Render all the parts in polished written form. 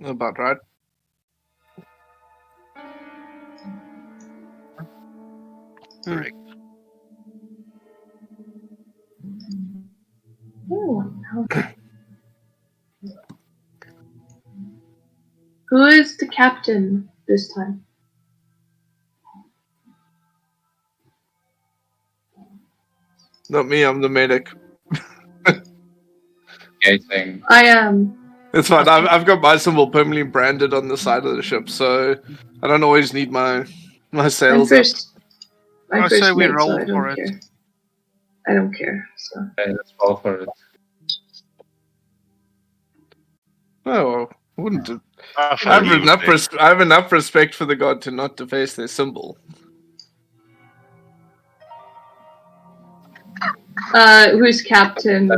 About right. Correct. Who is the captain this time? Not me, I'm the medic. Gating. I am. It's fine. I've got my symbol permanently branded on the side of the ship, so I don't always need my I'm sails up. first. I'm I first say we mate, roll so I don't for it. care. I don't care. So. Okay, let's roll for it. Oh, well, wouldn't it? I I have enough respect for the god to not deface their symbol. Who's captain?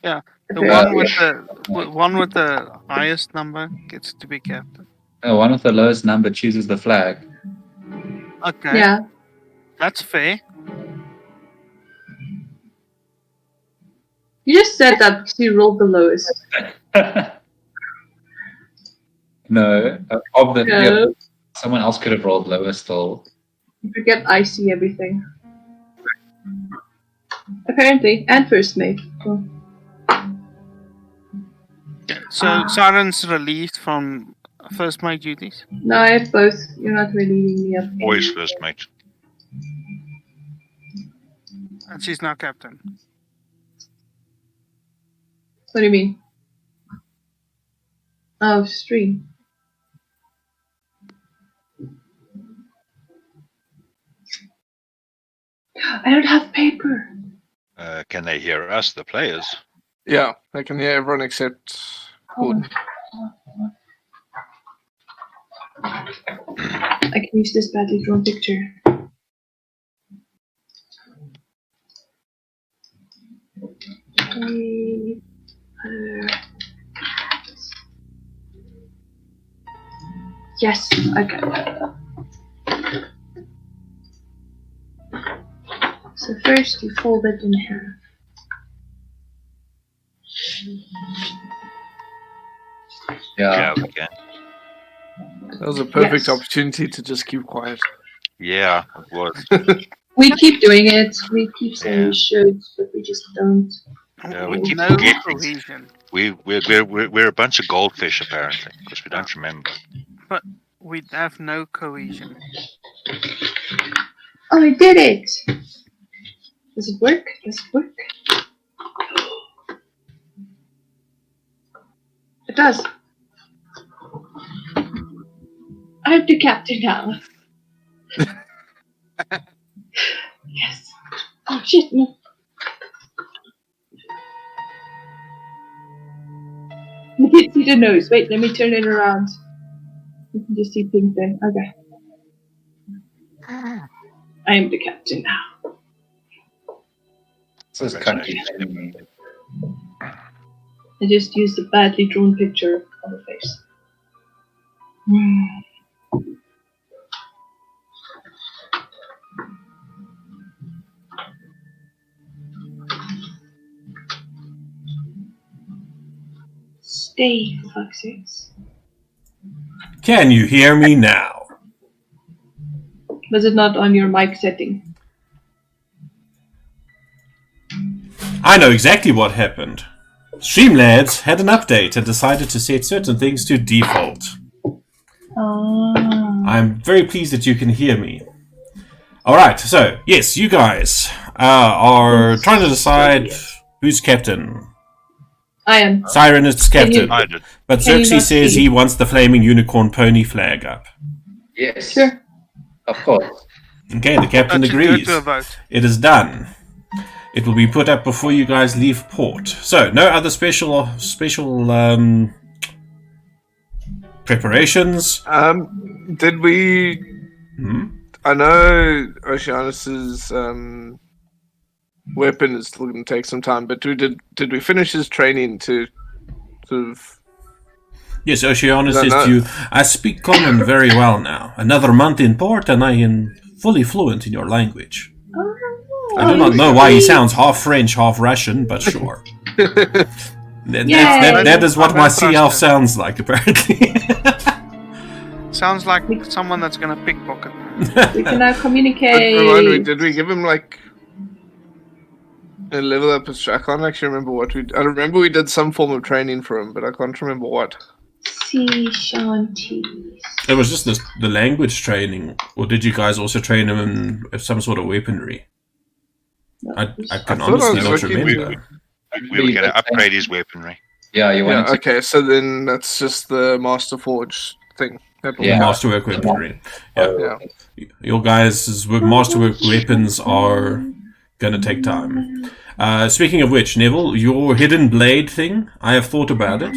Yeah, the Apparently. one with the highest number gets to be captain. One with the lowest number chooses the flag. Okay, Yeah. that's fair. You just said that because you rolled the lowest. No, of the No. yeah, someone else could have rolled lower still. You forget I see everything. Apparently, and first mate. Oh. So Siren's released from first mate duties. No, I have both. You're not relieving me of any. Always first mate. And she's now captain. What do you mean? Oh, stream. I don't have paper. Can they hear us, the players? Yeah, I can hear everyone except Gordon. I can use this badly drawn picture. Yes, okay. So first you fold it in half. Yeah. We can. That was a perfect Yes. opportunity to just keep quiet. Yeah, it was. We keep doing it. We keep saying Yeah. we should, but we just don't. Yeah, we keep no forgetting. cohesion. We're a bunch of goldfish apparently, because we don't remember. We have no cohesion. Oh, I did it! Does it work? Does it work? It does. I'm the captain now. Yes. Oh shit, no. I can't see the nose. Wait, let me turn it around. You can just see pink there. Okay. I am the captain now. This is country. I just used a badly drawn picture of a face. Stay, for fuck's sakes. Can you hear me now? Was it not on your mic setting? I know exactly what happened. Streamlabs had an update and decided to set certain things to default. I'm very pleased that you can hear me. Alright, so, yes, you guys are trying to decide who's captain. I am. Siren is captain, I did. but Can you Xerxes not says see? he wants the flaming unicorn pony flag up. Yes. Sure. Of course. Okay, the captain That should go agrees. to a vote. It is done. It will be put up before you guys leave port. So, no other special preparations. Did we? Hmm? I know Oceanus's weapon is still going to take some time, but did we finish his training to sort of? Yes, Oceanus No, says no. to you, I speak common very well now. Another month in port and I am fully fluent in your language. I do not know why he sounds half French, half Russian, but sure. That is what my sea elf sounds like, apparently. Sounds like someone that's gonna pickpocket. We can now Remind me, communicate. did we give him like a level up his track? I can't actually remember what we. I remember we did some form of training for him, but I can't remember what. Sea shanties. It was just the language training, or did you guys also train him in some sort of weaponry? I can I thought I honestly was not looking- remember. We were going to upgrade his weaponry. Yeah, you Yeah, wanted to. okay, so then that's just the Master Forge thing. That will Yeah. Masterwork weaponry. Yeah. Yeah. Your guys' masterwork weapons are gonna take time. Speaking of which, Neville, your hidden blade thing, I have thought about it.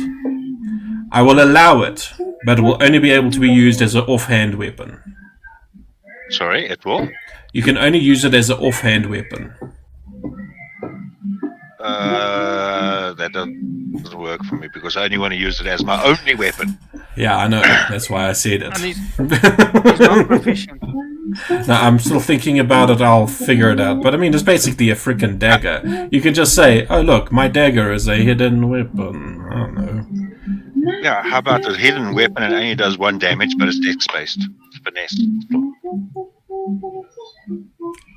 I will allow it, but it will only be able to be used as an offhand weapon. Sorry, it will. You can only use it as an offhand weapon. That doesn't work for me because I only want to use it as my only weapon. Yeah, I know. That's why I said And he's it. not proficient. No, I'm still thinking about it. I'll figure it out. But I mean, it's basically a freaking dagger. You can just say, "Oh, look, my dagger is a hidden weapon." I don't know. Yeah, how about a hidden weapon and only does 1 damage, but it's dex-based. It's finesse.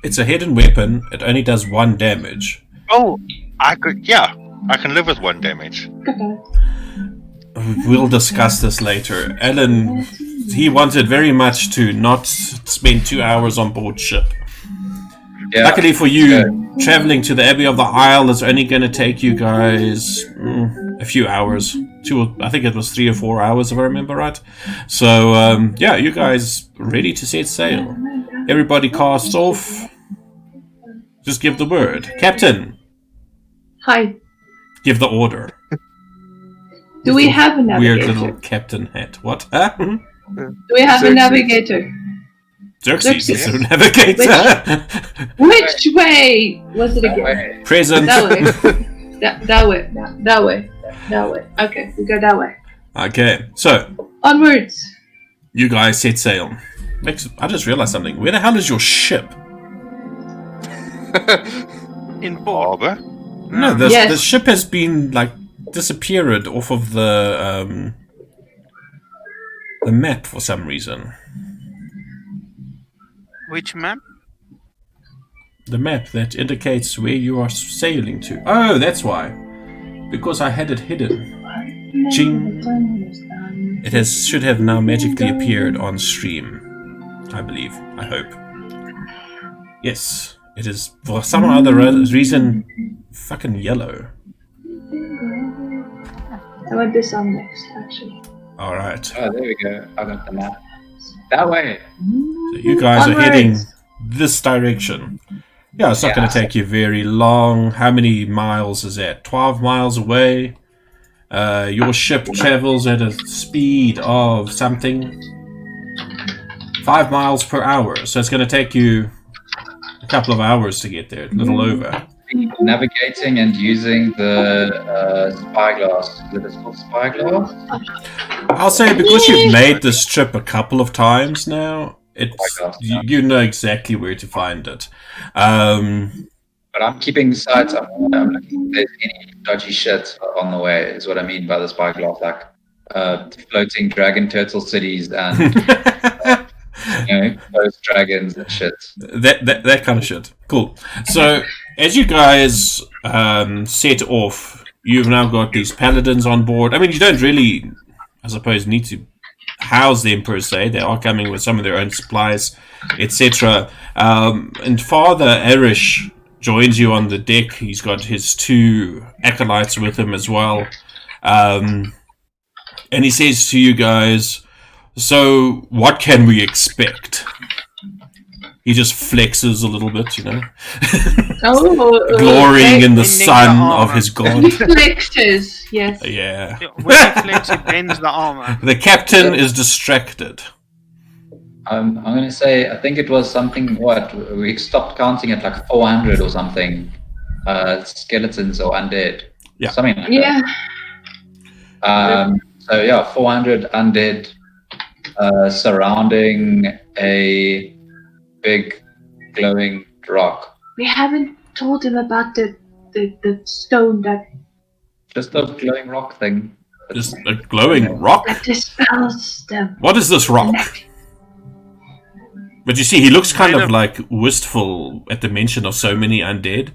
It's a hidden weapon. It only does 1 damage. Oh, I can live with 1 damage. Goodbye. We'll discuss this later. Alan, he wanted very much to not spend 2 hours on board ship. Yeah. Luckily for you, traveling to the Abbey of the Isle is only going to take you guys a few hours. I think it was 3 or 4 hours, if I remember right. So, yeah, you guys ready to set sail. Everybody casts off. Just give the word. Captain, Hi. give the order. Do we have a Weird navigator? little captain hat. What? Huh? Do we have a Xerxes. navigator? Xerxes is Xerxes. the navigator. Which way was it again? Present. That way. That way. That way. That way. Okay, we go that way. Okay, so Onwards. you guys set sail. I just realized something. Where the hell is your ship? In port. Harbor? No, Yes. the ship has been like disappeared off of the map for some reason. Which map? The map that indicates where you are sailing to. Oh, that's why. Because I had it hidden. Ching. It should have now magically appeared on stream. I believe. I hope. Yes. It is, for some other reason, fucking yellow. I want this on next, actually. Alright. Oh, there we go. I got the map. That way. So you guys are Onwards. heading this direction. Yeah, it's not going to take you very long. How many miles is that? 12 miles away. Your ship travels at a speed of something. 5 miles per hour. So it's going to take you a couple of hours to get there. A little over. Navigating and using the spyglass. Is it called spyglass? I'll say because you've made this trip a couple of times now, you know exactly where to find it. But I'm keeping sights. I'm looking if there's any dodgy shit on the way, is what I mean by the spyglass. Like floating dragon turtle cities and ghost dragons and shit. That kind of shit. Cool. So, as you guys set off, you've now got these paladins on board. I mean, you don't really, I suppose, need to house them per se. They are coming with some of their own supplies, etc. And Father Arish joins you on the deck. He's got his 2 acolytes with him as well. And he says to you guys, so what can we expect? He just flexes a little bit, glorying in the sun of his god. Reflectors, yes. Yeah. When he flex, it bends the armor. The captain is distracted. I'm going to say, I think it was something, we stopped counting at like 400 or something. Skeletons or undead. Yeah. Something like Yeah. that. So yeah, 400 undead surrounding a big glowing rock. We haven't told him about the stone that... Just the glowing rock thing. Just a glowing rock? That dispels them. What is this rock? But you see, he looks kind of like wistful at the mention of so many undead.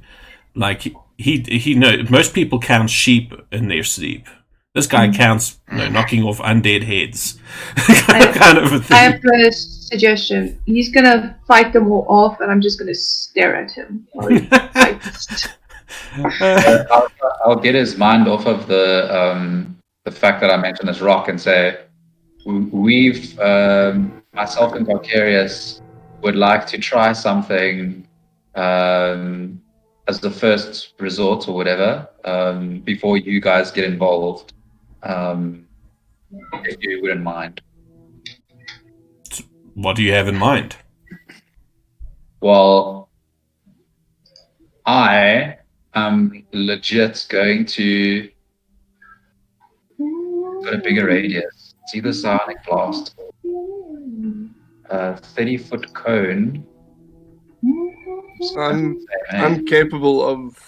Like he know most people count sheep in their sleep. This guy counts knocking off undead heads. Kind of a thing. I have a suggestion. He's gonna fight them all off, and I'm just gonna stare at him while he fights. I'll get his mind off of the fact that I mentioned this rock and say, we've myself and Vicarious would like to try something as the first resort or whatever before you guys get involved, if you wouldn't mind. What do you have in mind? Well, I am legit going to put a bigger radius. It's either Psionic Blast, 30-foot cone. So I'm capable of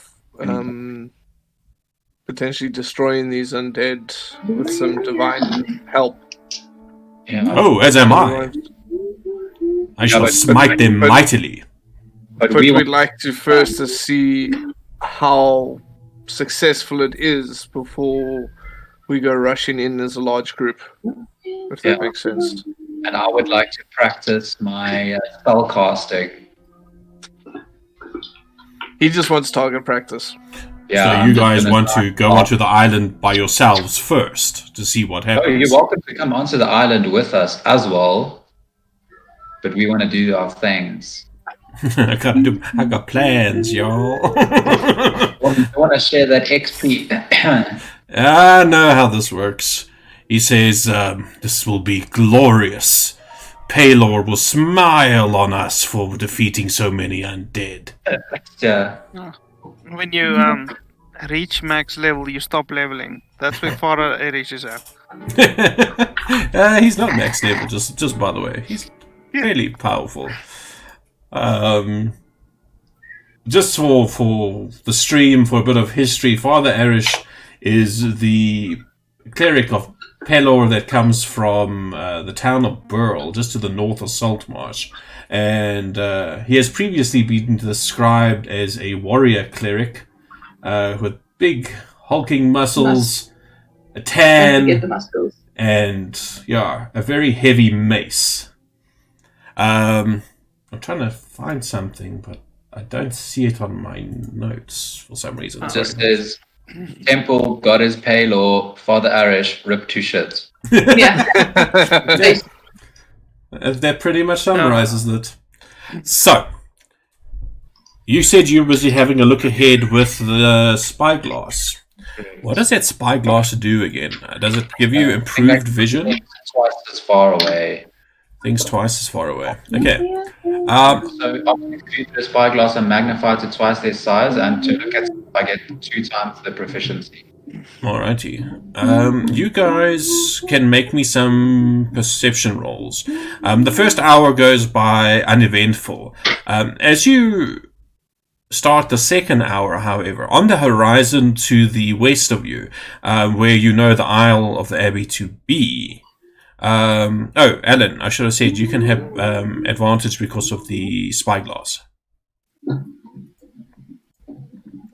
potentially destroying these undead with some divine help. Yeah. Oh, as am I. I shall smite them mightily. But we'd like to first see how successful it is before we go rushing in as a large group, if that makes sense. And I would like to practice my spell casting. He just wants target practice. Yeah. So you guys want to go onto the island by yourselves first to see what happens? Oh, you're welcome to come onto the island with us as well. But we want to do our things. I got plans, y'all. I want to share that XP. I know how this works. He says, this will be glorious. Paylor will smile on us for defeating so many undead. Yeah. When you reach max level, you stop leveling. That's where Father Erich is at. He's not max level, just by the way. He's really powerful. Just for the stream, for a bit of history, Father Erich is the cleric of Pelor that comes from the town of Burl, just to the north of Saltmarsh. And he has previously been described as a warrior cleric with big hulking muscles, a tan, Get the muscles. and a very heavy mace. I'm trying to find something, but I don't see it on my notes for some reason. It just says, Temple, God is Paylor, Father Arish, rip to shit. Yeah. That pretty much summarizes it. So, you said you were busy having a look ahead with the spyglass. What does that spyglass do again? Does it give you improved vision? Twice as far away. Things twice as far away. Okay. So opportunity to the spyglass and magnify to twice their size, and to look at I get 2 times the proficiency. Alrighty. You guys can make me some perception rolls. The first hour goes by uneventful. As you start the second hour, however, on the horizon to the west of you, where you know the Isle of the Abbey to be. Alan, I should have said you can have advantage because of the spyglass.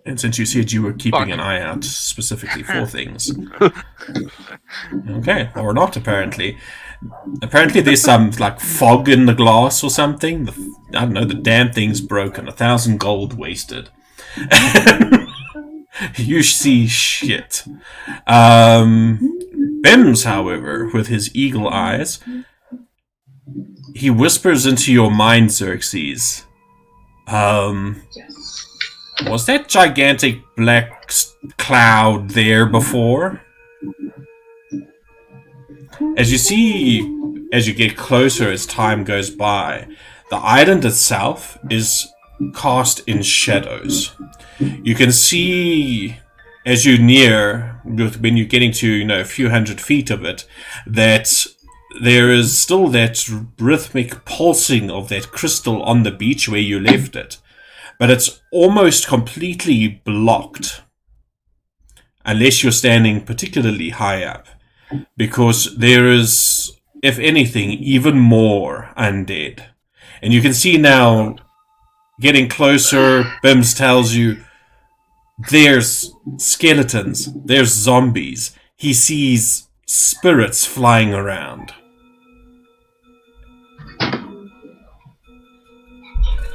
And since you said you were keeping an eye out specifically for things. Okay, or not apparently. Apparently there's some like fog in the glass or something. I don't know, the damn thing's broken. 1,000 gold wasted. You see shit. Bems, however, with his eagle eyes, he whispers into your mind, Xerxes. Was that gigantic black cloud there before? As you see, as you get closer as time goes by, the island itself is cast in shadows. You can see, as you near, when you're getting to a few hundred feet of it, that there is still that rhythmic pulsing of that crystal on the beach where you left it. But it's almost completely blocked. unless you're standing particularly high up, because there is, if anything, even more undead. And you can see now, getting closer, Bims tells you, there's skeletons, there's zombies. He sees spirits flying around.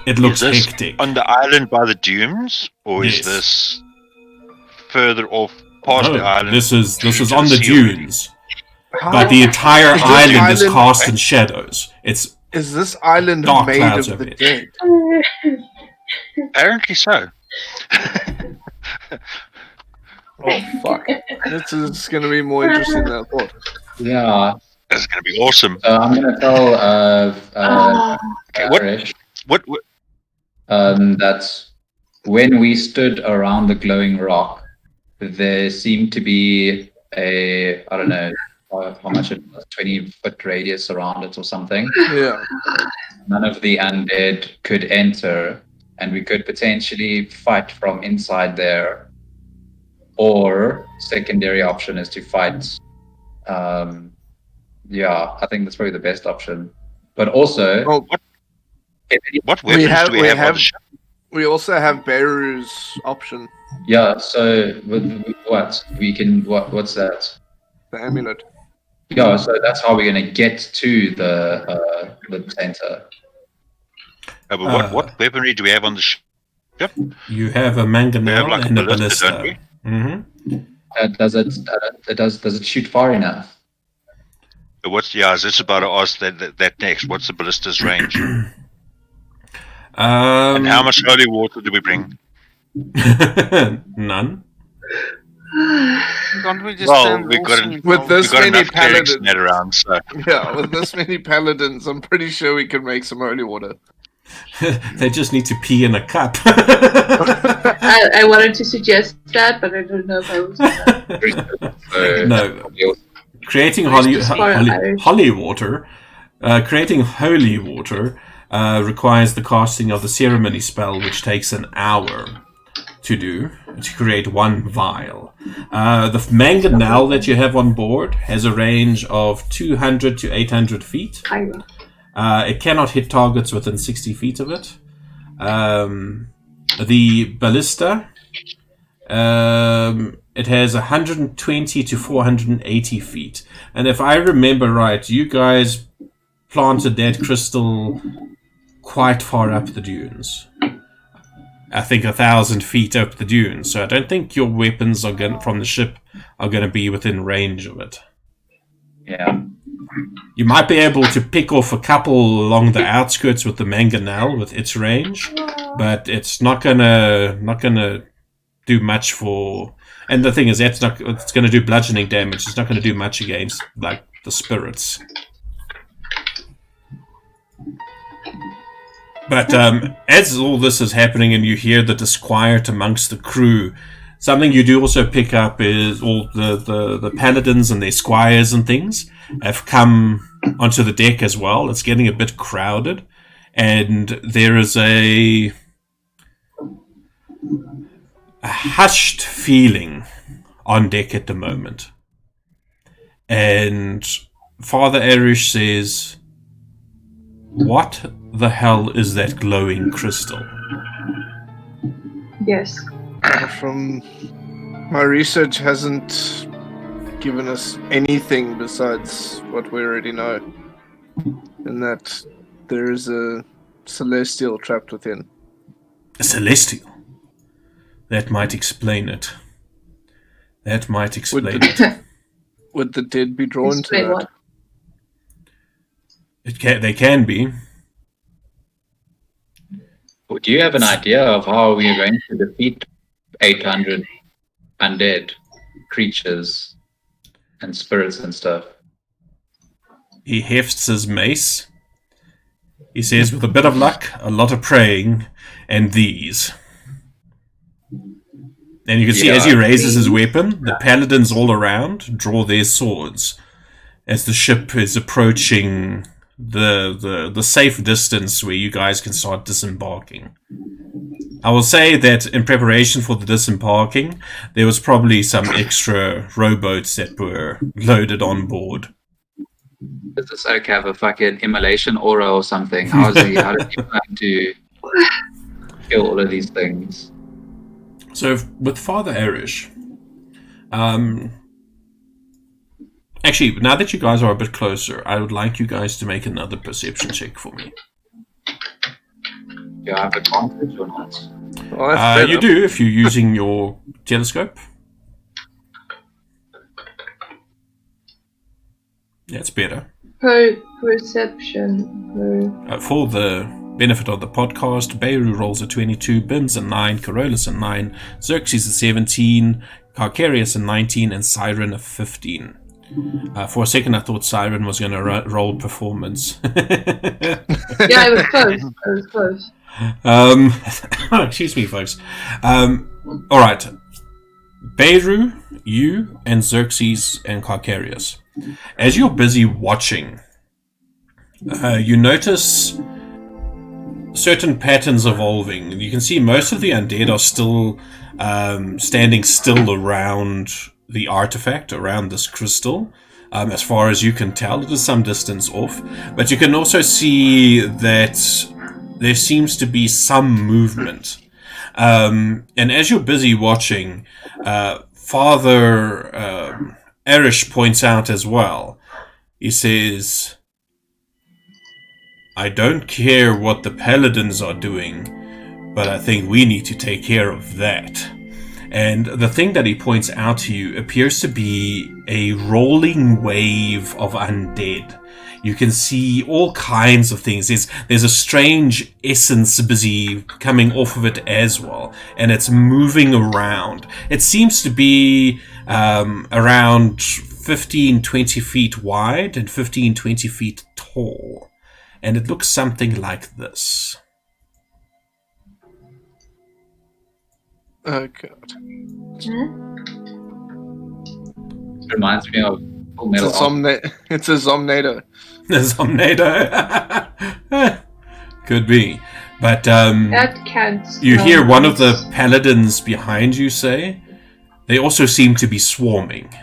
It looks Is this hectic. on the island by the dunes, or Yes. is this further off past the island? This is You on the can see already. dunes. But the entire Is this island is island- cast in shadows. It's Is this island Dark made clouds of over the it. dead? Apparently so. Oh fuck! This is going to be more interesting than I thought. Yeah. That's going to be awesome. So I'm gonna tell Okay, what- Arish, What? that when we stood around the glowing rock, there seemed to be a, I don't know how much it was, 20-foot radius around it or something. Yeah. None of the undead could enter, and we could potentially fight from inside there. Or secondary option is to fight. Yeah, I think that's probably the best option. But also, Oh, What We weapons have- do we we have on have- the ship? we also have Beru's option, yeah. So what we can what's that? the amulet. Yeah, so that's how we're gonna get to the center. But what weaponry do we have on the ship? you have a We mangonel have like and a a ballista, don't ballista. we? Mm-hmm. Does it shoot far enough? But what's I was just about to ask that next. What's the ballista's range? And how much holy water do we bring? None. Don't we just Well, stand we got Olsen it- With involved? this We've got many enough clerics paladins. net around, so Yeah, with this many paladins, I'm pretty sure we can make some holy water. They just need to pee in a cup. I wanted to suggest that, but I don't know if I was. So No. Creating holy water, creating holy water requires the casting of the ceremony spell, which takes an hour to do to create one vial. The mangonel that you have on board has a range of 200 to 800 feet. Kyra. It cannot hit targets within 60 feet of it. The ballista, it has 120 to 480 feet. And if I remember right, you guys planted that crystal quite far up the dunes. I think 1,000 feet up the dunes. So I don't think your weapons are from the ship are going to be within range of it. yeah. You might be able to pick off a couple along the outskirts with the mangonel with its range, but it's not gonna do much for. And the thing is, it's gonna do bludgeoning damage. It's not gonna do much against like the spirits. But as all this is happening, and you hear the disquiet amongst the crew, something you do also pick up is all the paladins and their squires and things have come onto the deck as well. It's getting a bit crowded, and there is a hushed feeling on deck at the moment. And Father Arish says, "What the hell is that glowing crystal?" Yes. From my research hasn't given us anything besides what we already know, and that there is a celestial trapped within. A celestial. That might explain it. That might explain it. Would the dead be drawn to Explain that? what? They can be. Do you have an idea of how we are going to defeat 800 undead creatures and spirits and stuff? He hefts his mace. He says, with a bit of luck, a lot of praying, and these. And you can see as he raises his weapon, the paladins all around draw their swords as the ship is approaching the safe distance where you guys can start disembarking. I will say that in preparation for the disembarking, there was probably some extra rowboats that were loaded on board. Does this oak have a fucking immolation aura or something? How does he plan to kill all of these things? So with Father Erish, actually, now that you guys are a bit closer, I would like you guys to make another perception check for me. Do I have advantage or not? Well, that's better. You do if you're using your telescope. That's better. Perception. For the benefit of the podcast, Beirut rolls a 22, Bims a 9, Carolus a 9, Xerxes a 17, Carcarius a 19, and Siren a 15. For a second, I thought Siren was going to roll performance. Yeah, it was close. It was close. Excuse me, folks. Alright. Beirut, you, and Xerxes and Carcarius. As you're busy watching, you notice certain patterns evolving. You can see most of the undead are still standing still around the artifact, around this crystal. As far as you can tell, it is some distance off. But you can also see that there seems to be some movement. And as you're busy watching, Father Erish points out as well. He says, I don't care what the paladins are doing, but I think we need to take care of that. And the thing that he points out to you appears to be a rolling wave of undead. You can see all kinds of things. There's a strange essence busy coming off of it as well, and it's moving around. It seems to be around 15-20 feet wide and 15-20 feet tall, and it looks something like this. Oh god. Reminds me of Full Metal It's a Zomnado. The Zomnado. Could be. But That can't. you hear one of the paladins behind you say, they also seem to be swarming.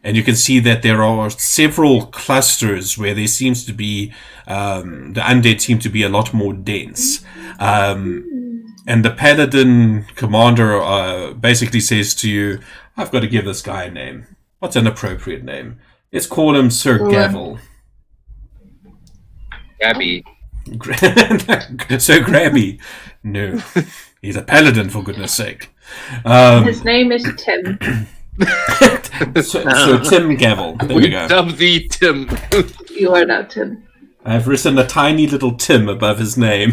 And you can see that there are several clusters where there seems to be, the undead seem to be a lot more dense. And the paladin commander basically says to you, I've got to give this guy a name. What's an appropriate name? Let's call him Sir Gavel. Gabby. Sir Grabby. No. He's a paladin, for goodness sake. His name is Tim. So Tim Gavel. There we go. Dub thee, Tim. You are now Tim. I've written a tiny little Tim above his name.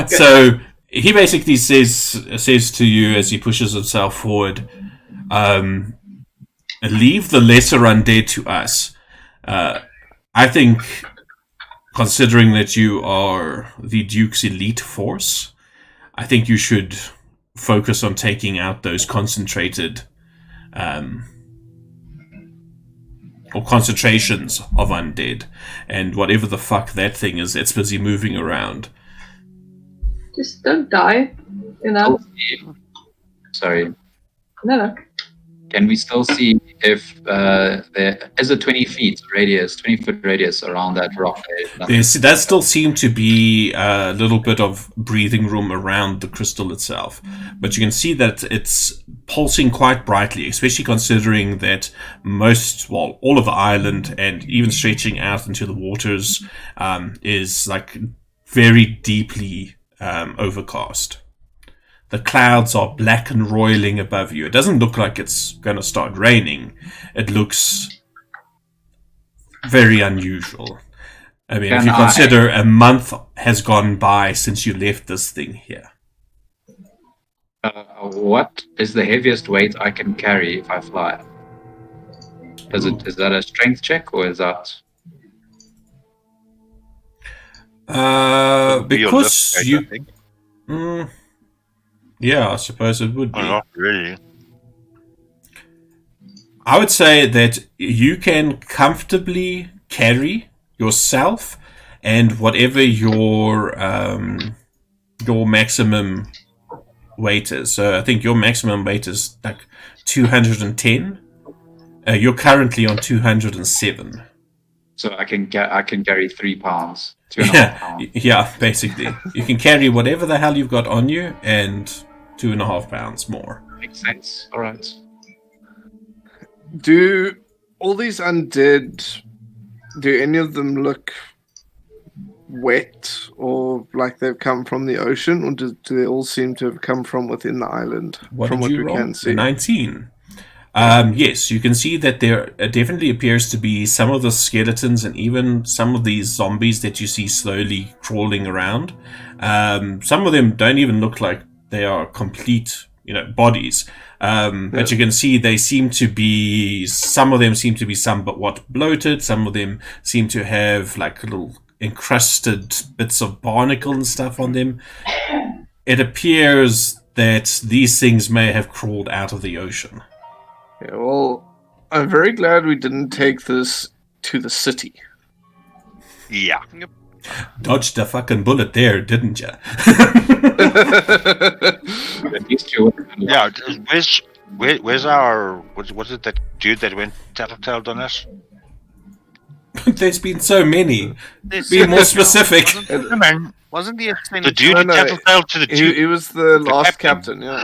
So he basically says to you as he pushes himself forward, leave the lesser undead to us. I think, considering that you are the Duke's elite force, I think you should focus on taking out those concentrated or concentrations of undead, and whatever the fuck that thing is, it's busy moving around. Just don't die, you know? Sorry. No. Can we still see if there is a 20 foot radius around that rock? That still seemed to be a little bit of breathing room around the crystal itself. But you can see that it's pulsing quite brightly, especially considering that all of the island and even stretching out into the waters is like very deeply overcast. The clouds are black and roiling above you. It doesn't look like it's going to start raining. It looks very unusual. I mean, if you consider a month has gone by since you left this thing here. What is the heaviest weight I can carry if I fly? Is that a strength check or is that? Because lift, you. I think. Yeah, I suppose it would be. Not really. I would say that you can comfortably carry yourself and whatever your your maximum weight is. So I think your maximum weight is like 210. You're currently on 207. So I can carry 3 pounds, 2.5 Yeah, pounds. yeah, basically. You can carry whatever the hell you've got on you and 2.5 pounds more. Makes sense. All right. Do all these undead, do any of them look wet or like they've come from the ocean, or do they all seem to have come from within the island? What from did what you we roll? can see. 19. Yes, you can see that there definitely appears to be some of the skeletons and even some of these zombies that you see slowly crawling around. Some of them don't even look like they are complete, bodies. But you can see they seem to be, some of them seem to be somewhat bloated, some of them seem to have like little encrusted bits of barnacle and stuff on them. It appears that these things may have crawled out of the ocean. Yeah, well, I'm very glad we didn't take this to the city. Yeah. Dodged a fucking bullet there, didn't you? At least you Yeah. Where's our was it that dude that went tattletale on us? There's been so many. This- Be more specific. Wasn't the extended The dude No, who no, tattletale to the dude. He was the last captain. captain, yeah.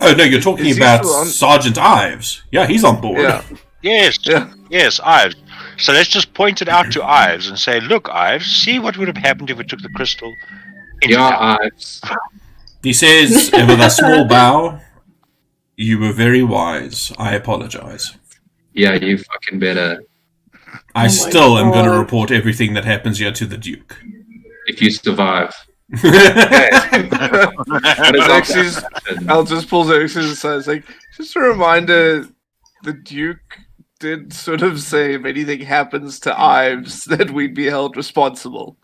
Oh no, you're talking Is he about still on? Sergeant Ives. Yeah, he's on board. Yeah. Yes. Yeah. Yes, Ives. So let's just point it out to Ives and say, look, Ives, see what would have happened if we took the crystal into town. He says, and with a small bow, "You were very wise. I apologize. Yeah, you fucking better. I my still am going to God. report everything that happens here to the Duke." If you survive. Xerxes, I'll just pull Xerxes aside. It's like, just a reminder, the Duke did sort of say if anything happens to Ives, that we'd be held responsible.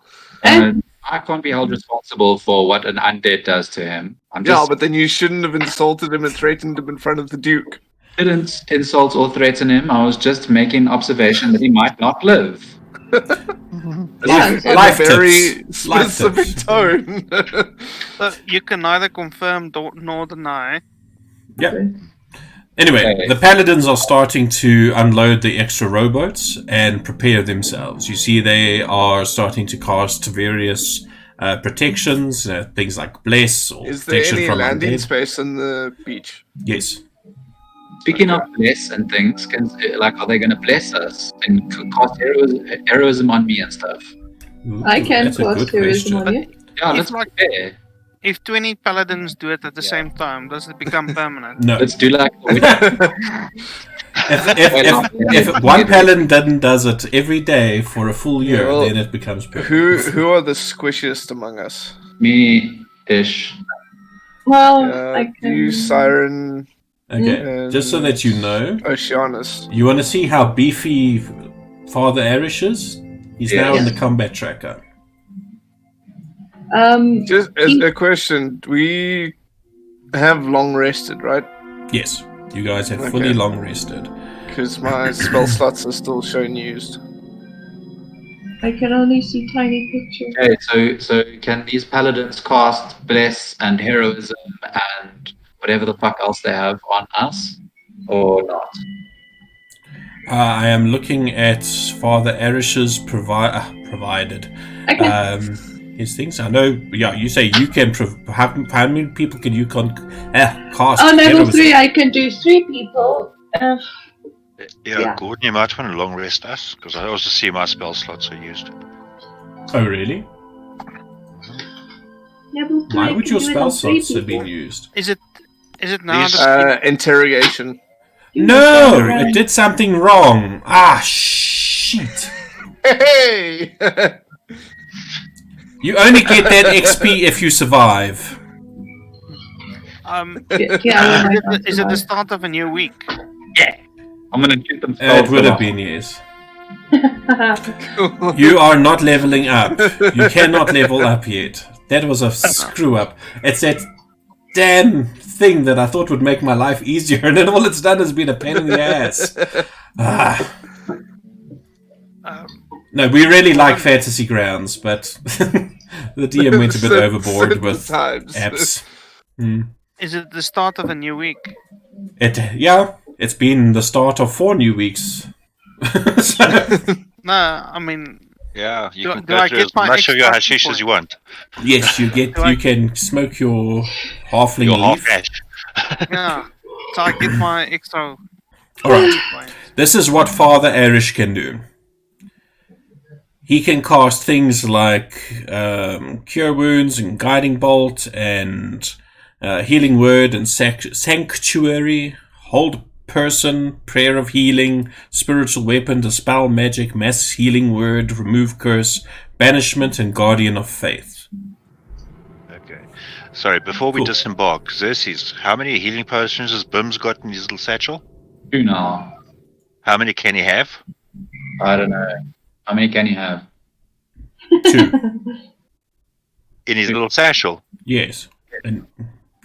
And I can't be held responsible for what an undead does to him. I'm Yeah, just but then you shouldn't have insulted him and threatened him in front of the Duke. didn't insult or threaten him. I was just making an observation that he might not live. Life, In life a very tips. Life specific tips. tone. So you can neither confirm nor deny. Yeah. Anyway, Okay. the paladins are starting to unload the extra rowboats and prepare themselves. You see they are starting to cast various protections, things like bless or Is there protection any from landing undead. space on the beach? Yes. Speaking of bless and things, are they going to bless us and cast heroism on me and stuff? Ooh, I can that's a cast good heroism question. on you. Yeah, If let's like- prepare. If 20 paladins do it at the same time, does it become permanent? No. Let's do like If one paladin does it every day for a full year, Yeah, well, then it becomes permanent. Who are the squishiest among us? me-ish. Well, I can. You, Siren, Okay, just so that you know, Oceanus. you want to see how beefy Father Arish is? He's now in the combat tracker. Just as a question, we have long rested, right? Yes, you guys have Okay. fully long rested. Because my spell slots are still shown used. I can only see tiny pictures. Okay, so can these paladins cast bless and heroism and whatever the fuck else they have on us, or not? I am looking at Father Arish's provided I can. his things. I know. Yeah, you say you can. How many people can you cast? On level heroism? 3, I can do 3 people. Yeah, Gordon, you might want to long rest us, because I also see my spell slots are used. Oh, really? Level 3, Why I would can your do it spell on 3 slots have people. been used? Is it now These- the Interrogation. No, it did something wrong. Ah, shit. Hey! You only get that XP if you survive. is it the start of a new week? I'm gonna get them. It would have been, yes. You are not leveling up. You cannot level up yet. That was a screw up. It's that damn thing that I thought would make my life easier, and then all it's done has been a pain in the ass. No, we really like Fantasy Grounds, but The DM went a bit overboard Certain with times. apps. Hmm. Is it the start of a new week? It's been the start of 4 new weeks. So, No, I mean, Yeah, you Do- can do go I through get as my much of your extra hashish as you want. yes, you can smoke your halfling Your half leaf. hash. yeah. So I get my extra Alright, points. this is what Father Arish can do. He can cast things like Cure Wounds and Guiding Bolt and Healing Word and Sanctuary, Hold Person, Prayer of Healing, Spiritual Weapon, Dispel Magic, Mass Healing Word, Remove Curse, Banishment, and Guardian of Faith. Okay. Sorry, before we Cool. disembark, Xerxes, how many healing potions has Bim's got in his little satchel? 2 now. How many can he have? I don't know. How many can you have? 2. In his little satchel? Yes. And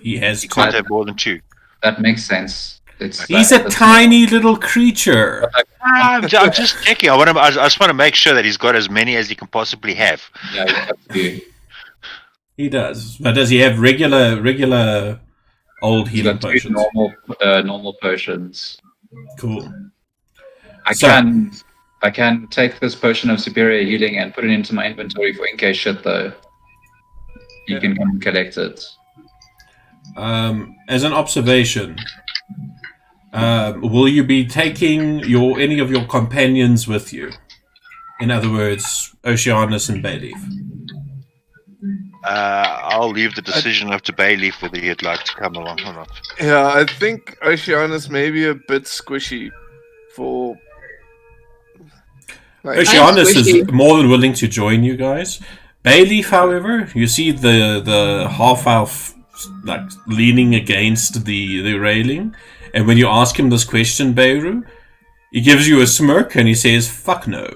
he has He 2. can't have more than 2. That makes sense. He's a tiny little creature. I'm just checking. I just want to make sure that he's got as many as he can possibly have. Yeah, he's got 2. He does. But does he have regular old He's healing got 2 potions? normal potions. Cool. I can take this potion of superior healing and put it into my inventory for in case shit though. You can come and collect it. As an observation, will you be taking any of your companions with you? In other words, Oceanus and Bayleaf. I'll leave the decision up to Bayleaf whether he'd like to come along or not. Yeah, I think Oceanus may be a bit squishy for. Like, Oceanus is squishy. more than willing to join you guys. Bayleaf, however, you see the half-elf like leaning against the railing, and when you ask him this question, Beiru, he gives you a smirk and he says, "Fuck no."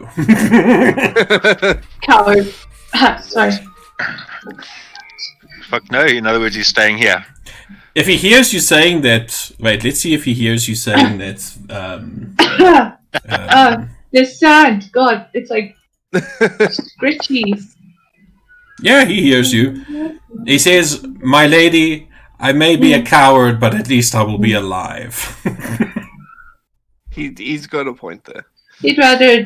Coward. Sorry. Fuck no, in other words, he's staying here. If he hears you saying that, wait, let's see if he hears you saying that. The sand. God, it's like scritchy. Yeah, he hears you. He says, "My lady, I may be a coward, but at least I will be alive." he's got a point there. He'd rather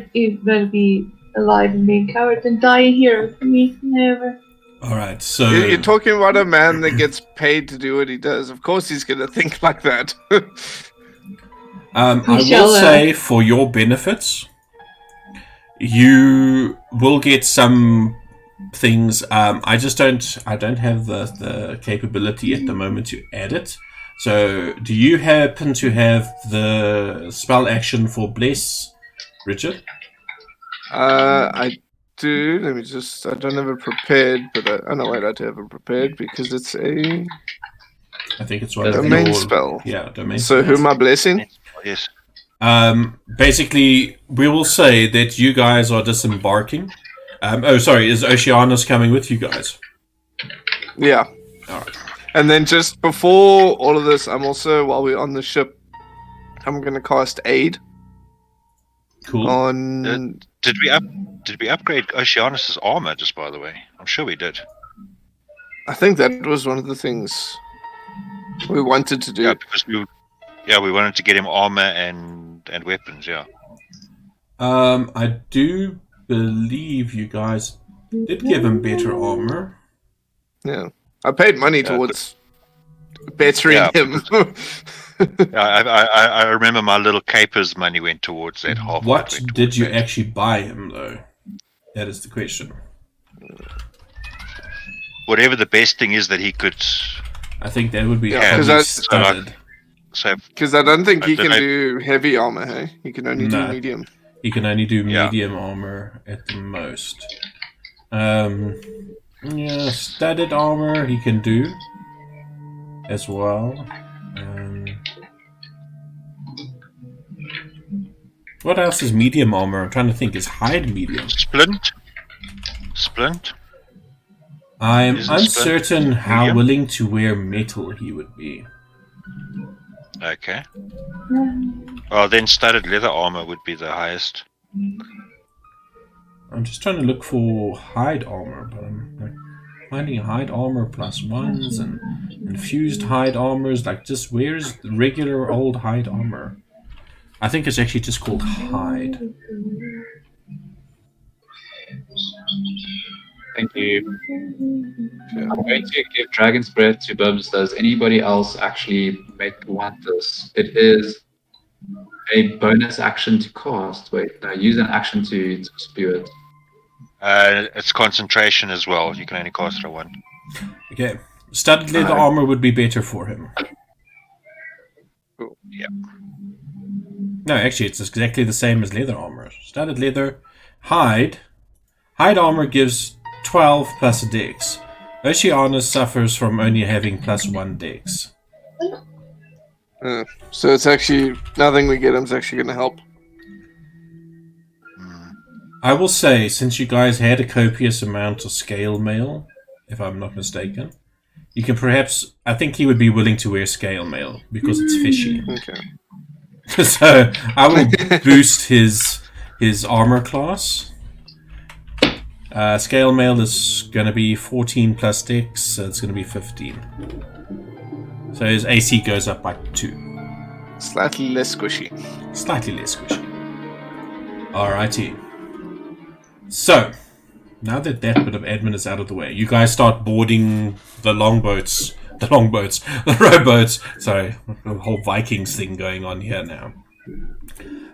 be alive and being a coward than die a hero for me. Never. Alright, so... You're talking about a man that gets paid to do what he does. Of course he's gonna think like that. I will shall, say, for your benefits, you will get some things. I don't have the capability at the moment to add it. So, do you happen to have the spell action for Bless, Richard? I do. Let me just. I don't have it prepared, but I know wait, I do have it prepared because it's a I think it's one of domain your... spell. Yeah, domain So who spells. am I blessing? Yes. Basically, we will say that you guys are disembarking. Is Oceanus coming with you guys? Yeah. Alright. And then just before all of this, I'm also, while we're on the ship, I'm going to cast Aid Cool. on... Did we upgrade Oceanus's armor, just by the way? I'm sure we did. I think that was one of the things we wanted to do. Yeah, because we wanted to get him armor and weapons, yeah. I do believe you guys did give him better armor. Yeah. I paid money towards bettering Yeah, him. I remember my little capers money went towards that half. What did you actually buy him, though? That is the question. Whatever the best thing is that he could. I think that would be Yeah, 'cause probably I- studded. So Because I don't think I he don't can know. do heavy armor, hey? He can only No. do medium. He can only do Yeah. medium armor at the most. Yeah, studded armor he can do as well. What else is medium armor? I'm trying to think. Is hide medium? Splint. I'm Isn't Splint uncertain how medium? willing to wear metal he would be. Okay. Well, then studded leather armor would be the highest. I'm just trying to look for hide armor, but I'm like, finding hide armor +1s and infused hide armors. Like, just where's the regular old hide armor? I think it's actually just called hide. Thank you. I'm going to give Dragon's Breath to Bubs. Does anybody else actually want this? It is a bonus action to cast. Wait, no, use an action to spew it. It's concentration as well. You can only cast for one. Okay. Studded leather armor would be better for him. Cool. Yeah. No, actually, it's exactly the same as leather armor. Studded leather, hide. Hide armor gives 12 plus a dex. Oceanus suffers from only having +1 dex. So it's actually nothing we get him is actually going to help. I will say, since you guys had a copious amount of scale mail, if I'm not mistaken, you can perhaps... I think he would be willing to wear scale mail, because it's fishy. Okay. So, I will boost his armor class. Scale mail is going to be 14 plus dex, so it's going to be 15. So his AC goes up by 2. Slightly less squishy. Slightly less squishy. Alrighty. So, now that that bit of admin is out of the way, you guys start boarding the rowboats. Sorry, the whole Vikings thing going on here now.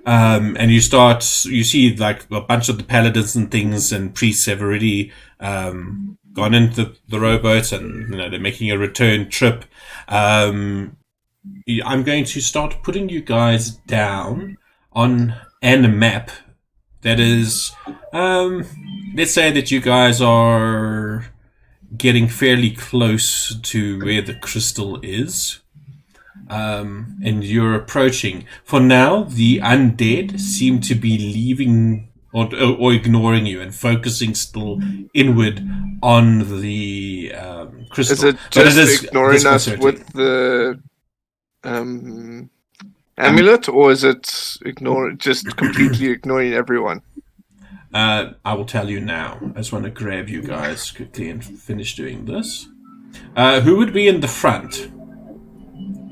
And you see like a bunch of the paladins and things and priests have already gone into the rowboats, and they're making a return trip. I'm going to start putting you guys down on a map that is, let's say that you guys are getting fairly close to where the crystal is. And you're approaching. For now, the undead seem to be leaving or ignoring you and focusing still inward on the crystal. Is it just ignoring us with the amulet, or is it just completely ignoring everyone? I will tell you now. I just want to grab you guys quickly and finish doing this. Who would be in the front?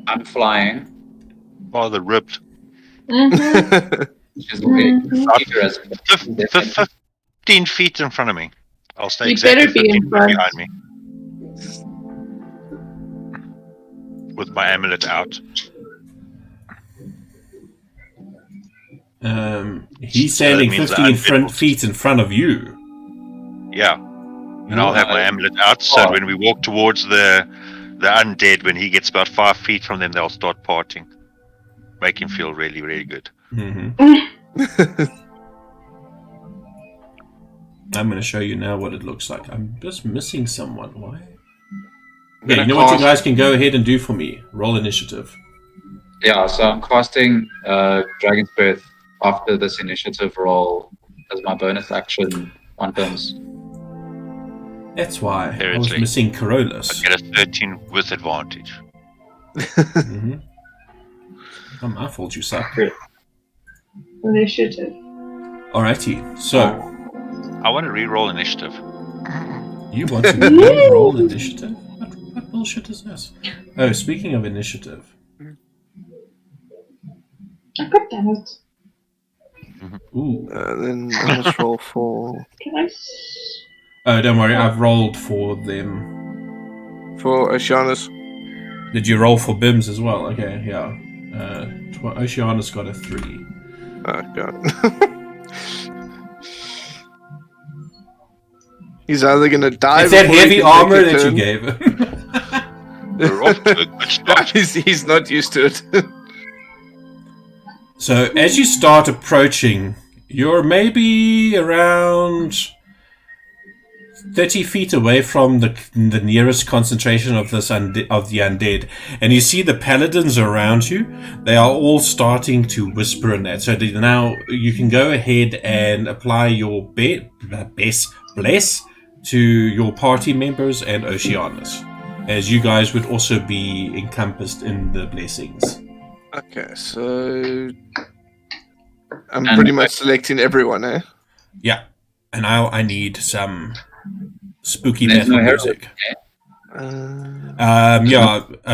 I'm flying. Father ripped. Which is dangerous. 15 feet in front of me. I'll stay You exactly better be 15 in feet front. behind me. With my amulet out. He's standing means 15 feet in front of you. Yeah. And I'll have my amulet out, so when we walk towards the undead, when he gets about 5 feet from them, they'll start parting. Make him feel really, really good. I'm going to show you now what it looks like. I'm just missing someone. Why? Yeah, you know what you guys can go ahead and do for me? Roll initiative. Yeah, so I'm casting Dragon's Breath after this initiative roll as my bonus action on Bims. That's why I was Seriously. missing Carolus. I get a 13 with advantage. Oh, my fault, you suck. Initiative. Alrighty, so I want to re-roll initiative. you want to roll initiative? What bullshit is this? Oh, speaking of initiative. Oh, God damn it. Ooh. Then I must roll for Can I? Oh, don't worry, I've rolled for them. Oceanus. Did you roll for Bims as well? Okay, yeah. Oceanus got a 3. Oh god. He's either gonna die. It's that before he heavy can armor take a that you turn. gave him. We're off to a good start. He's not used to it. So, as you start approaching, you're maybe around 30 feet away from the nearest concentration of this of the undead, and you see the paladins around you. They are all starting to whisper in that. So now you can go ahead and apply your bless to your party members and Oceanus, as you guys would also be encompassed in the blessings. Okay, so I'm pretty much selecting everyone, eh? Yeah, and now I need some spooky There's metal no music.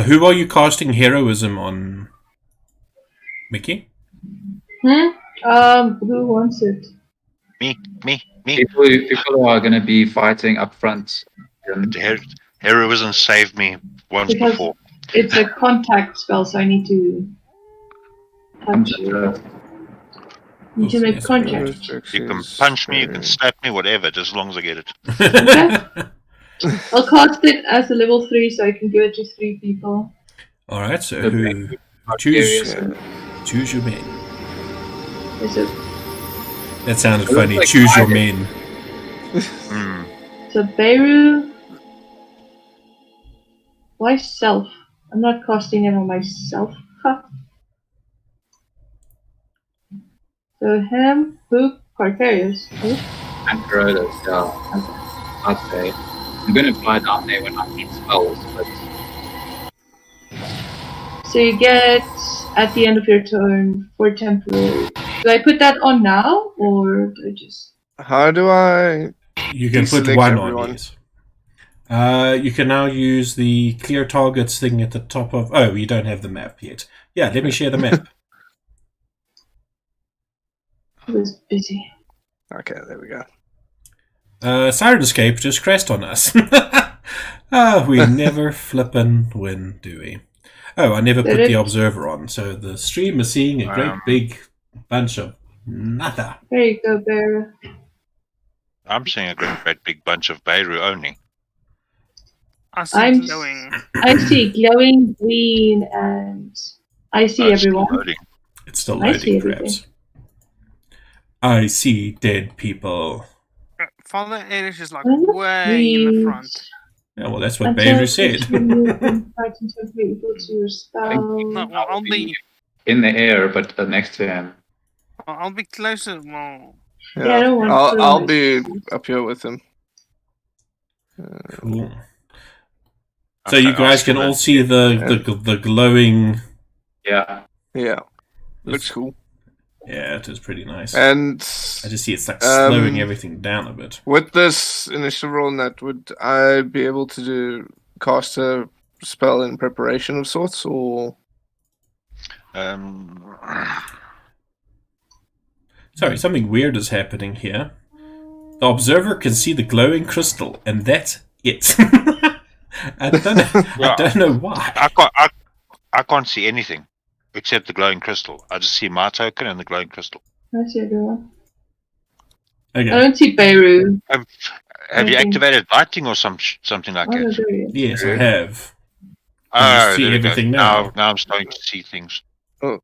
Who are you casting heroism on, Mickey? Who wants it? Me. People who are going to be fighting up front. Heroism saved me once Because before. it's a contact spell, so I need to touch you. Need to make Yes, contact. You can punch me, you can slap me, whatever, just as long as I get it. Okay. I'll cast it as a level 3, so I can give it to 3 people. All right. So choose your men. Is it? That sounded It looks funny. like Choose your fire. men. So Beru. Why self? I'm not casting it on myself. Huh. So him, who? Carcarius. Who? And Herodos, I'd say. I'm going to fly down there when I need spells, but So you get at the end of your turn 4 temporary. Do I put that on now, or do I just? How do I? You can put Deselect one everyone. on. Yes. You can now use the clear targets thing at the top of. Oh, you don't have the map yet. Yeah, let me share the map. I was busy. Okay, there we go. Siren Escape just crashed on us. We never flippin' win, do we? Oh, I never put the observer on, so the stream is seeing a great big bunch of nada. There you go, Bear. I'm seeing a great big bunch of Beirut only. I see I'm glowing. I see glowing green, and I see It's still everyone. loading. It's still I see loading, crabs. I see dead people. Father Erich is like I'm not way in the front. Yeah, well, that's what Until Beirut it's said. removed and fight until you're equal to your spell. No, well, I'll be in the air, but next to him. closer. Well, Yeah, I don't want I'll to- be up here with him. Cool. So you guys can all see the glowing. Yeah. Yeah, looks cool. Yeah, it is pretty nice. And I just see it's like slowing everything down a bit. with this initial roll, Nat, would I be able to cast a spell in preparation of sorts, or? Sorry, something weird is happening here. The observer can see the glowing crystal, and that's it. I don't know why. I can't see anything except the glowing crystal. I just see my token and the glowing crystal. I see everyone. Okay. I don't see Beirut. Have you activated lighting or something like Oh, no, that? there he is. Yes, I have. Oh, see there we go. everything now? Now I'm starting to see things. Oh.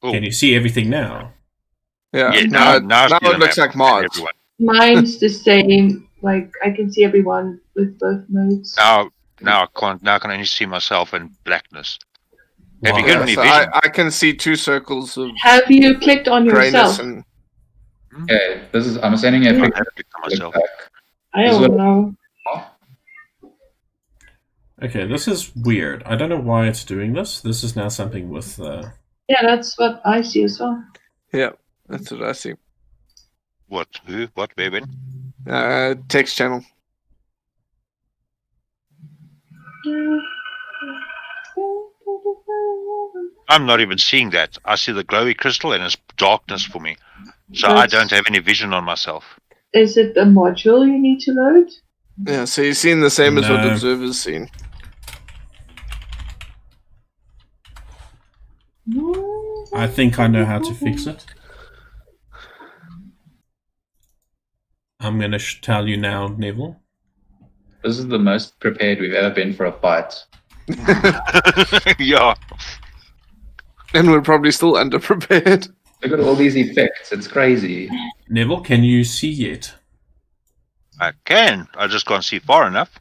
Can you see everything now? Yeah, Yeah, now now it looks like mods. Everyone. Mine's the same. Like I can see everyone with both modes. Now I can't. Now I can only see myself in blackness. Have you Wow. given Yeah, me so vision? I can see 2 circles of Have you clicked on grayness yourself? and Okay, I'm sending a I picture. have to click on myself. I This don't one- know. Okay, this is weird. I don't know why it's doing this. This is now something with... Yeah, that's what I see as well. yeah, that's what I see. What? Who? What? Where? When? Text channel. I'm not even seeing that. I see the glowy crystal and it's darkness for me. So I That's- don't have any vision on myself. Is it the module you need to load? Yeah, so you're seeing the same as what No. observer's seen. I think I know how to fix it. I'm going to tell you now, Neville. This is the most prepared we've ever been for a fight. Yeah. And we're probably still underprepared. Look at all these effects. It's crazy. Neville, can you see yet? I can. I just can't see far enough.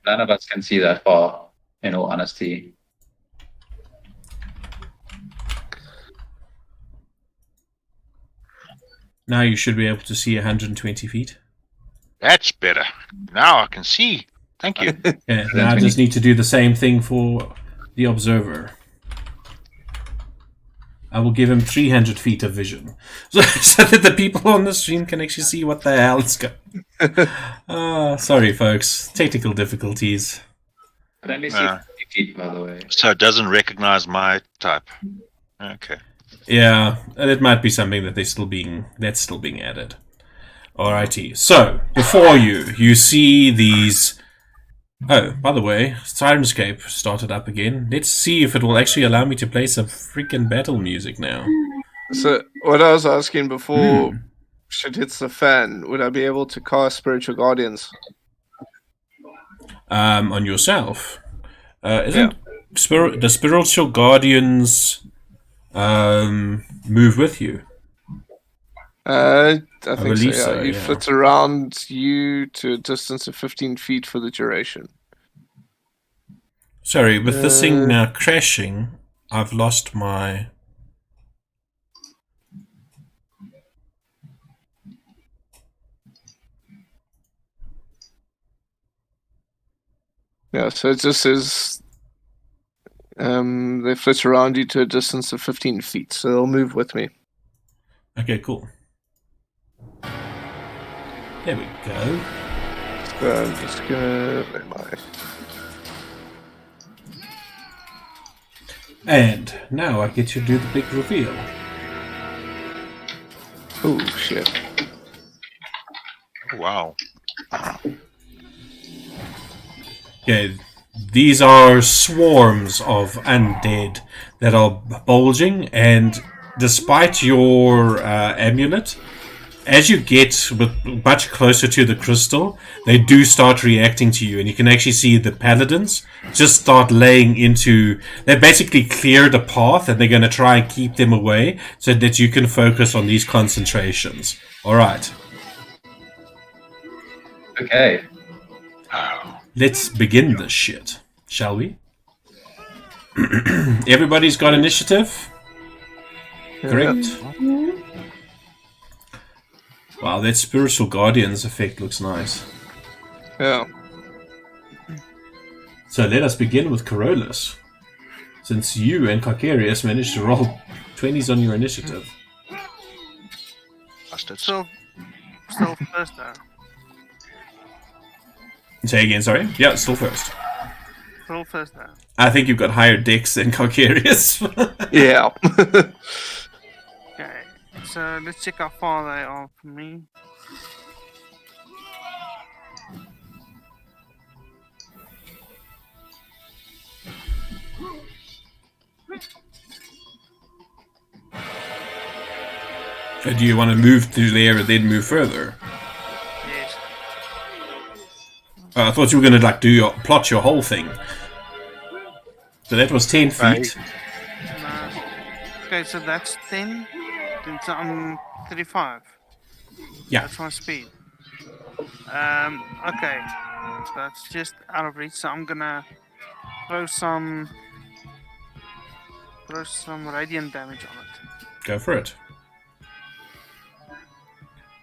None of us can see that far, in all honesty. Now you should be able to see 120 feet. That's better. Now I can see. Thank you. Yeah, now I just need to do the same thing for the observer. I will give him 300 feet of vision. So that the people on the stream can actually see what the hell is going. Sorry, folks. Technical difficulties. Can only see 50 feet, by the way. So it doesn't recognize my type. Okay. Yeah, and it might be something that that's still being added. Alrighty. So, before you see these... Oh, by the way, Sirenscape started up again. Let's see if it will actually allow me to play some freaking battle music now. So, what I was asking before shit hits the fan, would I be able to cast Spiritual Guardians? On yourself. Isn't the Spiritual Guardians move with you? I think believe so, yeah. so, You yeah. flit around you to a distance of 15 feet for the duration. Sorry, with this thing now crashing, I've lost my... Yeah, so it just says they flit around you to a distance of 15 feet, so they'll move with me. Okay, cool. There we go. So I'm just gonna let my... And now I get to do the big reveal. Oh, shit. Oh, wow. Okay, these are swarms of undead that are bulging, and despite your amulet, as you get much closer to the crystal, they do start reacting to you, and you can actually see the paladins just start laying into... They basically cleared a path, and they're going to try and keep them away so that you can focus on these concentrations. Alright. Okay. Let's begin this shit, shall we? Everybody's got initiative? Correct? Wow, that Spiritual Guardians effect looks nice. Yeah. So let us begin with Carolus. Since you and Carcarius managed to roll 20s on your initiative. Bastards. Still first though. Say again, sorry? Yeah, still first. Still first though. I think you've got higher dex than Carcarius. Yeah. Okay, so let's check how far they are from me. Do you want to move through there and then move further? Yes. I thought you were going to plot your whole thing. So that was 10 feet. No. Okay, so that's 10. Then I'm 35. Yeah. That's my speed. Okay. So that's just out of reach. So I'm gonna throw some radiant damage on it. Go for it.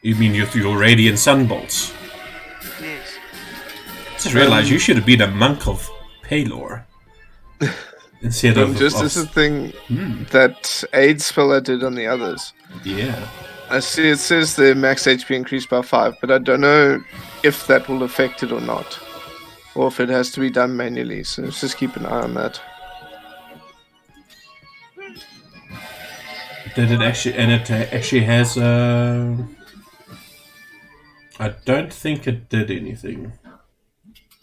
You mean your radiant sunbolts? Yes. Just realised you should have been a monk of Palor. Instead of... Just as a thing, that aid spell I did on the others. Yeah. I see it says the max HP increased by 5, but I don't know if that will affect it or not. Or if it has to be done manually, so let's just keep an eye on that. Did it actually... And it actually has... I don't think it did anything.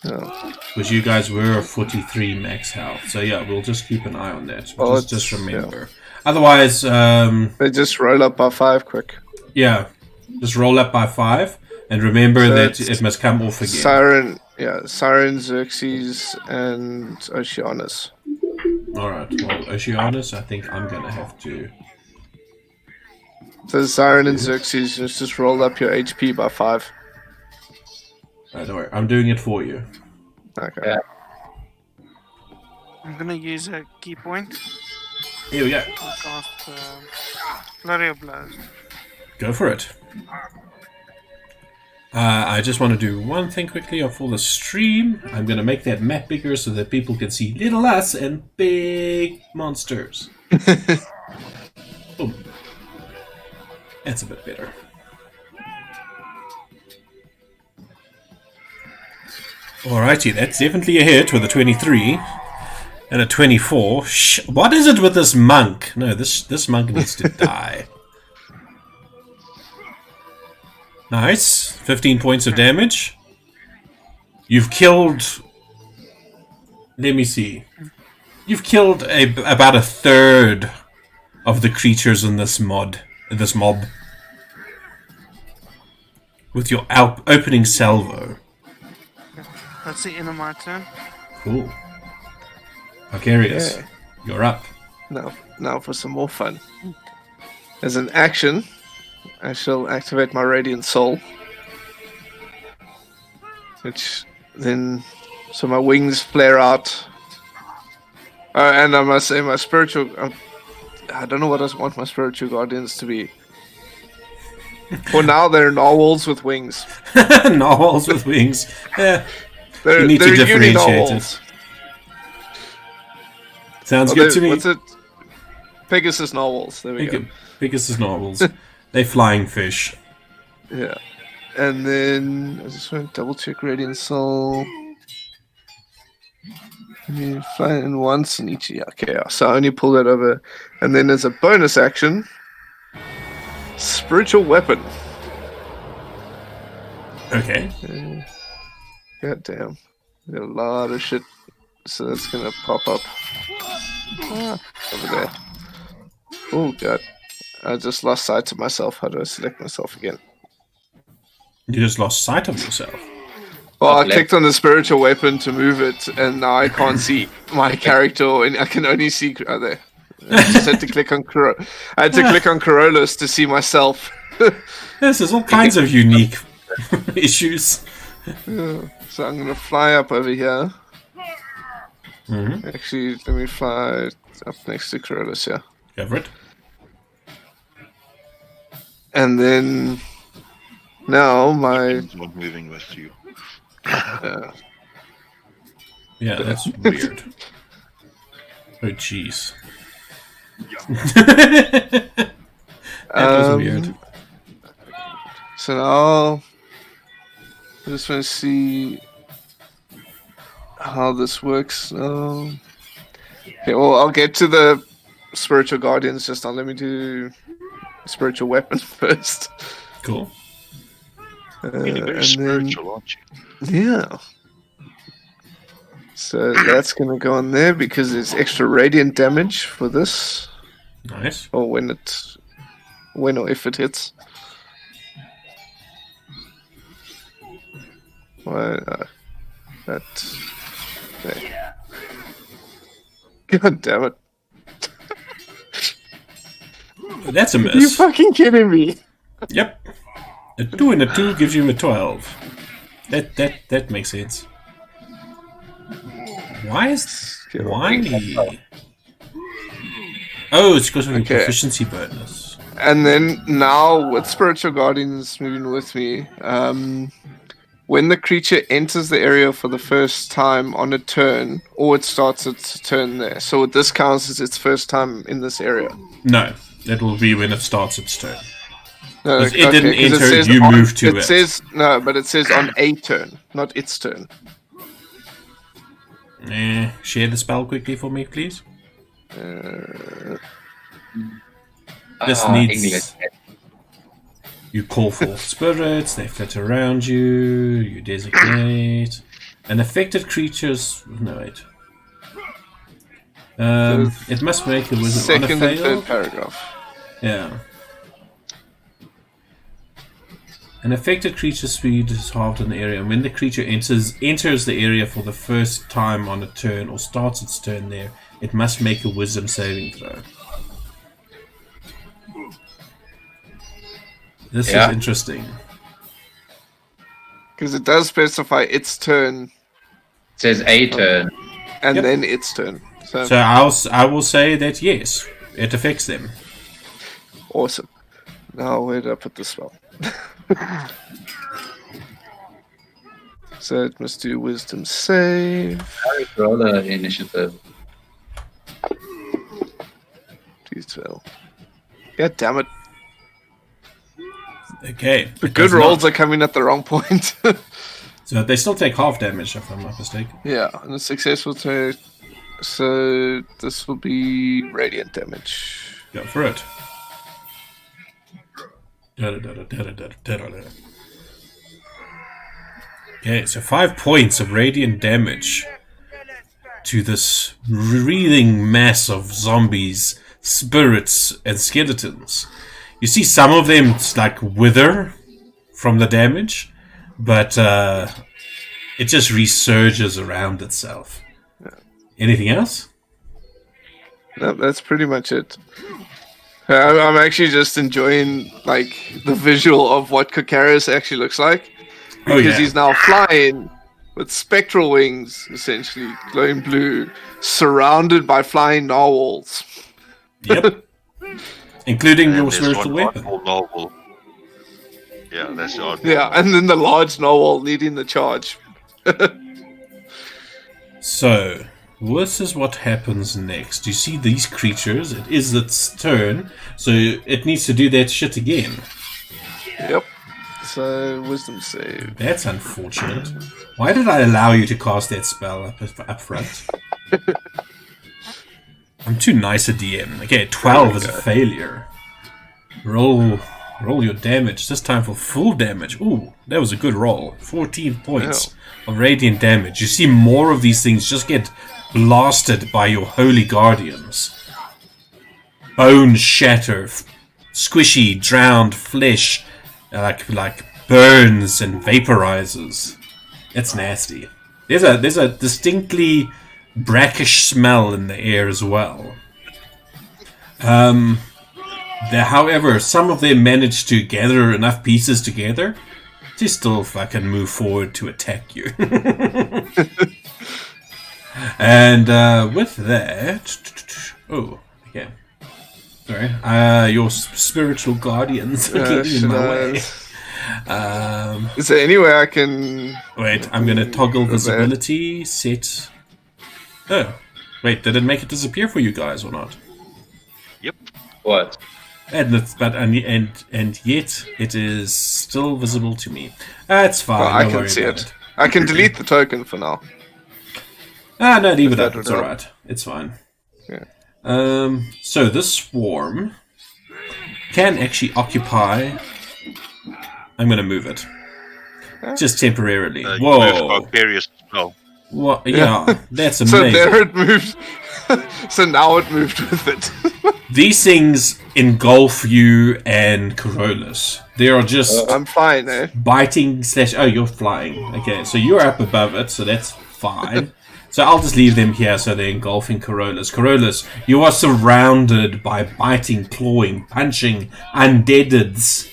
No. Because you guys were 43 max health. So yeah, we'll just keep an eye on that. Well, Just remember. Otherwise... They just roll up by 5 quick. Yeah. Just roll up by 5. And remember So that it must come off again. Siren, Xerxes, and Oceanus. Alright, well, Oceanus, I think I'm gonna have to... So Siren and Xerxes just roll up your HP by 5. Don't worry, I'm doing it for you. Okay. Yeah. I'm gonna use a key point. Here we go. I'll cast Flurry of Blows. Go for it. I just want to do one thing quickly for the stream. I'm going to make that map bigger so that people can see little us and big monsters. That's a bit better. Alrighty, that's definitely a hit with a 23 and a 24. What is it with this monk? No, this monk needs to die. Nice. 15 points of damage. You've killed... Let me see. You've killed about a third of the creatures in this mob. With your opening salvo. That's the end of my turn. Cool. Vicarious, you're up. Now for some more fun. As an action, I shall activate my Radiant Soul. Which then... So my wings flare out. And I must say my spiritual... I don't know what I want my spiritual guardians to be. For now, they're narwhals with wings. Narwhals with wings. Yeah. You need to differentiate it. Sounds good to me. What's it? Pegasus narwhals. There we go. Pegasus narwhals. They're flying fish. Yeah. And then I just want to double check Radiant Soul. You fly in once in each. Yeah, okay, so I only pull that over. And then as a bonus action, Spiritual Weapon. Okay. God damn. Got a lot of shit. So that's gonna pop up. Over there. Oh god. I just lost sight of myself. How do I select myself again? You just lost sight of yourself. Well, I clicked on the spiritual weapon to move it, and now I can't see my character, and I can only see there. I just had to click on I had to click on Corollas to see myself. This is all kinds of unique issues. Yeah, so I'm gonna fly up over here. Mm-hmm. Actually, let me fly up next to Corollas, yeah. Go for it. And then now my Not moving with you. Yeah, that's weird. Oh, jeez. That was weird. So now I just want to see how this works. Okay, well, I'll get to the spiritual guardians. Just now, let me do spiritual weapon first. Cool. You're very spiritual, aren't you? Yeah. So that's gonna go on there because there's extra radiant damage for this. Nice. Or when or if it hits. Why? That. There. God damn it! That's a miss. You fucking kidding me? Yep. A 2 and a 2 gives you a 12. That makes sense. Why is why? Oh, it's because of your proficiency bonus. And then now with spiritual guardians moving with me, when the creature enters the area for the first time on a turn, or it starts its turn there. So this counts as its first time in this area. No, that will be when it starts its turn. No, it didn't enter, you moved to it. It says no, but it says on a turn, not its turn. Share the spell quickly for me, please. This needs. English. You call forth spirits, they flit around you, you designate. And affected creatures. No, wait. It must make a wizard on a Second and fail. third paragraph. Yeah. An affected creature's speed is halved in the area, and when the creature enters the area for the first time on a turn or starts its turn there, it must make a wisdom saving throw. This is interesting. Because it does specify its turn. It says a turn. And then its turn. So I will say that yes, it affects them. Awesome. Now where did I put the spell? So it must do wisdom save. Roll the initiative. Please fail. God damn it. Okay. The good rolls are coming at the wrong point. So they still take half damage, if I'm not mistaken. Yeah, and a successful turn. So this will be radiant damage. Go for it. Okay, so 5 points of radiant damage to this wreathing mass of zombies, spirits, and skeletons. You see some of them like wither from the damage, but it just resurges around itself. Anything else? No, that's pretty much it. I'm actually just enjoying like the visual of what Kokaris actually looks like, because he's now flying with spectral wings, essentially glowing blue, surrounded by flying narwhals. Yep. Including And your there's spiritual one weapon. oddball narwhal. Yeah, that's the odd. Yeah, and then the large narwhal leading the charge. So, this is what happens next. You see these creatures, it is its turn, so it needs to do that shit again. Yep. So, wisdom save. That's unfortunate. Why did I allow you to cast that spell up front? I'm too nice a DM. Okay, 12 is a failure. Roll your damage. This time for full damage. Ooh, that was a good roll. 14 points of radiant damage. You see more of these things just get blasted by your holy guardians. Bones shatter, squishy, drowned flesh, like burns and vaporizes. It's nasty. There's a distinctly brackish smell in the air as well. However, some of them manage to gather enough pieces together to still fucking move forward to attack you. And with that... Oh, okay. Sorry. Your spiritual guardians are getting in my way. Is there any way I can... Wait, I'm going to toggle visibility, set... Oh, wait, did it make it disappear for you guys or not? Yep. What? And yet it is still visible to me. It's fine. Well, I don't can worry see about it. I can delete the token for now. No, leave it If up. that It's would help. alright. It's fine. Yeah. So this swarm can actually occupy... I'm going to move it. Just temporarily. Whoa. Various spell. What? Yeah, that's So amazing. there it moved. So now it moved with it. These things engulf you and Corollas. They are just I'm fine, eh? biting / Oh, you're flying. Okay, so you're up above it, so that's fine. So I'll just leave them here so they're engulfing Corollas. Corollas, you are surrounded by biting, clawing, punching undeadeds.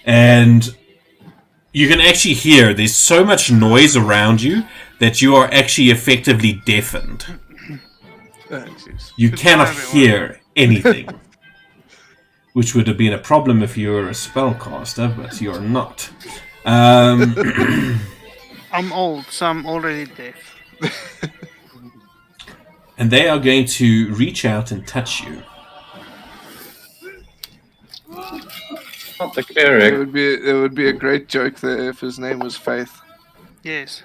And you can actually hear there's so much noise around you that you are actually effectively deafened. Oh, jeez. You Goodbye, cannot everyone. hear anything. Which would have been a problem if you were a spellcaster, but you're not. I'm old, so I'm already deaf. And they are going to reach out and touch you. Not the It cleric. would be a great joke there if his name was Faith. Yes.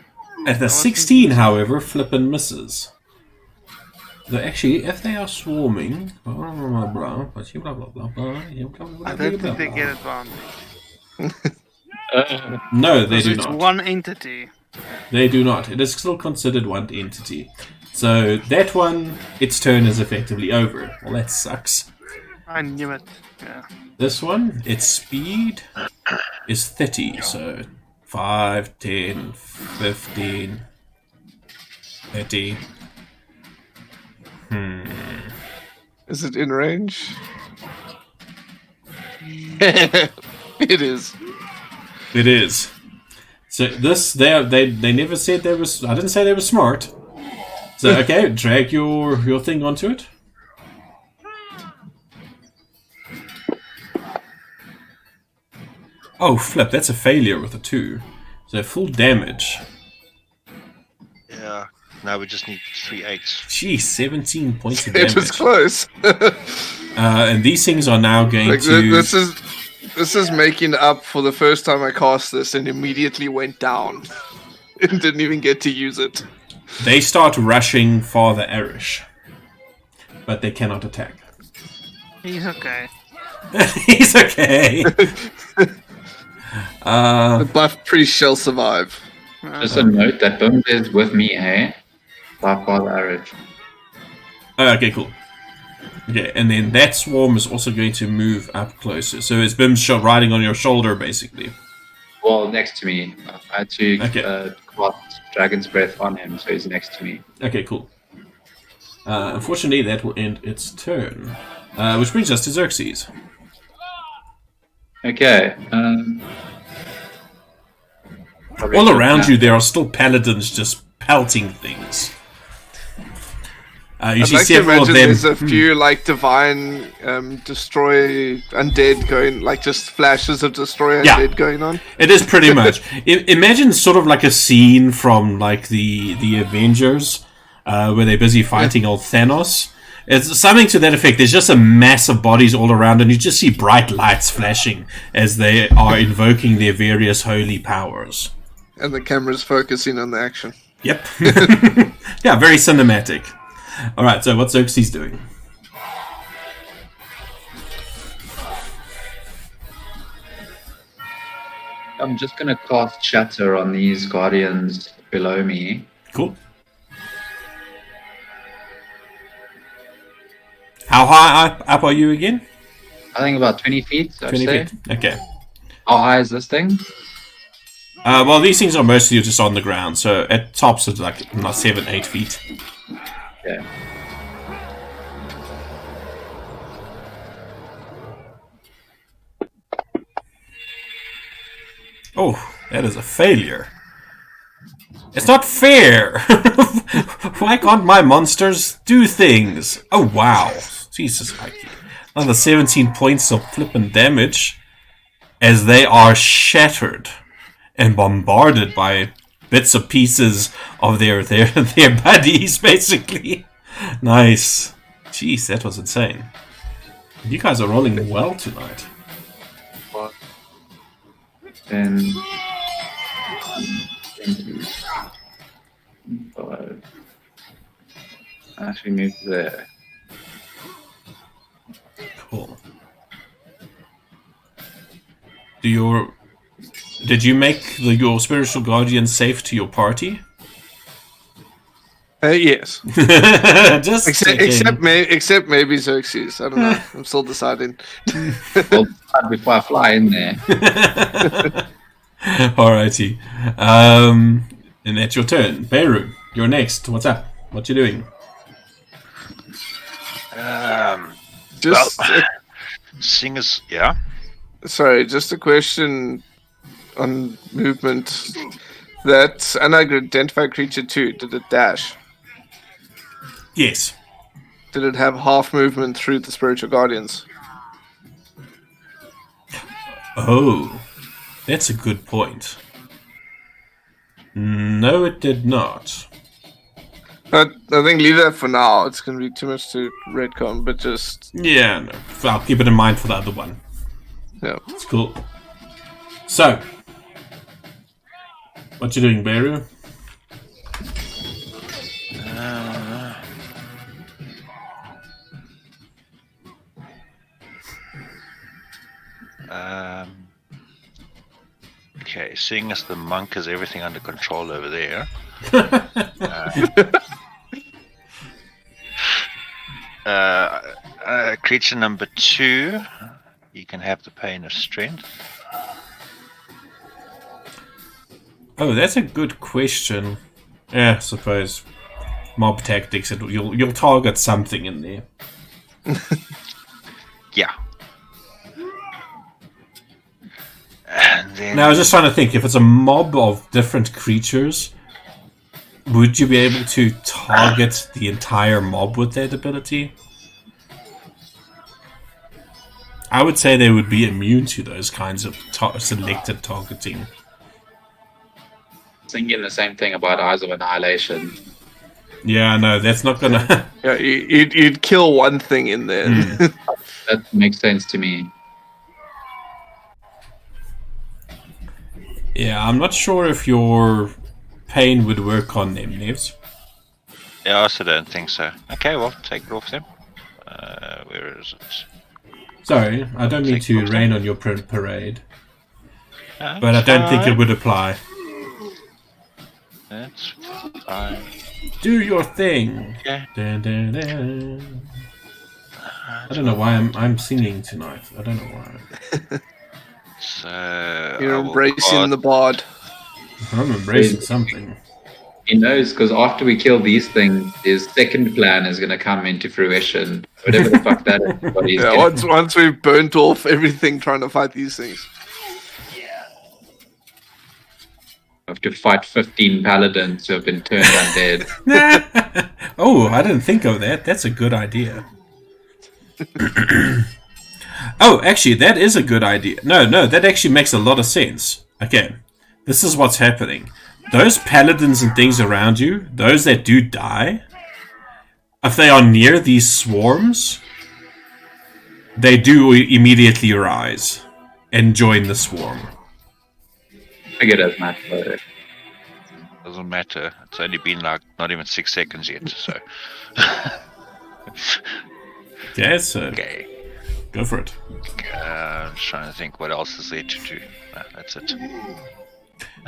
At the 16, however, flippin' misses. So actually, if they are swarming... I don't think they get advantage. No, they do It's not. one entity. They do not. It is still considered one entity. So that one, its turn is effectively over. Well, that sucks. I knew it. Yeah. This one, its speed is 30. So 5, 10, 15, 30. Is it in range? It is. It is. So this, they never said they was. I didn't say they were smart. So okay, drag your thing onto it. Oh flip, that's a failure with a 2. So full damage. Yeah. Now we just need 3 8s. Gee, 17 points of It was damage. close. And these things are now going Like, to. this is This is making up for the first time I cast this and immediately went down. And didn't even get to use it. They start rushing Father Arish, but they cannot attack. He's okay. He's okay. The buff priest shall survive. Just a note that Bim is with me, eh? By Father Arish. Okay, cool. Okay, and then that swarm is also going to move up closer. So it's Bim riding on your shoulder, basically. Well, next to me. I had to Okay. cast Dragon's Breath on him, so he's next to me. Okay, cool. Unfortunately, that will end its turn. Which brings us to Xerxes. Okay. All around you, there are still paladins just pelting things. You I'd see like to several of imagine them. there's a few like divine destroy undead going, like just flashes of destroy Yeah. undead going on. It is pretty much. Imagine sort of like a scene from like the Avengers, where they're busy fighting old Thanos. It's something to that effect. There's just a mass of bodies all around, and you just see bright lights flashing as they are invoking their various holy powers. And the camera's focusing on the action. Yep. Yeah, very cinematic. Alright, so what's Xerxes doing? I'm just gonna cast Shatter on these guardians below me. Cool. How high up are you again? I think about 20 feet, I'd 20 say. feet. Okay. How high is this thing? Well, these things are mostly just on the ground, so at tops it's like 7-8 feet. Yeah. Oh, that is a failure. It's not fair! Why can't my monsters do things? Oh, wow. Jesus, another 17 points of flippin' damage as they are shattered and bombarded by bits and pieces of their buddies, basically. Nice. Jeez, that was insane. You guys are rolling well tonight. Then 25. Actually move there. Cool. Did you make your spiritual guardian safe to your party? Yes. Just Except maybe Xerxes. I don't know. I'm still deciding. Well, before I fly in there. Alrighty. And that's your turn. Beru, you're next. What's up? What you doing? Just Seeing as yeah. sorry, just a question on movement. That unidentified creature too. Did it dash? Yes. Did it have half movement through the spiritual guardians? Oh, that's a good point. No, it did not. I think leave that for now. It's going to be too much to retcon, but just Yeah, no. I'll keep it in mind for the other one. yeah. It's cool. So, what you doing, Beru? Okay, seeing as the monk has everything under control over there. Creature number 2, you can have the pain of strength. Oh, that's a good question. Yeah, I suppose. Mob tactics, you'll target something in there. Yeah. And then Now, I was just trying to think, if it's a mob of different creatures, would you be able to target the entire mob with that ability? I would say they would be immune to those kinds of selected targeting. Thinking the same thing about Eyes of Annihilation. Yeah, no, that's not gonna... Yeah, you'd kill one thing in there. That makes sense to me. Yeah, I'm not sure if your pain would work on them, Nevs. Yeah, I also don't think so. Okay, well, take it off them. Where is it? Sorry, I don't mean Take to off them. rain on your parade, That's but I don't think it fine. would apply. That's fine. Do your thing. Okay. Dun, dun, dun. I don't know why I'm singing tonight. I don't know why. So You're I will embracing cast- the bard. I'm embracing something. He knows because after we kill these things, his second plan is going to come into fruition. Whatever the fuck that is. What he's Yeah, getting. once we've burnt off everything trying to fight these things. Have to fight 15 paladins who have been turned undead. Oh, I didn't think of that. That's a good idea. Oh, actually, that is a good idea. No, that actually makes a lot of sense. Okay, this is what's happening. Those paladins and things around you, those that do die, if they are near these swarms, they do immediately rise and join the swarm. I get as much for it. Doesn't matter. It's only been like not even 6 seconds yet. So Okay, so okay. go for it. I'm just trying to think what else is there to do. No, that's it.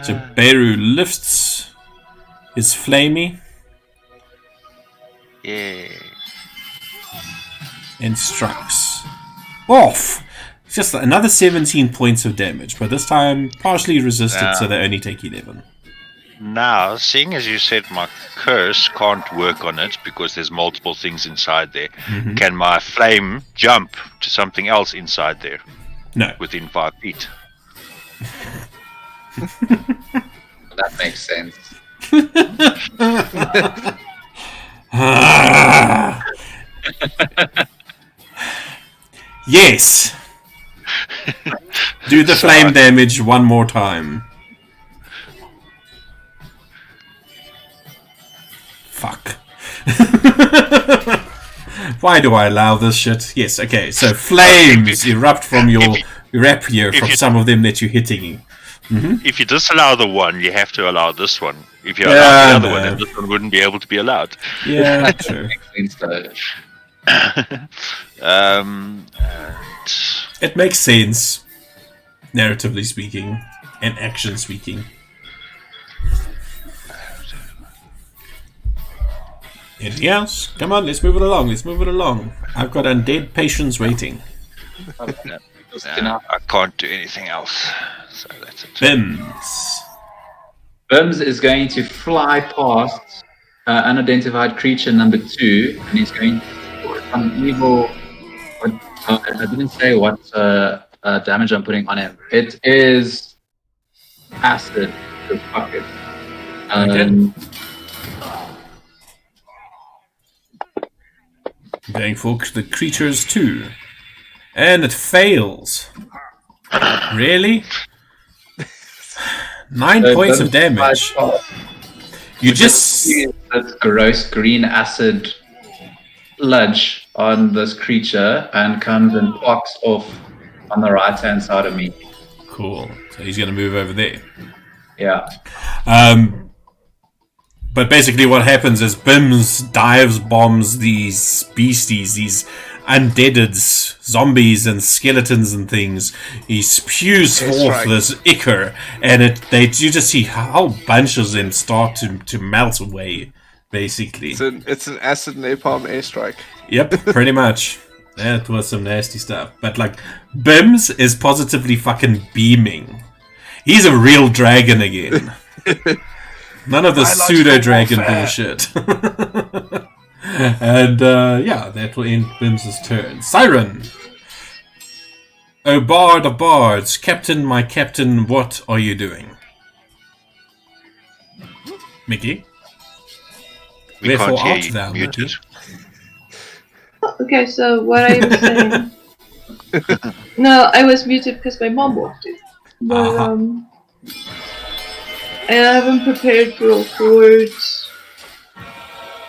So Beru lifts his flamey Yeah. and strikes. Off! Just another 17 points of damage, but this time partially resisted, so they only take 11. Now, seeing as you said my curse can't work on it because there's multiple things inside there, can my flame jump to something else inside there No. within 5 feet? That makes sense. Yes! Do the flame damage one more time. Fuck. Why do I allow this shit? Yes, okay, so flames erupt from your rapier if from you- some of them that you're hitting. If you disallow the one, you have to allow this one. If you Yeah, allow the other no. one, then this one wouldn't be able to be allowed. Yeah, true. Makes sense though. And It makes sense, narratively speaking, and action speaking. Anything else? Come on, let's move it along. I've got undead patients waiting. Just enough. I can't do anything else. So that's it. Bims. Burms is going to fly past unidentified creature number 2, and he's going to put some evil. I didn't say what damage I'm putting on him. It is acid. So fuck it. Going for the creatures too. And it fails. Really? 9 points of damage. You just... This gross green acid sludge on this creature and comes and pops off on the right hand side of me. Cool. So he's going to move over there. Yeah. But basically what happens is Bims dives bombs these beasties, these undeadeds, zombies and skeletons and things. He spews forth this ichor, and you just see how bunches of them start to melt away, basically. It's an acid napalm airstrike. Yep, pretty much. That was some nasty stuff. But like, Bims is positively fucking beaming. He's a real dragon again. None of the pseudo-dragon bullshit. And, yeah, that will end Bim's turn. Siren! O bard of bards, captain, my captain, what are you doing? Mickey? We Wherefore can't hear art you. thou, Muted. Mickey? Okay, so what I was saying. No, I was muted because my mom walked in. But, I haven't prepared for words.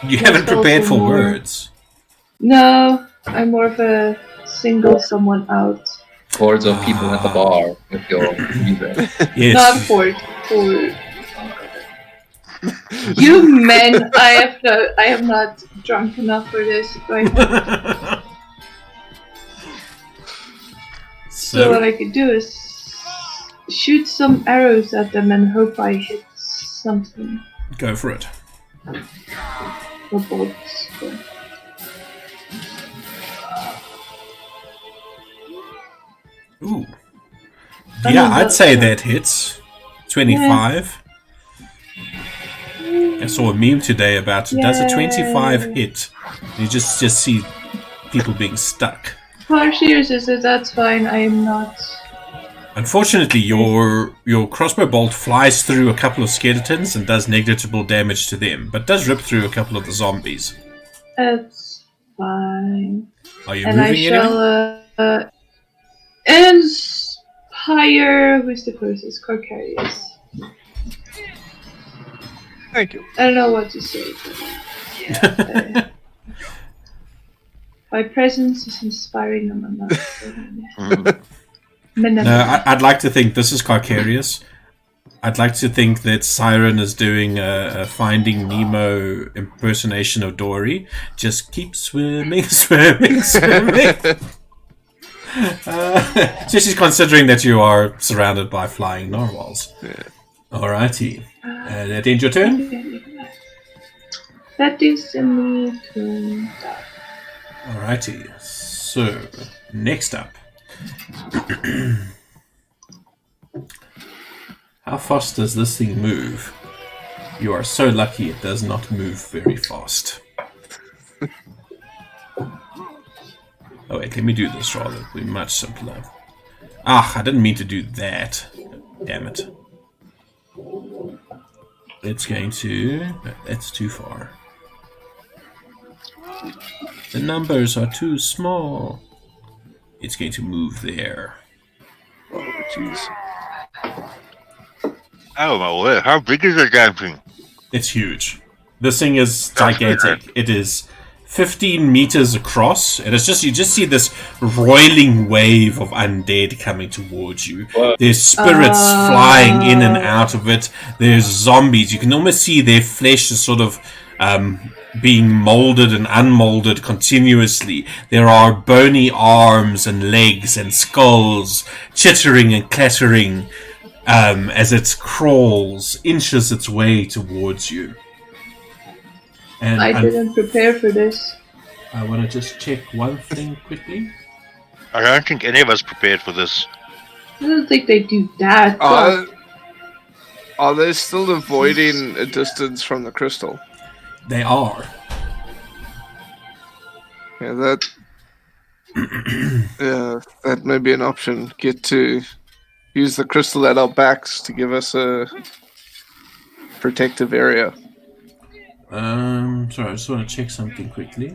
You haven't prepared for words. No, I'm more of a single someone out. Hordes of people at the bar with your music. Yes. Not for you men. I am not drunk enough for this right now. So what I could do is shoot some arrows at them and hope I hit something. Go for it. Or bolts. Ooh. Yeah, I'd say that hits. 25. I saw a meme today about does a 25 hit? You just see people being stuck. Farseer says that that's fine. I am not. Unfortunately, your crossbow bolt flies through a couple of skeletons and does negligible damage to them, but does rip through a couple of the zombies. That's fine. Are you And I moving anyone? shall inspire. Who's the closest? Carcarius. Thank you. I don't know what to say. But, my presence is inspiring them. I'm not. No, I'd like to think this is Carcarius. I'd like to think that Siren is doing a Finding Nemo impersonation of Dory. Just keep swimming, swimming, swimming. So she's considering that you are surrounded by flying narwhals. Yeah. Alrighty. That ends your turn? That is a me turn. Alrighty. So, next up. How fast does this thing move? You are so lucky it does not move very fast. Oh wait, let me do this rather. It'll be much simpler. Ah, I didn't mean to do that. Damn it. It's going to... No, that's too far. The numbers are too small. It's going to move there. Oh, jeez. Oh my word, how big is that damn thing? It's huge. This thing is gigantic. It is 15 meters across. It is you just see this roiling wave of undead coming towards you. There's spirits flying in and out of it. There's zombies. You can almost see their flesh is sort of being molded and unmolded continuously. There are bony arms and legs and skulls chittering and clattering as it crawls, inches its way towards you. And I didn't prepare for this. I want to just check one thing quickly. I don't think any of us prepared for this. I don't think they do that. Are they still avoiding a distance from the crystal? They are. Yeah, that may be an option. Get to use the crystal at our backs to give us a protective area. Sorry, I just want to check something quickly.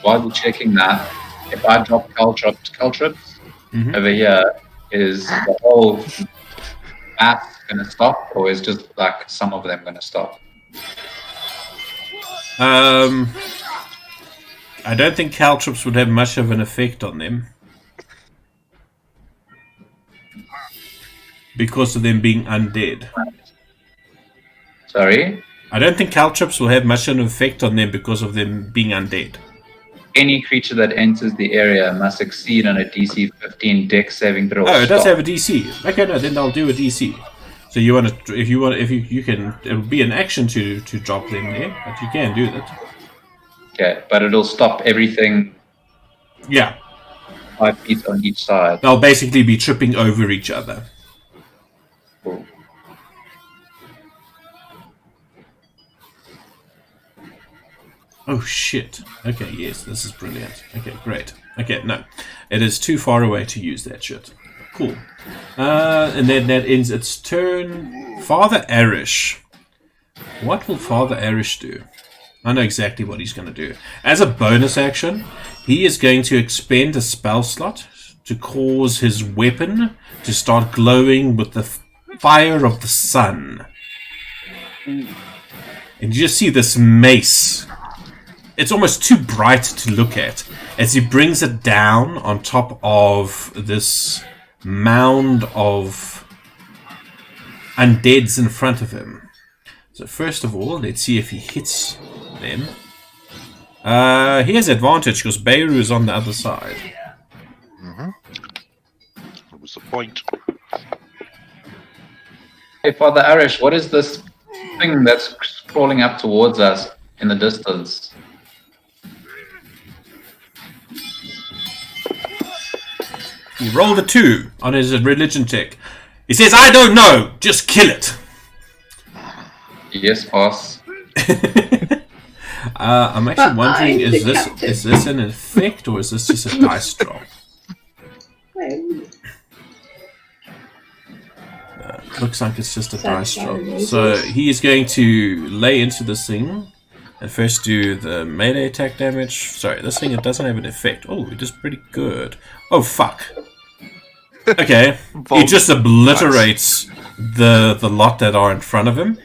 While we're checking that, if I drop caltrops over here, is the whole map going to stop, or is just like some of them going to stop? I don't think caltrops would have much of an effect on them. Because of them being undead. Sorry? I don't think caltrops will have much of an effect on them because of them being undead. Any creature that enters the area must succeed on a DC 15 Dex saving throw. Oh, it does have a DC. Okay, no, then I'll do a DC. So you want to, if you can, it'll be an action to drop them there, but you can do that. Okay, but it'll stop everything. Yeah. 5 feet on each side. They'll basically be tripping over each other. Cool. Oh shit. Okay, yes, this is brilliant. Okay, great. Okay, no. It is too far away to use that shit. Cool. And then that ends its turn. Father Arish. What will Father Arish do? I know exactly what he's going to do. As a bonus action, he is going to expend a spell slot to cause his weapon to start glowing with the fire of the sun. And you just see this mace it's almost too bright to look at as he brings it down on top of this mound of undeads in front of him. So first of all, let's see if he hits them. He has advantage because Beirut is on the other side. What was the point? Hey, Father Arish, what is this thing that's crawling up towards us in the distance? He rolled a 2 on his religion check. He says, I don't know, just kill it. Yes, boss. I'm actually wondering, is this an effect or is this just a dice drop? Looks like it's just a dice drop. So he is going to lay into this thing and first do the melee attack damage. Sorry, this thing, it doesn't have an effect. Oh, it does pretty good. Oh, fuck. Okay, he just obliterates the lot that are in front of him.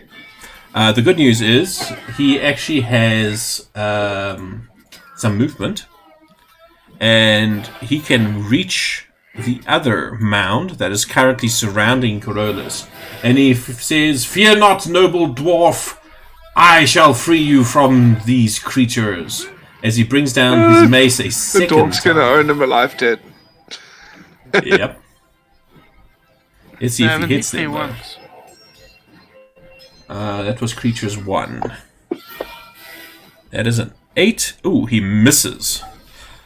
The good news is he actually has some movement, and he can reach the other mound that is currently surrounding Corollas. And he says, "Fear not, noble dwarf, I shall free you from these creatures." As he brings down his mace a second The dwarf's gonna own him alive dead. Yep. Let's see if he hits them. once. That was creatures 1. That is an 8. Ooh, he misses.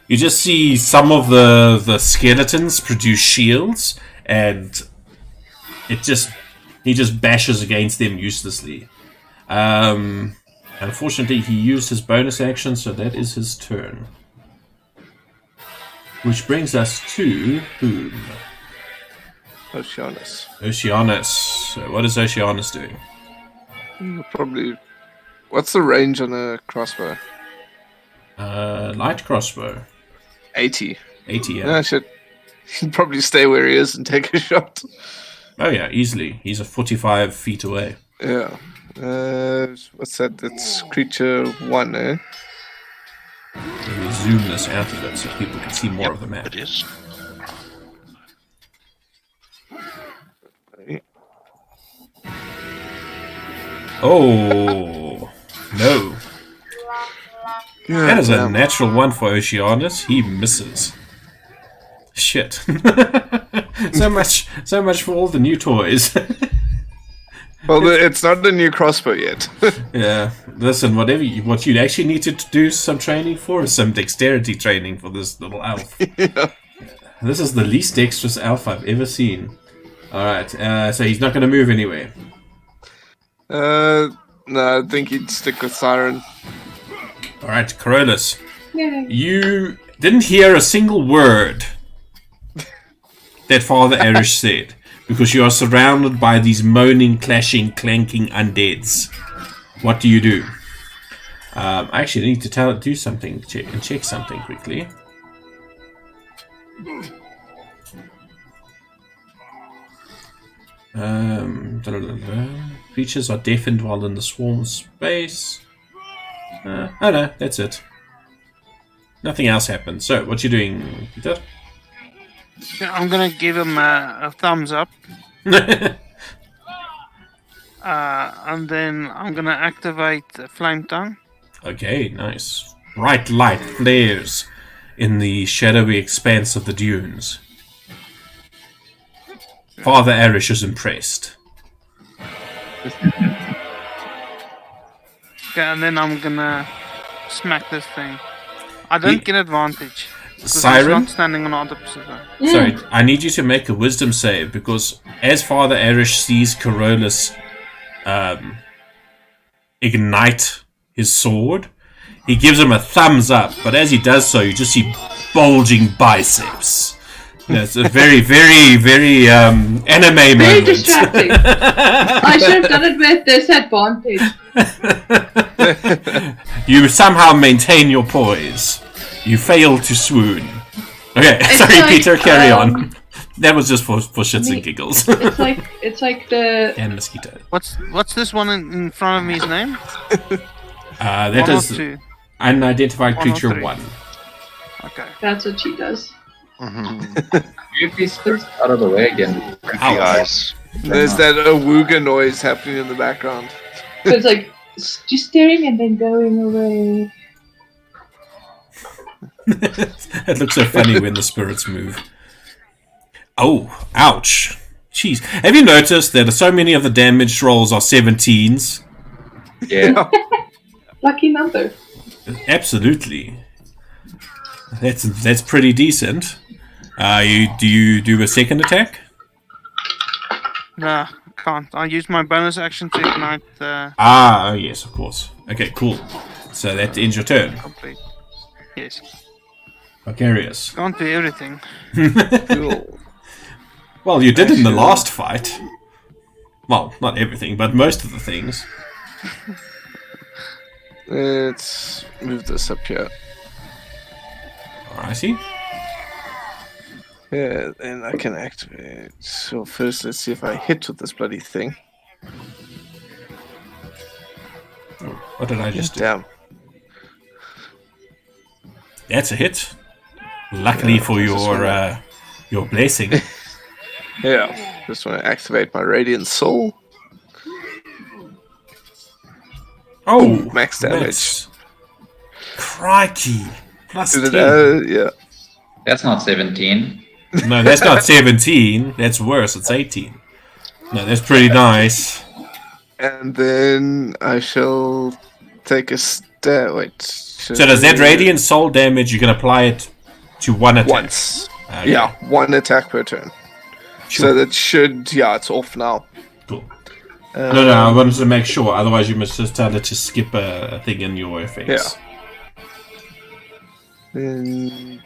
You just see some of the skeletons produce shields, and he just bashes against them uselessly. Unfortunately, he used his bonus action, so that is his turn. Which brings us to whom? Oceanus. Oceanus. So what is Oceanus doing? Probably. What's the range on a crossbow? Light crossbow. 80. 80, yeah. Yeah, should he'd probably stay where he is and take a shot. Oh yeah, easily. He's a 45 feet away. Yeah. What's that? That's creature 1, eh? Let me zoom this out a bit so people can see more of the map. It is. Oh, no. Yeah, That is a natural 1 for Oceanus. He misses. Shit. so much for all the new toys. Well, it's not a new crossbow yet. Yeah, listen, what you'd actually need to do some training for is some dexterity training for this little elf. Yeah. This is the least dexterous elf I've ever seen. Alright, so he's not going to move anyway. No, I think he'd stick with Siren. Alright, Corollas. Yay. You didn't hear a single word that Father Arish said, because you are surrounded by these moaning, clashing, clanking undeads. What do you do? I actually need to do something and check something quickly. Creatures are deafened while in the swarm space. Oh no, that's it. Nothing else happened. So, what you doing, Peter? Yeah, I'm gonna give him a thumbs up. And then I'm gonna activate Flame Tongue. Okay, nice. Bright light flares in the shadowy expanse of the dunes. Father Arish is impressed. Okay, and then I'm gonna smack this thing. I don't get advantage. Because he's Siren? not standing on the opposite side. Sorry, I need you to make a wisdom save, because as Father Arish sees Corollas ignite his sword, he gives him a thumbs up, but as he does so, you just see bulging biceps. It's a very, very, very anime Very moment. distracting. I should have done it with disadvantage. You somehow maintain your poise. You fail to swoon. Okay, sorry, like, Peter, carry on. That was just for shits and giggles. It's like the And mosquito. What's this one in front of me's name? That One or is two? Unidentified 1 or creature 3? 1. Okay. That's what she does. Move these spirits out of the way again. Creepy eyes. There's that awooga noise happening in the background. So it's like just staring and then going away. It looks so funny when the spirits move. Oh, ouch. Jeez. Have you noticed that so many of the damage rolls are 17s? Yeah. Lucky number. Absolutely. That's pretty decent. Do you do a second attack? Nah, can't. I use my bonus action to ignite Oh yes, of course. Okay, cool. So that ends your turn. complete. Yes. Vicarious. Can't do everything. Cool. Well, you did in the last fight. Well, not everything, but most of the things. Let's move this up here. Alrighty. Yeah, then I can activate. So first, let's see if I hit with this bloody thing. What did I just do? Damn. That's a hit. Luckily for your blessing. Yeah. Just want to activate my Radiant Soul. Oh, Max damage. max. Crikey. Plus Did 10. it, yeah. That's not 17. No, that's not 17. That's worse. It's 18. No, that's pretty nice. And then I shall take a step. Wait. So does that Radiant Soul damage, you can apply it to one attack? Once. Okay. Yeah, one attack per turn. Sure. So that should, yeah, it's off now. Cool. No, I wanted to make sure. Otherwise, you must just tell it to skip a thing in your effects. Then...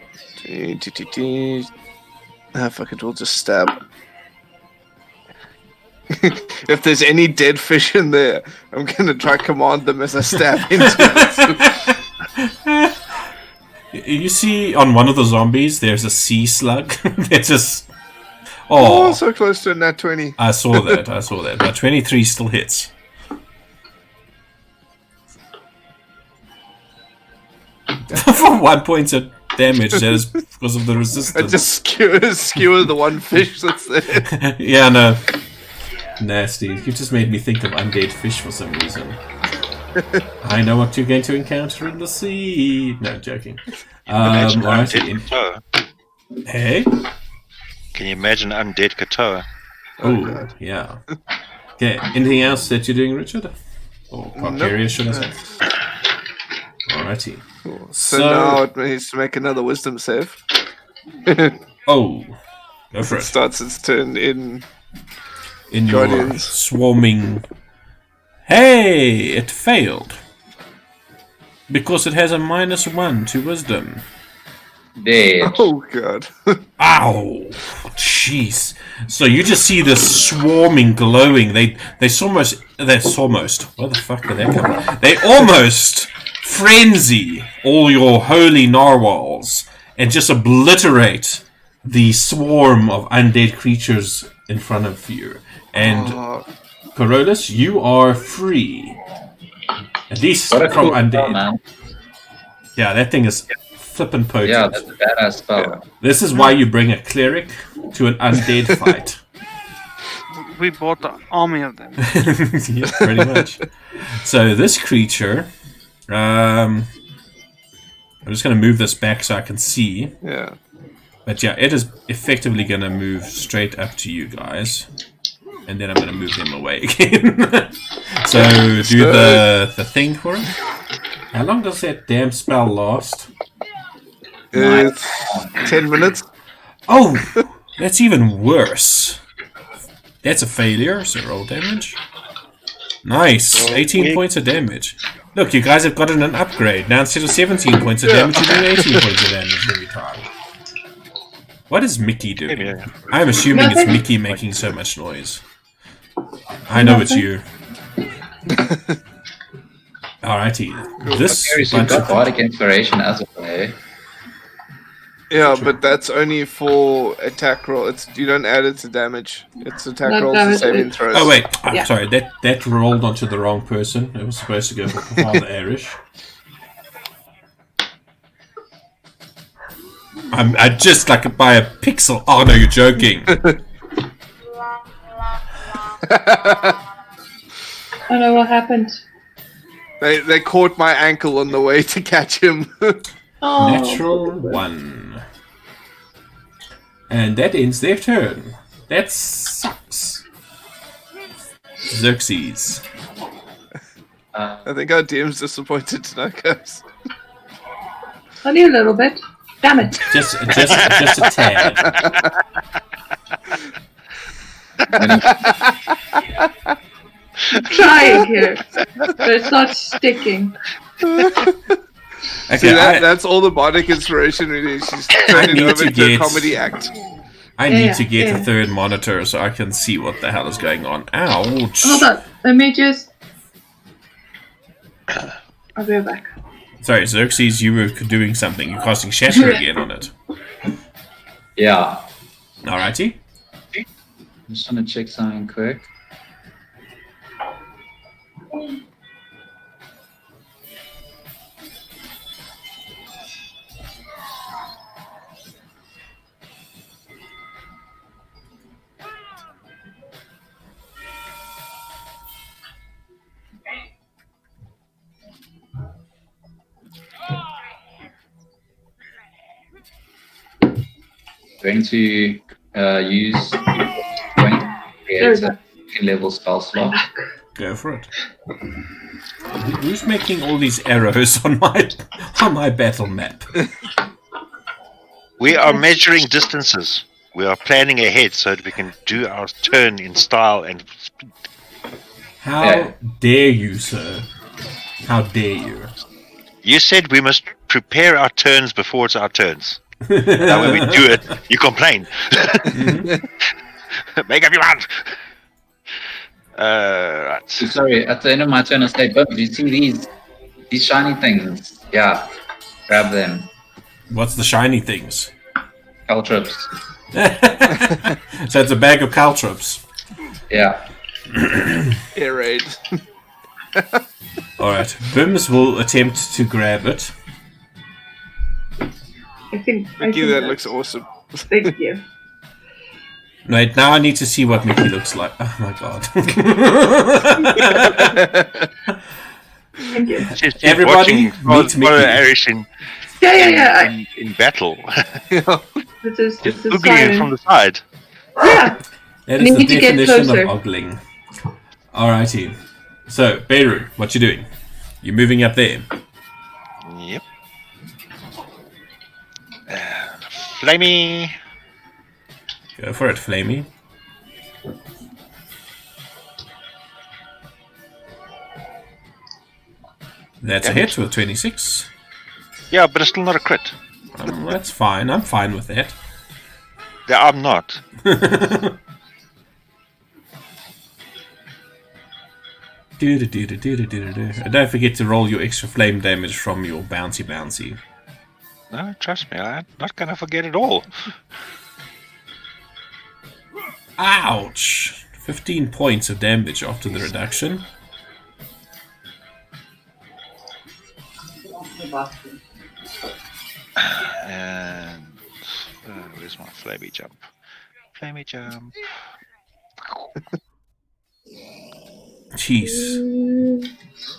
fuck it, we'll just stab. If there's any dead fish in there, I'm gonna try command them as I stab into it. You see on one of the zombies, there's a sea slug. They're just... Oh, Oh, so close to a nat 20. I saw that. But 23 still hits. For 1 point of damage, that is because of the I resistance. just skewer the one fish that's there. Yeah, no. Nasty. You just made me think of undead fish for some reason. I know what you're going to encounter in the sea. No, joking. Imagine Alrighty. undead Katoa. Hey? Can you imagine undead Katoa? Oh, yeah. Okay, anything else that you're doing, Richard? Or Vicarious, should I say? Alrighty. Cool. So now it needs to make another wisdom save. Oh, go for It it. starts its turn in Your Guardians. swarming... Hey! It failed. Because it has a -1 to wisdom. Dead. Oh god. Ow! Jeez. So you just see this swarming, glowing. They almost. Where the fuck did that come from? They almost frenzy all your holy narwhals and just obliterate the swarm of undead creatures in front of you. And Corollas, you are free. At least What a from cool undead. spell, man. Yeah, that thing is flippin' potent. Yeah, that's a badass spell. This is why you bring a cleric to an undead fight. We bought an army of them. Yeah, pretty much. So this creature, I'm just going to move this back so I can see. Yeah. But yeah, it is effectively going to move straight up to you guys. And then I'm going to move him away again. So do the thing for him. How long does that damn spell last? It's 10 minutes. Oh, that's even worse. That's a failure, so roll damage. Nice, 18 points of damage. Look, you guys have gotten an upgrade. Now instead of 17 points of damage, you do 18 points of damage every time. What is Mickey doing? Maybe, yeah. I'm assuming it's Nothing. Mickey making so much noise. I know it's you. Alrighty, this Seriously, you've bunch got of... bardic inspiration as a player. Yeah, but that's only for attack roll. You don't add it to damage. It's attack Not rolls and damage, saving it's- throws. Oh wait, I'm Yeah. sorry, that rolled onto the wrong person. It was supposed to go for Father Irish. I just like by a pixel. Oh no, you're joking. Oh no, what happened? They caught my ankle on the way to catch him. Oh, Natural 1. And that ends their turn. That sucks. Xerxes. I think our DM's disappointed tonight, guys. only a little bit. Damn it. Just a tad. Trying here, but it's not sticking. Okay, See, that's all the bardic inspiration we need. She's turning need over to into a get- comedy act. I need Yeah, to get yeah. a third monitor so I can see what the hell is going on. Ouch. Hold on, let me just. I'll be right back. Sorry, Xerxes, you were doing something. You're casting Shatter again on it. Yeah. Alrighty. I'm just trying to check something quick. Going to use going to There we create go. a level spell slot. Go for it. Who's making all these arrows on my battle map? We are measuring distances. We are planning ahead so that we can do our turn in style and speed. How Yeah. dare you, sir? How dare you? You said we must prepare our turns before it's our turns. Now when we do it, you complain. Make up your mind. Right. Sorry, at the end of my turn I say, but do you see these shiny things? Yeah. Grab them. What's the shiny things? Caltrops. So it's a bag of caltrops. Yeah. Air raid. Alright, Bims will attempt to grab it. I think Mickey, that that's- looks awesome. Thank you. Right, now I need to see what Mickey looks like. Oh my god. Thank you. She's Everybody, watching meet Mickey. Irish in Yeah. battle. This is Just this is googling it from the side. Yeah. That We is the need to get definition closer. of ogling. Alrighty. So, Beirut, what you doing? You're moving up there. Yep. Flamey. Go for it, Flamey. That's a hit with 26. Yeah, but it's still not a crit. That's fine. I'm fine with that. Yeah, I'm not. And don't forget to roll your extra flame damage from your bouncy. No, trust me, I'm not gonna forget it all. Ouch! 15 points of damage after the reduction. And where's my flamey jump? Flamey jump. Jeez.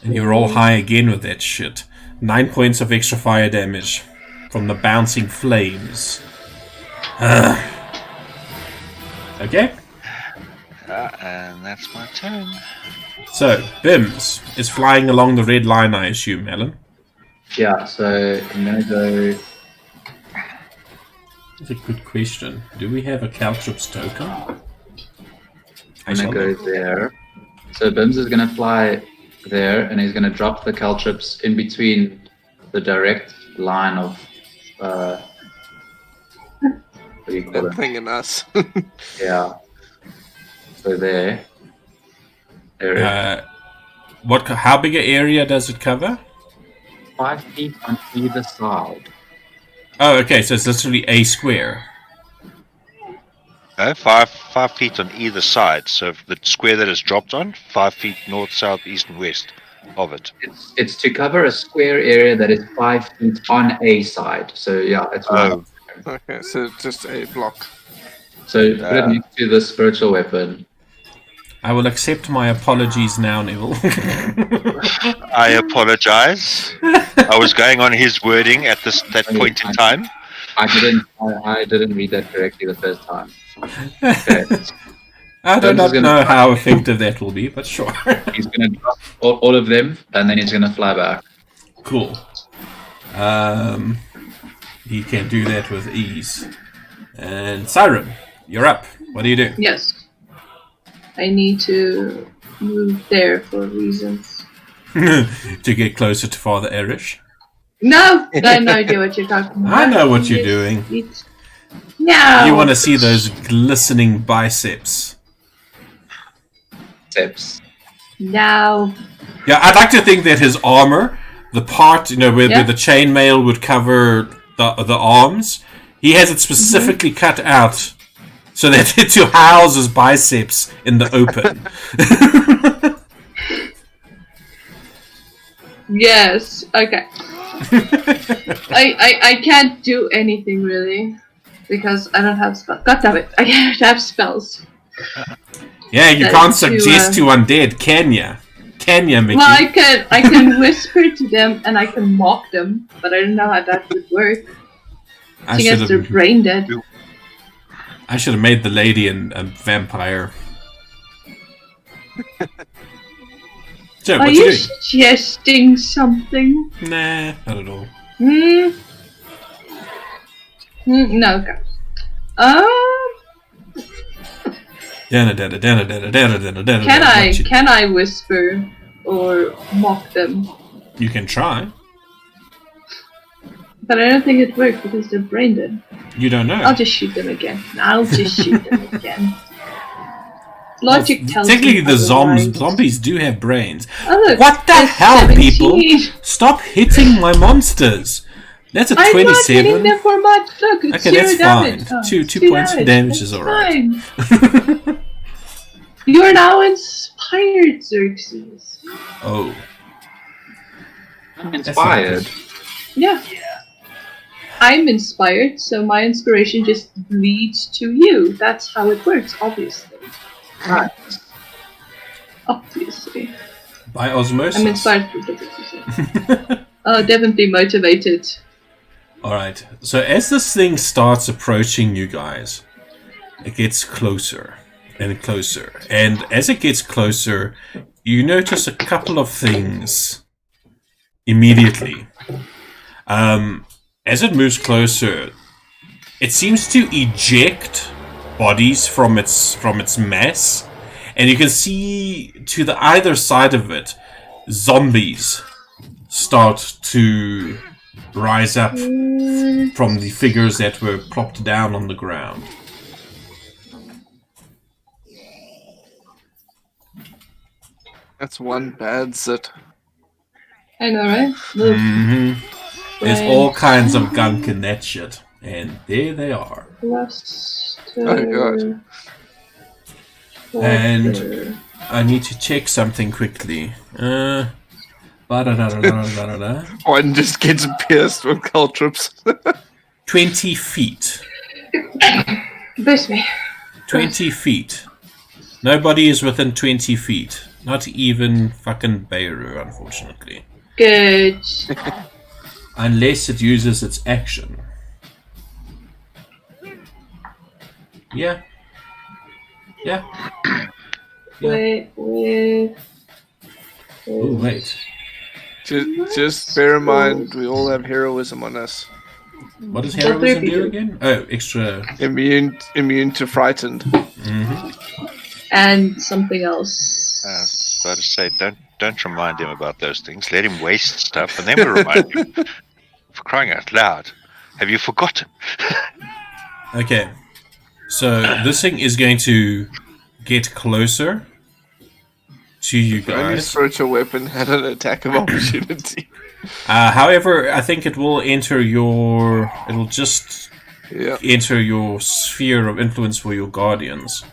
And you roll high again with that shit. 9 points of extra fire damage from the bouncing flames. Okay. And that's my turn. So, Bims is flying along the red line, I assume, Alan. Yeah, so I'm gonna go. That's a good question. Do we have a Caltrips token? I'm gonna go there. So Bims is gonna fly there, and he's gonna drop the caltrops in between the direct line of what do you call That it? thing and us. Yeah. So there. There. How big an area does it cover? 5 feet on either side. Oh, okay, so it's literally a square. 5 feet on either side. So if the square that is dropped on, 5 feet north, south, east, and west of it. It's to cover a square area that is 5 feet on a side. So yeah, it's one. Oh, Okay, so just a block. So put it next to the spiritual weapon. I will accept my apologies now, Neville. I apologize. I was going on his wording at that point in time. I didn't read that correctly the first time. Okay. I do not know how effective that will be, but sure. He's going to drop all of them, and then he's going to fly back. Cool. He can do that with ease. And Siren, you're up. What do you do? Yes. I need to move there for reasons. To get closer to Father Erish. No! I have no idea what you're talking about. I know what you're doing. No! You want to see those glistening biceps. Steps. No. Yeah, I'd like to think that his armor, the part, where the chainmail would cover the arms, he has it specifically cut out so that to house his biceps in the open. Yes, okay. I can't do anything really because I don't have spells. God damn it, I can't have spells. Yeah, you can't suggest to undead, can ya? Can ya, Mickey? Well, I can whisper to them and I can mock them, but I don't know how that would work. I guess they're brain dead. I should have made the lady a vampire. So, Are you suggesting something? Nah, not at all. No, okay. Can I whisper or mock them? You can try. But I don't think it works because they're brain dead. You don't know. I'll just shoot them again. Logic tells me. Technically, the zombies do have brains. Oh, look, what the hell, 17. people? Stop hitting my monsters. That's a 27. I'm not hitting them for much. Look, it's okay, that's damage. fine. Two points of damage is alright. You're now inspired, Xerxes. Oh. I'm inspired. Yeah. I'm inspired, so my inspiration just leads to you. That's how it works, obviously. Right. Obviously. By osmosis. I'm inspired for definitely motivated. Alright, so as this thing starts approaching you guys, it gets closer and closer. And as it gets closer, you notice a couple of things immediately. As it moves closer, it seems to eject bodies from its mass, and you can see to the either side of it, zombies start to rise up from the figures that were plopped down on the ground. That's one bad zit. I know, right? Mm-hmm. There's all kinds of gunk in that shit. And there they are. Oh god. And I need to check something quickly. One just gets pierced with caltrops. 20 feet. Bless me. 20 feet. Nobody is within 20 feet. Not even fucking Beirut, unfortunately. Good. Unless it uses its action. Yeah. Yeah. Wait. Oh, wait. Just bear in mind, we all have heroism on us. What does heroism do again? Oh, extra. Immune to frightened. Mm-hmm. And something else. I was about to say, don't remind him about those things. Let him waste stuff, and then we'll remind him. For crying out loud, have you forgotten? Okay. So this thing is going to get closer to you The only guys. spiritual weapon had an attack of opportunity. However, I think it will enter your... It'll just enter your sphere of influence for your guardians.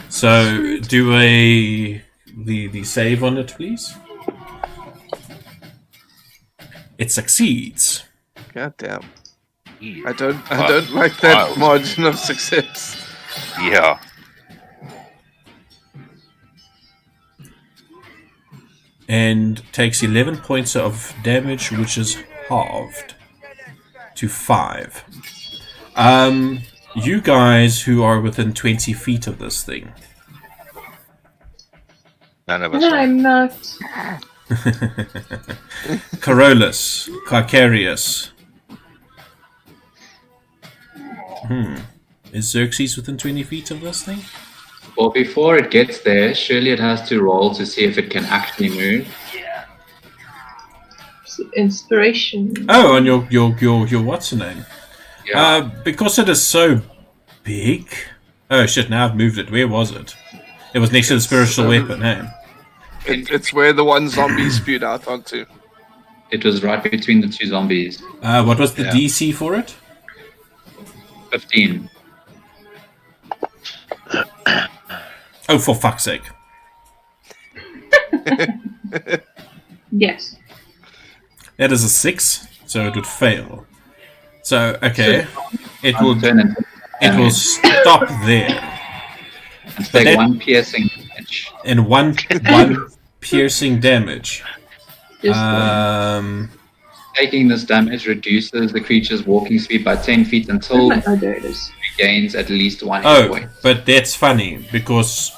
So, do the save on it, please. It succeeds. God damn. I don't like that Wild. margin of success. Yeah. And takes 11 points of damage, which is halved to 5. You guys who are within 20 feet of this thing. None of us. No, I'm not. Carolus, Carcarius. Is Xerxes within 20 feet of this thing? Well, before it gets there, surely it has to roll to see if it can actually move. Inspiration. Oh, on your what's her name? Yeah. Because it is so big. Oh shit! Now I've moved it. Where was it? It was next to the spiritual weapon. Hey. It's where the one zombie spewed out onto. It was right between the two zombies. What was the Yeah. DC for it? 15. Oh, for fuck's sake! Yes. That is a 6, so it would fail. So okay, it will stop there. And take that- one piercing damage. And one piercing damage. Just one. Taking this damage reduces the creature's walking speed by 10 feet until it Oh, there it is. regains at least 1 hit Oh, point. but that's funny because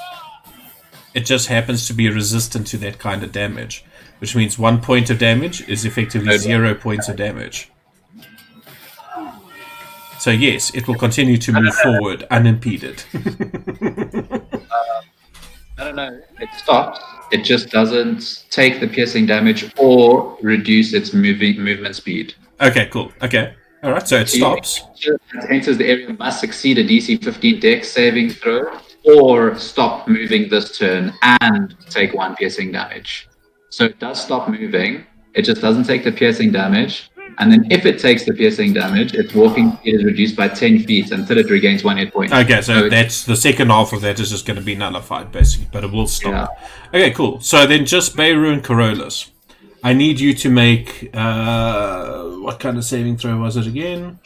it just happens to be resistant to that kind of damage, which means 1 point of damage is effectively 0 points of damage. So yes, it will continue to move forward unimpeded. I don't know. It stops. It just doesn't take the piercing damage or reduce its movement speed. Okay, cool. Okay. Alright, so it stops. Creature that enters the area must succeed a DC 15 Dex saving throw or stop moving this turn and take 1 piercing damage. So it does stop moving. It just doesn't take the piercing damage. And then if it takes the piercing damage, its walking speed is reduced by 10 feet until it regains 1 hit point. Okay, so it- that's the second half of that is just going to be nullified, basically, but it will stop. Okay, cool. So then just Beirut and Carolus. I need you to make... what kind of saving throw was it again?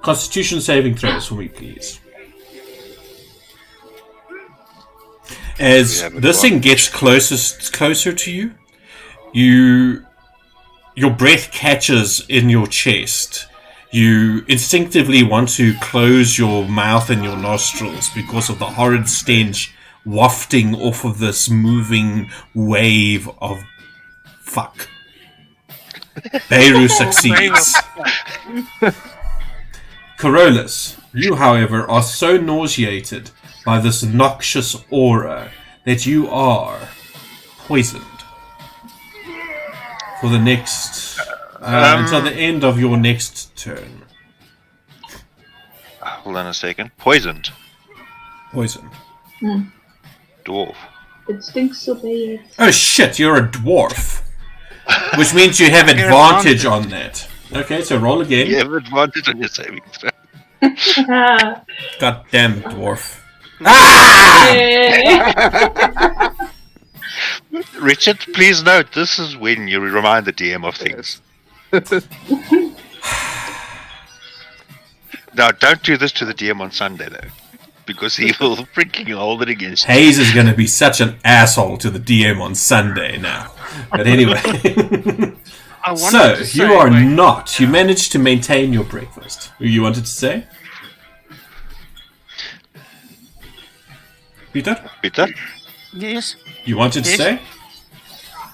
Constitution saving throws for me, please. As this thing gets closer to you, your breath catches in your chest. You instinctively want to close your mouth and your nostrils because of the horrid stench wafting off of this moving wave of fuck. Beirut succeeds. Carolus, you, however, are so nauseated by this noxious aura that you are poisoned for the next until the end of your next turn. Hold on a second. Poisoned. Poison. Dwarf. It stinks so bad. Oh shit, you're a dwarf. Which means you have advantage on that. Okay, so roll again. You have advantage on your saving throw. Goddamn dwarf. Richard, please note, this is when you remind the DM of things. Now, don't do this to the DM on Sunday, though. Because he will freaking hold it against you. Hayes is going to be such an asshole to the DM on Sunday now. But anyway. So, you are not. You managed to maintain your breakfast. You wanted to say? Peter? Peter? Yes. You wanted to Yes. say?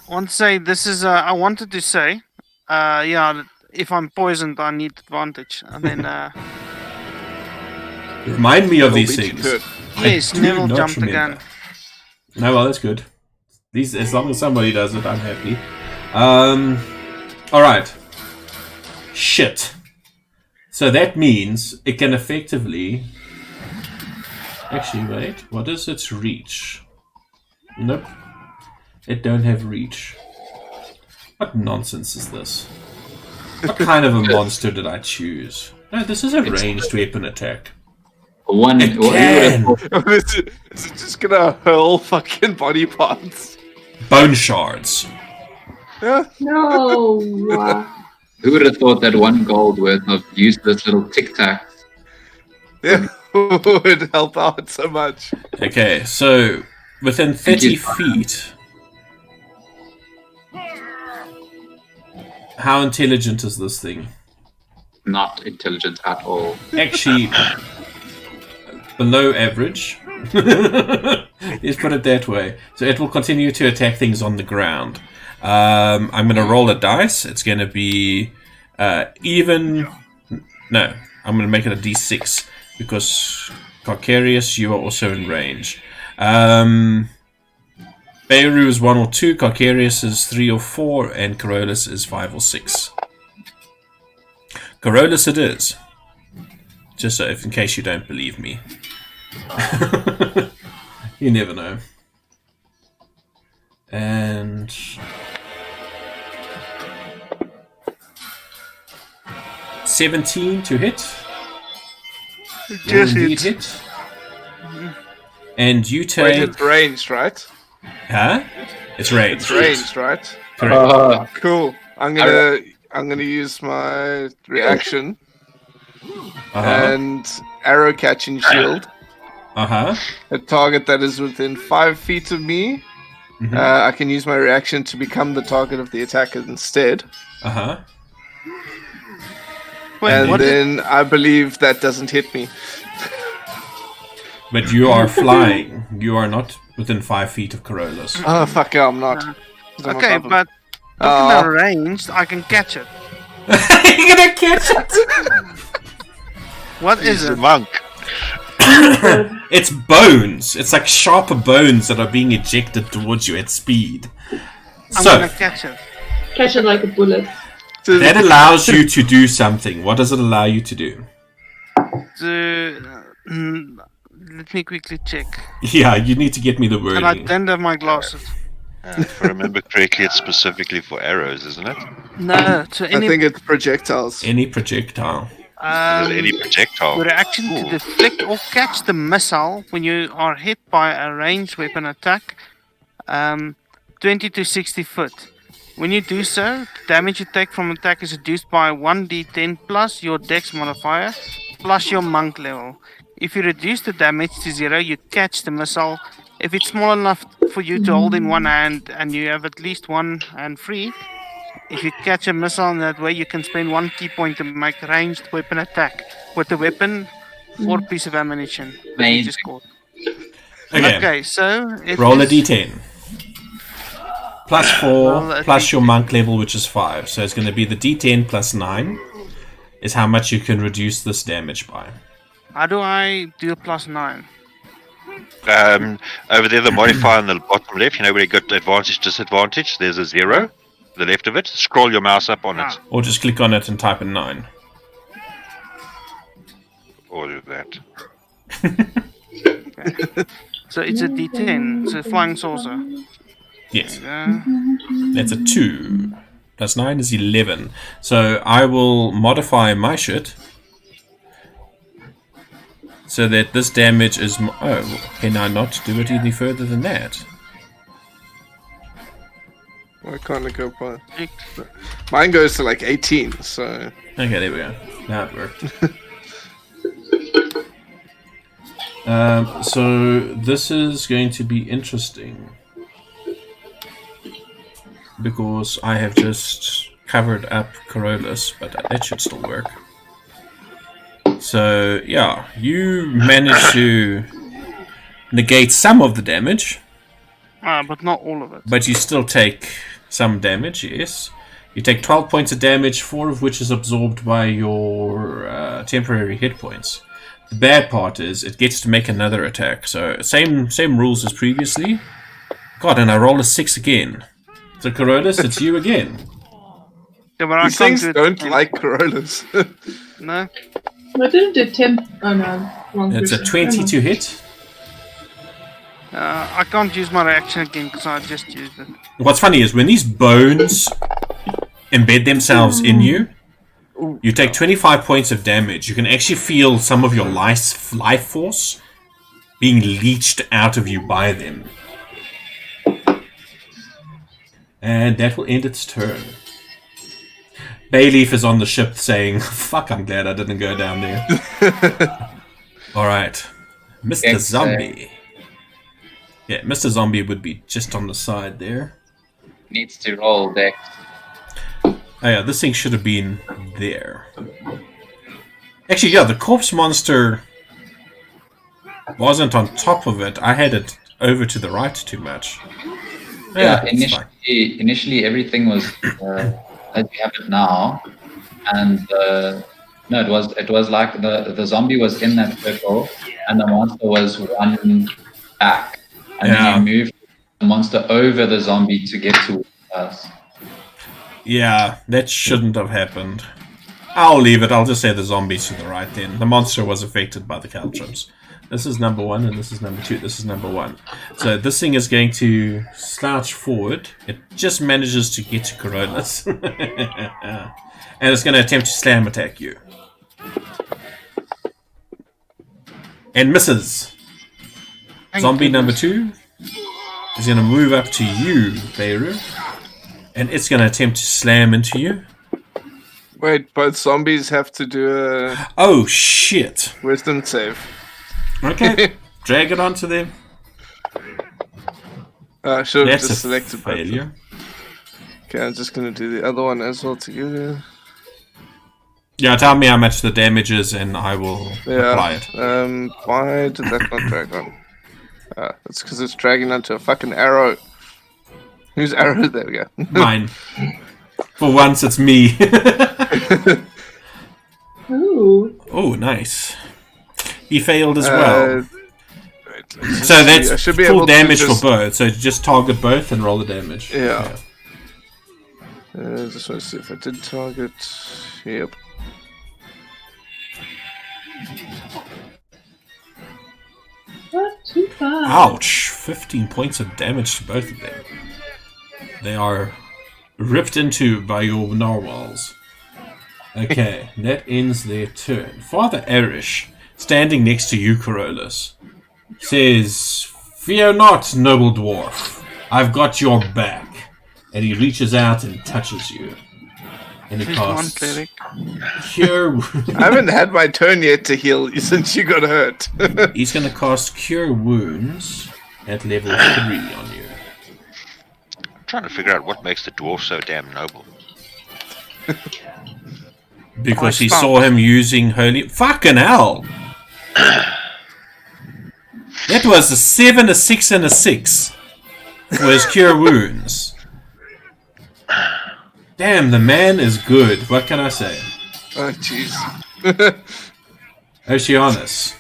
I want to say this is. I wanted to say, yeah, if I'm poisoned, I need advantage, and then. Remind me of these Beat you things. to it. Yes, do Neville not jumped remember. again. No, well, that's good. These, as long as somebody does it, I'm happy. Alright. Shit. So that means it can effectively... Actually, wait. What is its reach? Nope. It don't have reach. What nonsense is this? What kind of a monster did I choose? No, this is a ranged weapon attack. One. It well, can. Is it just gonna hurl fucking body parts? Bone shards. Yeah. No. Who would have thought that 1 gold worth of useless little tic tacs? Yeah, would help out so much. Okay, so within 30 feet. How intelligent is this thing? Not intelligent at all. Actually, below average. Let's put it that way. So it will continue to attack things on the ground. I'm going to roll a dice. It's going to be even. No, I'm going to make it a d6 because Carcarius, you are also in range. Beirut is 1 or 2, Carcarius is 3 or 4, and Carolus is 5 or 6. Carolus it is. Just so if in case you don't believe me. You never know. And 17 to hit. Just Indeed hit. hit. And you Wait, take... it's ranged, right? Huh? It's ranged. It's ranged, right? Correct. Cool. I'm gonna use my reaction and arrow catching shield. Uh-huh. A target that is within 5 feet of me. Mhm. I can use my reaction to become the target of the attacker instead. Uh-huh. Wait, And what? then I believe that doesn't hit me. But you are flying. You are not within 5 feet of Carolus. Oh, fuck yeah, I'm not. Uh, 'Cause I'm Okay, above him. but talking about ranged, I can catch it. You're gonna catch it! What is He's a it? monk. It's bones. It's like sharper bones that are being ejected towards you at speed. I'm So, gonna catch it. Catch it like a bullet. that allows you to do something. What does it allow you to do? Let me quickly check. Yeah, you need to get me the And I wording. don't have my glasses. If I remember correctly, it's specifically for arrows, isn't it? No, to I any think it's projectiles. Any projectile. Is it any projectile? the reaction to Ooh. deflect or catch the missile when you are hit by a ranged weapon attack, 20 to 60 foot. When you do so, the damage you take from attack is reduced by 1d10 plus your dex modifier plus your monk level. If you reduce the damage to 0, you catch the missile. If it's small enough for you to hold in one hand and you have at least one hand free, if you catch a missile in that way, you can spend 1 key point to make ranged weapon attack with the weapon or piece of ammunition. Amazing. Which is called. Okay, Okay, so it roll a is- d10. Plus 4, Roll a plus your D10. monk level, which is 5. So it's going to be the d10 plus 9 is how much you can reduce this damage by. How do I do a plus 9? Over there, the modifier on the bottom left, you know where you got advantage, disadvantage? There's a 0 to the left of it. Scroll your mouse up on it. Ah. Or just click on it and type in 9. Or do that. So it's a d10. It's a flying saucer. Yes. Uh, That's a 2. Plus 9 is 11. So I will modify my shit so that this damage is... Oh, can I not do it any further than that? Why can't it go by? it- Mine goes to like 18, so... Okay, there we go. Now it worked. So this is going to be interesting because I have just covered up Carolus, but that should still work. So yeah, you managed to negate some of the damage, but not all of it. but you still take some damage. Yes, you take 12 points of damage, 4 of which is absorbed by your temporary hit points. The bad part is it gets to make another attack. So same rules as previously. God, and I roll a 6 again. So Carolus, it's you again. Yeah, but I These can't things do it don't again. like Corollas. No. I didn't attempt. Oh no, wrong It's a person. 20 to hit. I can't use my reaction again because I just used it. What's funny is when these bones embed themselves in you, you take 25 points of damage. You can actually feel some of your life force being leached out of you by them. And that will end its turn. Bayleaf is on the ship saying, "Fuck, I'm glad I didn't go down there." All right, Mr. Zombie. Yeah, Mr. Zombie would be just on the side there. Needs to roll dex. Oh yeah, this thing should have been there. Actually, yeah, the corpse monster wasn't on top of it. I had it over to the right too much. Yeah, it's fine. initially everything was as you have it now, and no, it was like the zombie was in that circle, and the monster was one back, and then you moved the monster over the zombie to get to us. Yeah, that shouldn't have happened. I'll leave it. I'll just say the zombies to the right then. The monster was affected by the caltrops. This is number 1, and this is number 2. This is number 1. So this thing is going to slouch forward. It just manages to get to Corollas. And it's going to attempt to slam attack you. And misses. Zombie number 2 is going to move up to you, Beirut. And it's going to attempt to slam into you. Wait, both zombies have to do a Oh, shit. wisdom save. Okay, drag it onto them. I should have That's just a selected both. failure. Okay, I'm just going to do the other one as well together. Yeah, tell me how much the damage is and I will apply it. Why did that not drag on? That's because it's dragging onto a fucking arrow. Whose arrow? There we go. Mine. For once, it's me. Ooh. Oh, nice. He failed as well. So I that's should be full able to damage just- for both. So just target both and roll the damage. Yeah. Just want to see if I did target. Yep. Not too bad. Ouch! 15 points of damage to both of them. They are ripped into by your narwhals. Okay, that ends their turn. Father Erish, standing next to you, Corollas, says, "Fear not, noble dwarf. I've got your back." And he reaches out and touches you. And he Just one casts cleric. Cure. I haven't had my turn yet to heal since you got hurt. He's going to cast Cure Wounds at level 3 on you. I'm trying to figure out what makes the dwarf so damn noble. Because he stop. saw him using holy... Fucking hell! That was a 7, a 6, and a 6. For his Cure Wounds. Damn, the man is good. What can I say? Oh, jeez. Oceanus.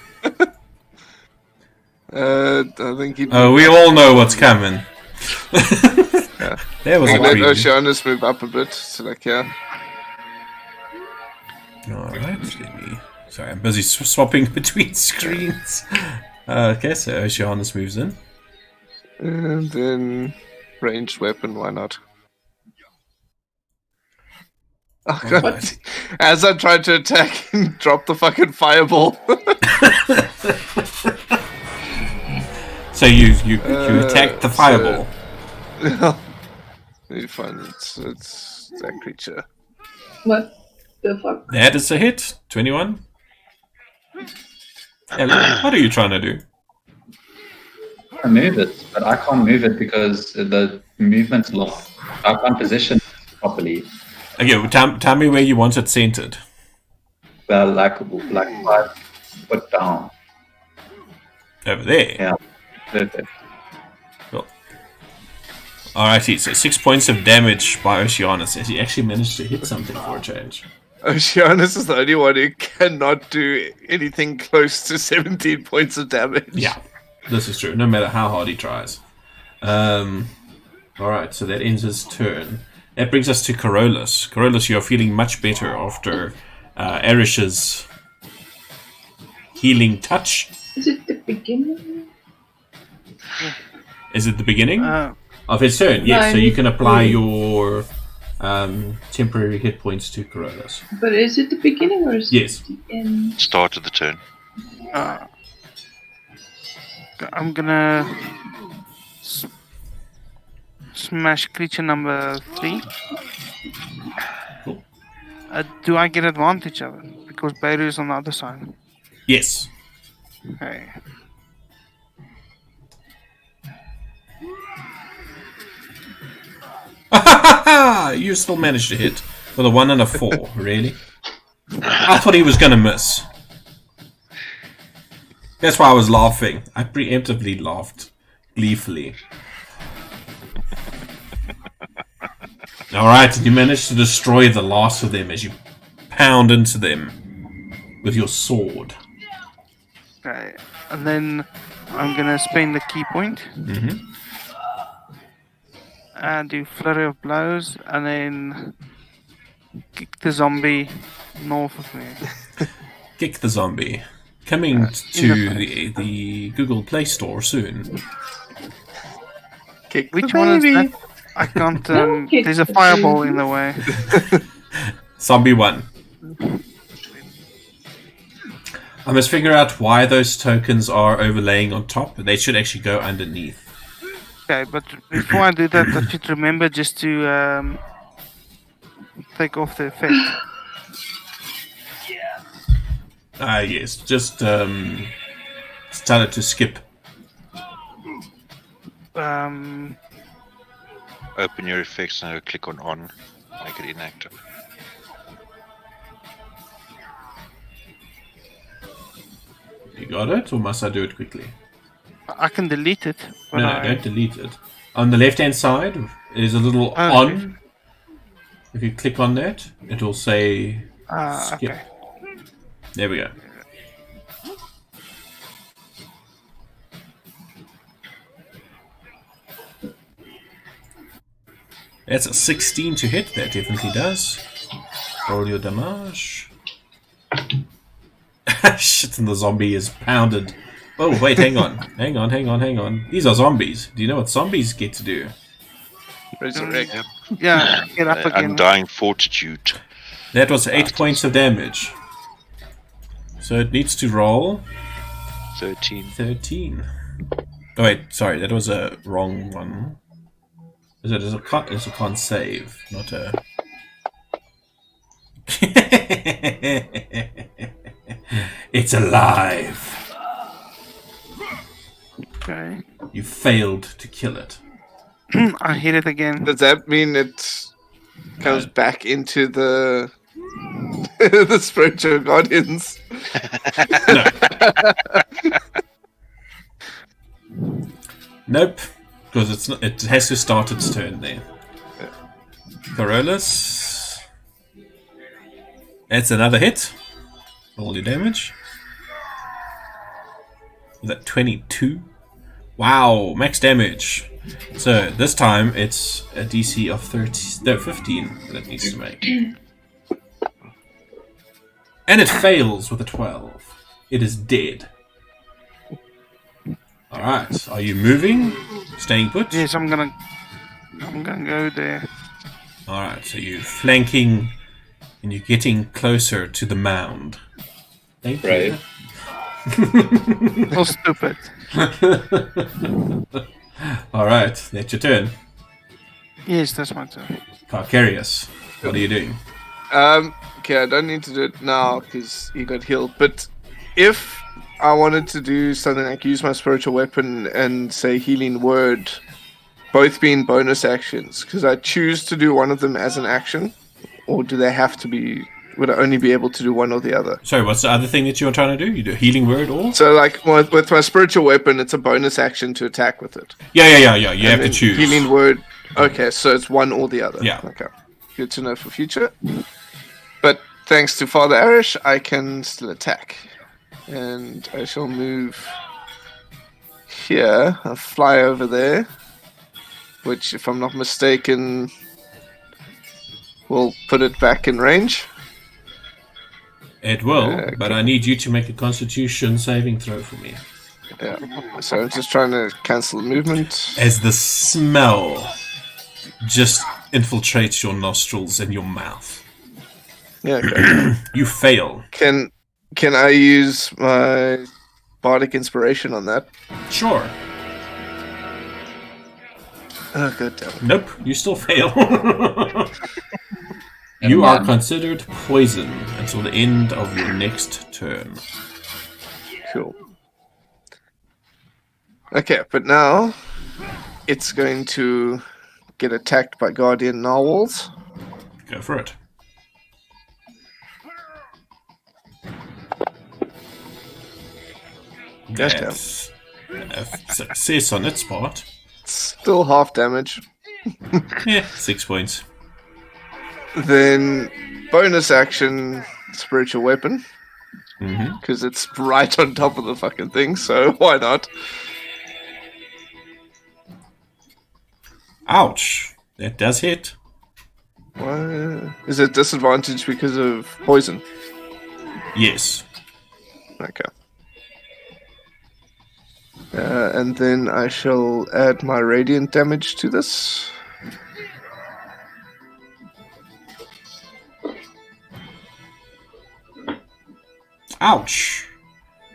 I think he. Oh, we all know what's coming. That was a Let creepy. Oceanus move up a bit. So, like, yeah. Alright, let me... Sorry, I'm busy swapping between screens. Okay, so Oceanus moves in. And then ranged weapon, why not? Oh god. Alright. As I tried to attack and drop the fucking fireball. So you attacked the fireball. You find it's that creature. What the fuck? That is a hit. 21. Ellen, what are you trying to do? I move it, but I can't move it because the movement's locked. I can't position it properly. Okay, well, tell me where you want it centered. Well, like 5 foot down. Over there. Yeah, perfect. Cool. Alrighty, so 6 points of damage by Oceanus as he actually managed to hit something for a change. Oceanus is the only one who cannot do anything close to 17 points of damage. Yeah, this is true, no matter how hard he tries. Alright, so that ends his turn. That brings us to Corollas. Corollas, you're feeling much better after Erish's healing touch. Is it the beginning? Is it the beginning Uh, of his turn? Yes, No, so you can apply really. your temporary hit points to Corollas. But is it the beginning or is Yes. it the end? Start of the turn. I'm gonna smash creature number 3. Cool. Do I get advantage of it? Because Beru is on the other side. Yes. Okay. You still managed to hit with a 1 and a 4, really? I thought he was going to miss. That's why I was laughing. I preemptively laughed gleefully. Alright, you managed to destroy the last of them as you pound into them with your sword. Okay. And then I'm gonna spend the key point. Mm-hmm. And do flurry of blows, and then kick the zombie north of me. Kick the zombie. Coming to the Google Play Store soon. Kick Which the one is baby. that? I can't. kick There's a the fireball baby. in the way. Zombie 1. I must figure out why those tokens are overlaying on top. They should actually go underneath. Okay, but before I do that, I should remember just to take off the effect. Ah, yes. Just tell it to skip. Um, Open your effects and click on. Make it inactive. You got it? Or must I do it quickly? I can delete it. But No, don't delete it. On the left-hand side is a little Okay. on. If you click on that, it will say skip. Okay. There we go. That's a 16 to hit. That definitely does. Roll your damage. Shit, and the zombie is pounded. Oh, wait, hang on. Hang on. These are zombies. Do you know what zombies get to do? Resurrect. Yeah, get up again. Undying Fortitude. That was 8 points of damage. So it needs to roll 13. 13. Oh wait, sorry, that was a wrong one. It's a con save, not a... It's alive! Okay. You failed to kill it. I hit it again. Does that mean it comes back into the the spiritual guardians? No. Nope, because it's not, it has to start its turn there. Corollas. That's another hit. Roll your damage. Is that 22? Wow, max damage. So this time it's a DC of 15 that it needs to make. And it fails with a 12. It is dead. Alright, are you moving? Staying put? Yes, I'm gonna go there. Alright, so you're flanking and you're getting closer to the mound. Thank you. Right. So stupid. Alright, that's your turn. Yes, that's my turn. Carcarius, what are you doing? Okay, I don't need to do it now because he got healed. But if I wanted to do something like use my spiritual weapon and say healing word, both being bonus actions, because I choose to do one of them as an action, or do they have to be? Would I only be able to do one or the other? Sorry, what's the other thing that you're trying to do? You do healing word or? So, like with my spiritual weapon, it's a bonus action to attack with it. Yeah. You have to then choose. Healing word. Okay, so it's one or the other. Yeah. Okay. Good to know for future. But thanks to Father Arish, I can still attack. And I shall move here. I'll fly over there. Which, if I'm not mistaken, will put it back in range. It will, Okay. but I need you to make a Constitution saving throw for me. Yeah. So I'm just trying to cancel the movement. As the smell just infiltrates your nostrils and your mouth. Yeah, okay. You fail. Can I use my bardic inspiration on that? Sure. Oh, god damn it. Nope, you still fail. You are mind. considered poison until the end of your next turn. Cool. Okay, but now it's going to get attacked by guardian narwhals. Go for it. That's a success on its part. Still half damage. Yeah, 6 points. Then bonus action spiritual weapon. Because it's right on top of the fucking thing, so why not? Ouch. That does hit. Is it disadvantage because of poison? Yes. Okay. And then I shall add my radiant damage to this. Ouch.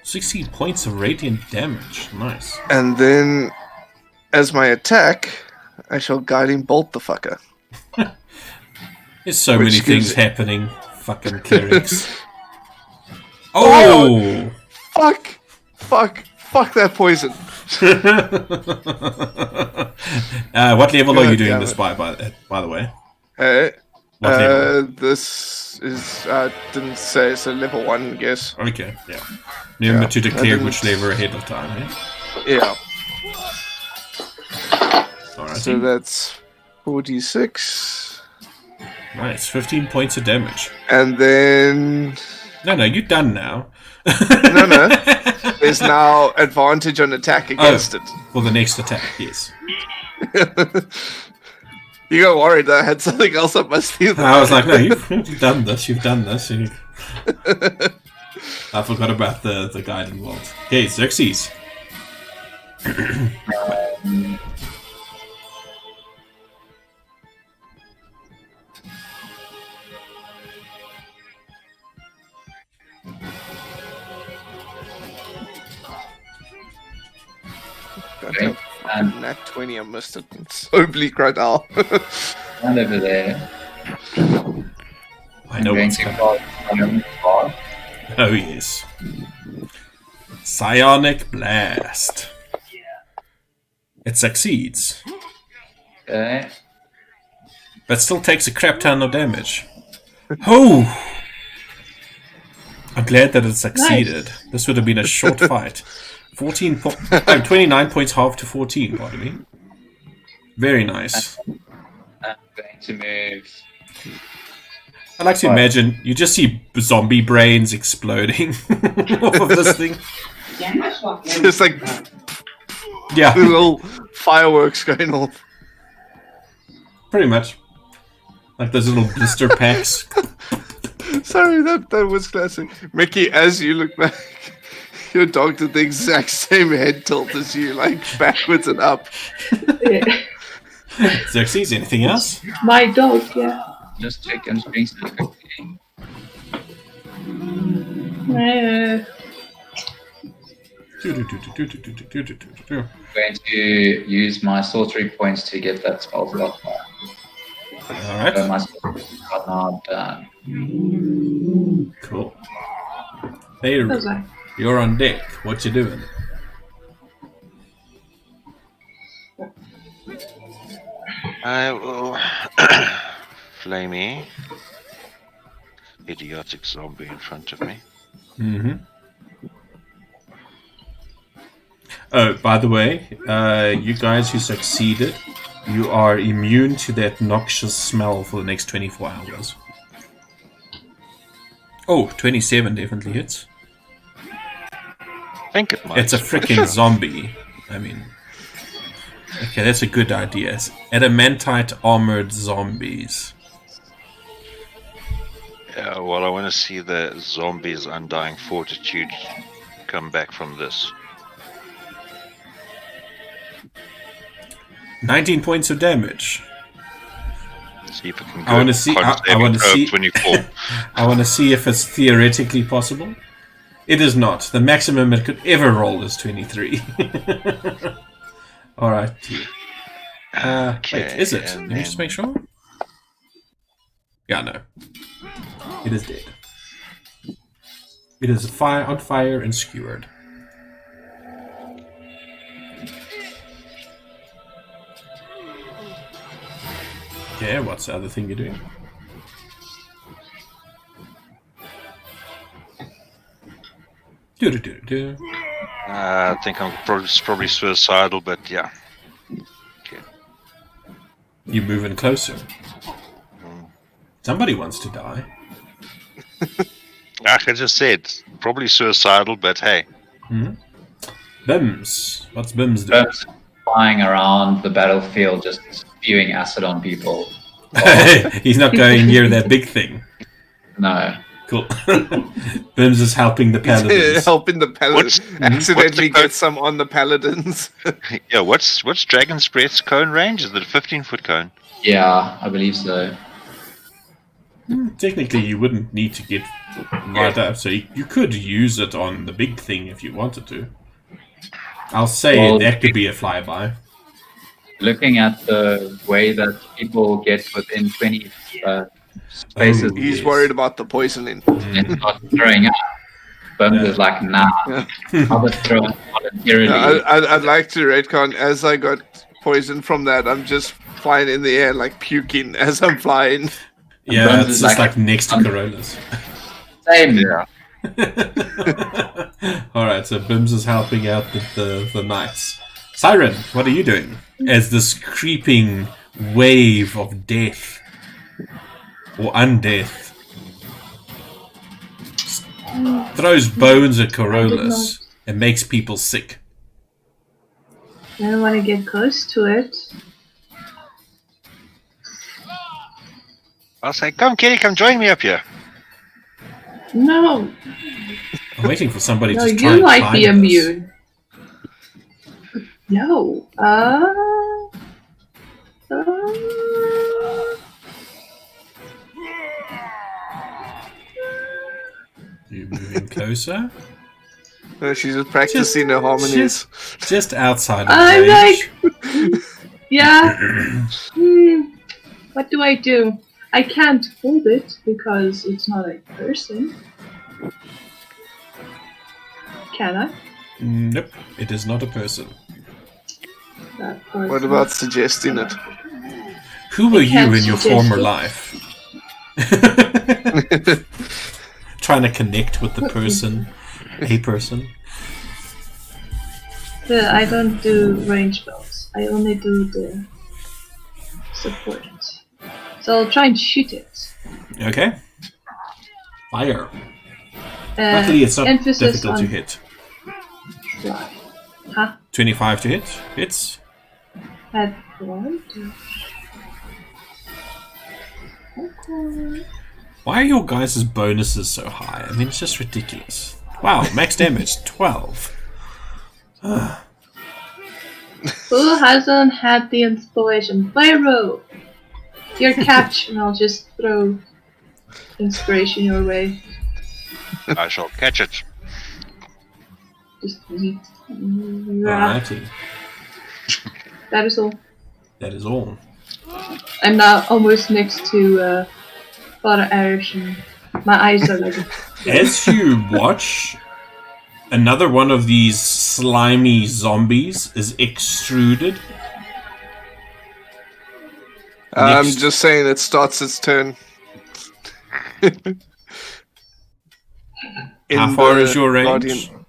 16 points of radiant damage. Nice. And then, as my attack, I shall guiding bolt the fucker. There's so Which many things gives- happening. Fucking clerics. Oh! Fuck that poison. What level are you God doing damn this it. by the way? What level? This is, didn't say, it's a level 1, I guess. Okay, yeah. Remember to I declare didn't- which level ahead of time, eh? Yeah. Alright. So that's 46. Nice, 15 points of damage. And then... No, you're done now. No. There's now advantage on attack against it. For the next attack, yes. You got worried that I had something else up my sleeve. I was like, no, you've done this. I forgot about the guiding bolt. Okay, Xerxes. Goddamn, And nat 20, I missed it. It's so bleak right now. and over there, I know I'm going what's to coming. cast Psionic Blast. Oh, yes. Psionic Blast. It succeeds, Okay. but still takes a crap ton of damage. Oh! I'm glad that it succeeded. This would have been a short fight. 29 points half to 14, pardon me. Very nice. I'm going to move. I like to imagine you just see zombie brains exploding off of this thing. Just like Yeah, little fireworks going off. pretty much. Like those little blister packs. Sorry, that was classic. Mickey, as you look back, your dog did the exact same head tilt as you, like backwards and up. Yeah. Xerxes, anything else? My dog, yeah. Just check and doing something quickly. I'm going to use my sorcery points to get that spell slot back. So Alright, my sorcery are now done. cool. Hey, Was I? you're on deck. What you doing? I will flamey idiotic zombie in front of me. Mm-hmm. Oh, by the way, you guys who succeeded, you are immune to that noxious smell for the next 24 hours. Oh, 27 definitely hits. I think it might. It's a freaking zombie. I mean... Okay, that's a good idea. It's adamantite armored zombies. Yeah, well, I want to see the zombies' undying fortitude come back from this. 19 points of damage. See if it can I go wanna see- I wanna see- 24. I want to see if it's theoretically possible. It is not. The maximum it could ever roll is 23. Alright. Wait, is it? Let me just make sure. Yeah, no. It is dead. It is on fire and skewered. Okay, what's the other thing you're doing? Do. I think I'm probably suicidal, but yeah. You're moving closer. Somebody wants to die. Like I just said, probably suicidal, but hey. Bims. What's Bims doing? Bims flying around the battlefield, just spewing acid on people. He's not going near that big thing. No. Cool. Bims is helping the paladins. Helping the paladins. Accidentally what's the get some on the paladins. Yeah, what's Dragon's Breath's cone range? Is it a 15-foot cone? Yeah, I believe so. Technically, you wouldn't need to get right up, so you could use it on the big thing if you wanted to. I'll say that could be a flyby. Looking at the way that people get within 20 spaces, He's worried about the poisoning. and start throwing up. Bims is like, nah, I'll just throw it voluntarily. I'd like to retcon, as I got poisoned from that, I'm just flying in the air, like puking as I'm flying. Yeah, Bims it's is just like next to Corollas. Same. Yeah. Alright, so Bims is helping out the knights. Siren, what are you doing? As this creeping wave of death or undeath throws bones at Corollas and makes people sick. I don't want to get close to it. I'll say, come Kitty, come join me up here. No, I'm waiting for somebody no, to try you and might climb be this. immune. No. You moving closer? She's just practicing her harmonies. Just outside of I'm range. like, yeah. What do I do? I can't hold it because it's not a person. Can I? Nope, it is not a person. That part. What about suggesting it? Who were you can't in your suggest former it. life? Trying to connect with the person, a person. I don't do range spells. I only do the support. So I'll try and shoot it. Okay. Fire. Luckily, it's not emphasis difficult on to hit. fly. Huh? 25 to hit. Hits. Advantage. Okay. Why are your guys' bonuses so high? I mean, it's just ridiculous. Wow, max damage 12. Who hasn't had the inspiration? Pyro! Your catch, and I'll just throw inspiration your way. I shall catch it. Just Alrighty. That is all. That is all. I'm now almost next to Father Irish, and my eyes are like. As you watch, another one of these slimy zombies is extruded. I'm Next. just saying it starts its turn. How far is your range? Guardian.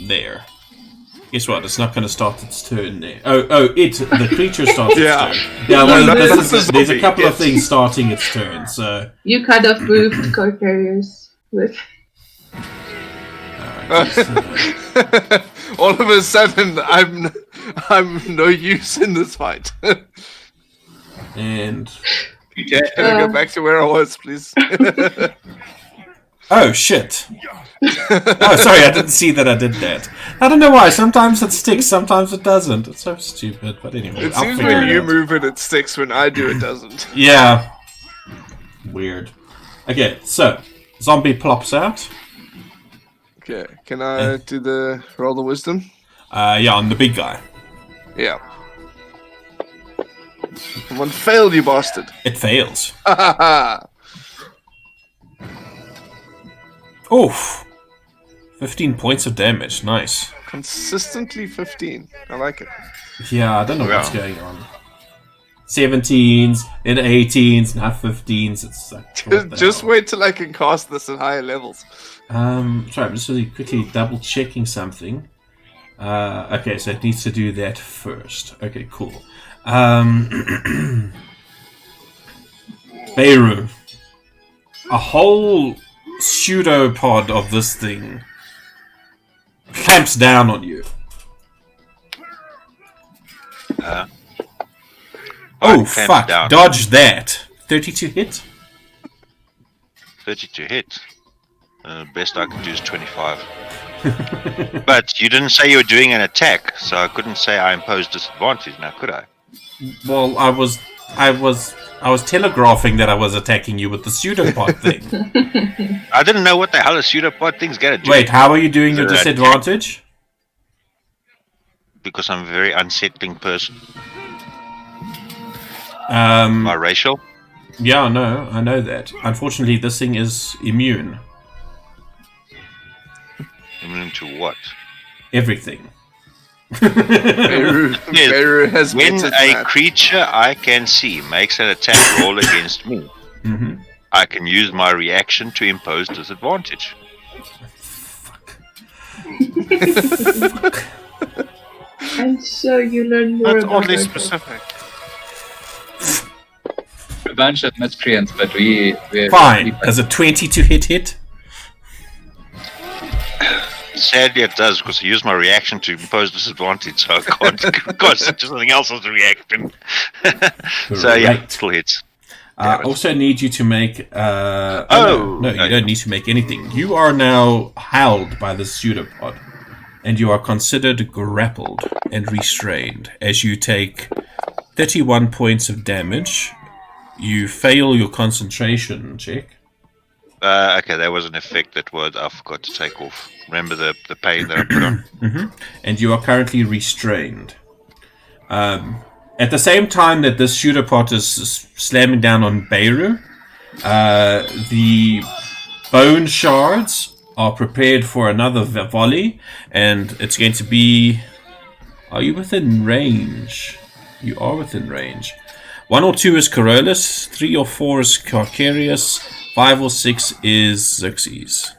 There. Guess what? It's not going to start its turn there. The creature starts Yeah. its turn. Yeah, well, No, this that's is, the there's a zombie, couple of yes. things starting its turn, so... You kind of moved car carriers with. All of a sudden, I'm no use in this fight. And... Can I go back to where I was, please? Oh, shit. Oh, sorry, I didn't see that I did that. I don't know why. Sometimes it sticks, sometimes it doesn't. It's so stupid, but anyway, It I'll seems figure when it you out. move it, it sticks. When I do, it doesn't. Yeah. Weird. Okay, so, zombie plops out. Okay, can I do the roll of wisdom? Yeah, on the big guy. Yeah. One failed, you bastard. It fails. Ha ha ha. Oof. 15 points of damage. Nice. Consistently 15. I like it. Yeah, I don't know what's Yeah. going on. 17s, then 18s, now 15s. It's like, what the Just hell? wait till I can cast this at higher levels. Sorry, I'm just really quickly double checking something. Okay, so it needs to do that first. Okay, cool. Beirut. A whole pseudopod of this thing clamps down on you. Oh, clamps fuck. down. Dodge that. 32 hit? 32 hit. Best I can do is 25. But you didn't say you were doing an attack, so I couldn't say I imposed disadvantage now, could I? Well, I was telegraphing that I was attacking you with the pseudopod thing. I didn't know what the hell a pseudopod thing's gonna do. Wait, how are you doing your Is it an disadvantage? Because I'm a very unsettling person. Um, My racial? yeah, no, I know that. Unfortunately, this thing is immune. Immune to what? Everything. Beirut, Yes. Beirut has When met its a match. creature I can see makes an attack roll against me, Mm-hmm. I can use my reaction to impose disadvantage. And so you learn more That's about oddly her. specific. A bunch of miscreants, but we're Fine. Does a 22 hit? Sadly, it does because I use my reaction to impose disadvantage, so I can't concentrate something else as a reaction. So yeah, Correct. it still hits. I also need you to make. No, you okay. don't need to make anything. You are now held by the pseudopod, and you are considered grappled and restrained as you take 31 points of damage. You fail your concentration check. Okay, that was an effect that I forgot to take off. Remember the pain that I put on? And you are currently restrained. At the same time that this pseudopod is slamming down on Beirut, the bone shards are prepared for another volley, and it's going to be... Are you within range? You are within range. 1 or 2 is Corollas, 3 or 4 is Carcarius, 5 or 6 is Xerxes.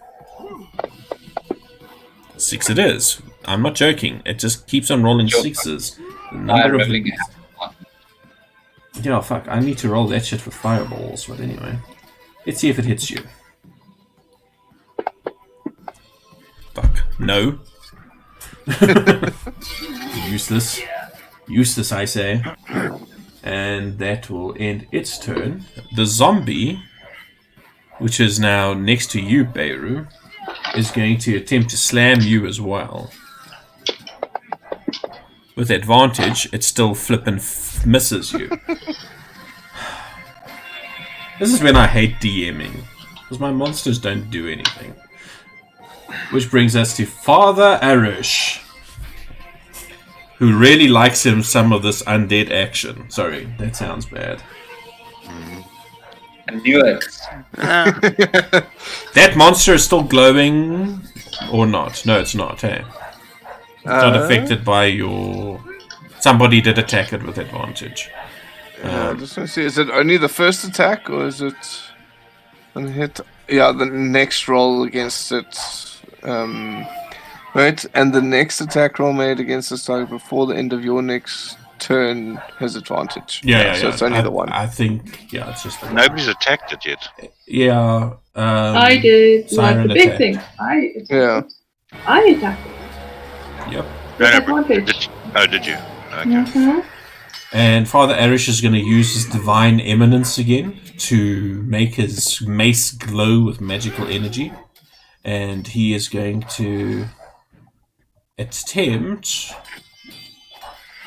6 it is. I'm not joking. It just keeps on rolling Sure. 6s. The number of rolling yeah, fuck. I need to roll that shit with fireballs, but anyway. Let's see if it hits you. Fuck. No. Useless. Useless, I say. And that will end its turn. The zombie, which is now next to you, Beirut, is going to attempt to slam you as well. With advantage, it still flippin' misses you. This is when I hate DMing, because my monsters don't do anything. Which brings us to Father Arish, who really likes him some of this undead action. Sorry, that sounds bad. I knew it. That monster is still glowing, or not? No, it's not, hey? It's not affected by your... Somebody did attack it with advantage. I just want to see, is it only the first attack, or is it an hit? Yeah, the next roll against it. Right, and the next attack roll made against this target before the end of your next turn has advantage. Yeah. So it's only the one. I think, yeah, it's just the one. Nobody's attacked it yet. Yeah. I did Siren like the big attack. thing. Yeah. I attacked it. Yep. No, no, Advantage. did you? Okay. Mm-hmm. And Father Arish is going to use his divine eminence again to make his mace glow with magical energy. And he is going to attempt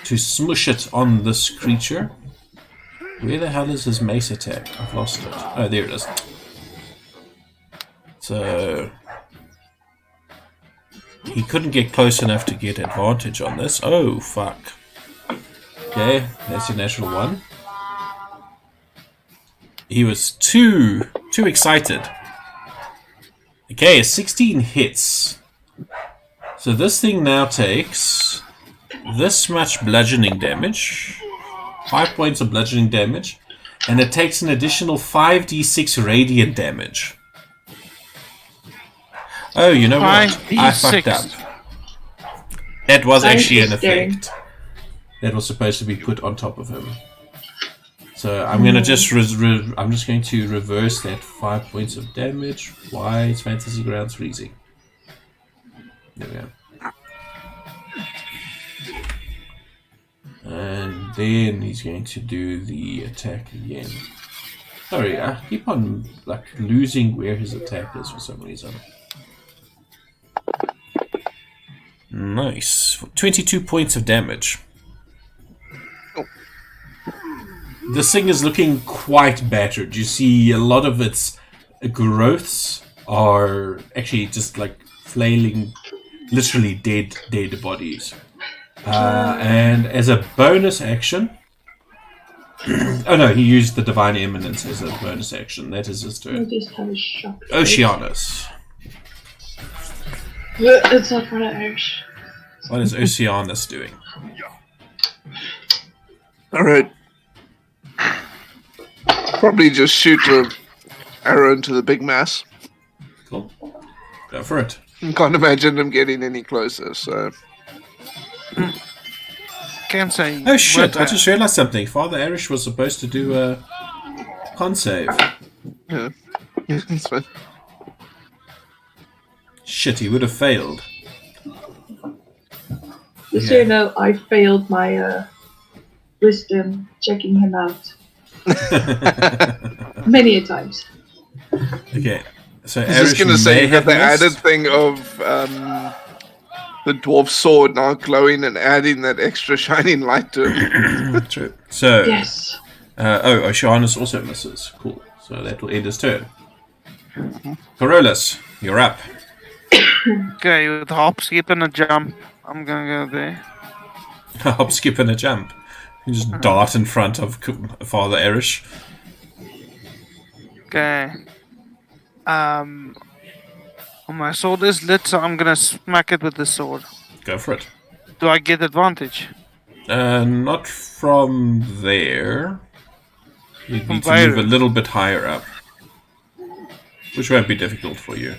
to smush it on this creature. Where the hell is his mace attack? I've lost it. Oh, there it is. So... he couldn't get close enough to get advantage on this. Oh, fuck. Okay, that's a natural 1. He was too excited. Okay, 16 hits. So this thing now takes this much bludgeoning damage. 5 points of bludgeoning damage. And it takes an additional 5d6 radiant damage. Oh, you know what? I fucked up. That was actually an effect. That was supposed to be put on top of him. So I'm gonna just I'm just going to reverse that 5 points of damage. Why is Fantasy Grounds freezing? There we go. And then he's going to do the attack again. Sorry, I keep on losing where his attack is for some reason. Nice. 22 points of damage. This thing is looking quite battered. You see a lot of its growths are actually just flailing, literally dead bodies. And as a bonus action... oh no, he used the Divine Eminence as a bonus action. That is his turn. Oceanus. It's not for the Irish. What is Oceanus doing? Alright. Probably just shoot an arrow into the big mass. Cool. Go for it. Can't imagine him getting any closer, so... Can't say. Oh shit, I just realized something. Father Arish was supposed to do a con save. Yeah. That's fine. Shit, he would have failed. Just so you know, I failed my wisdom checking him out. Many a times. Okay, so I was just going to say, you have got the added thing of the dwarf sword now glowing and adding that extra shining light to it. True. So, yes. Oceanus also misses. Cool. So that will end his turn. Corollas, you're up. Okay, with hop, skip, and a jump, I'm gonna go there. Hop, skip, and a jump. You just dart in front of Father Erish. Okay. My sword is lit, so I'm gonna smack it with the sword. Go for it. Do I get advantage? Not from there. You need to move a little bit higher up. Which won't be difficult for you.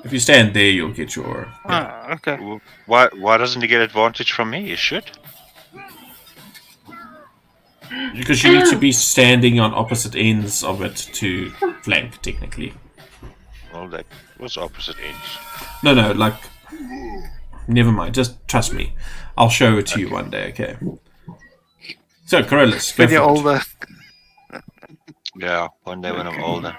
If you stand there, you'll get your... Ah, okay. Why doesn't he get advantage from me? You should. Because you need to be standing on opposite ends of it to flank, technically. Well, that was opposite ends. No, never mind. Just trust me. I'll show it to you one day, okay? So, Corollas, go when you're for it. older. Yeah, one day when I'm older.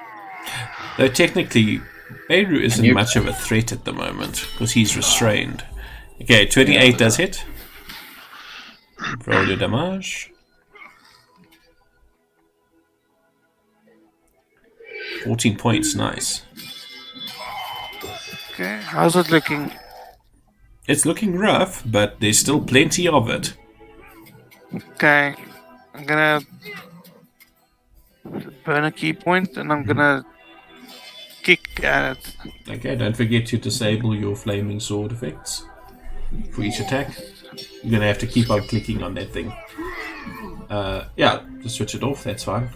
Though technically, Beirut isn't much of a threat at the moment, because he's restrained. Okay, 28 does hit. Roll your damage. 14 points, nice. Okay, how's it looking? It's looking rough, but there's still plenty of it. Okay, I'm gonna burn a key point and I'm gonna kick at it. Okay, don't forget to disable your flaming sword effects for each attack. You're gonna have to keep on clicking on that thing. Yeah, just switch it off, that's fine.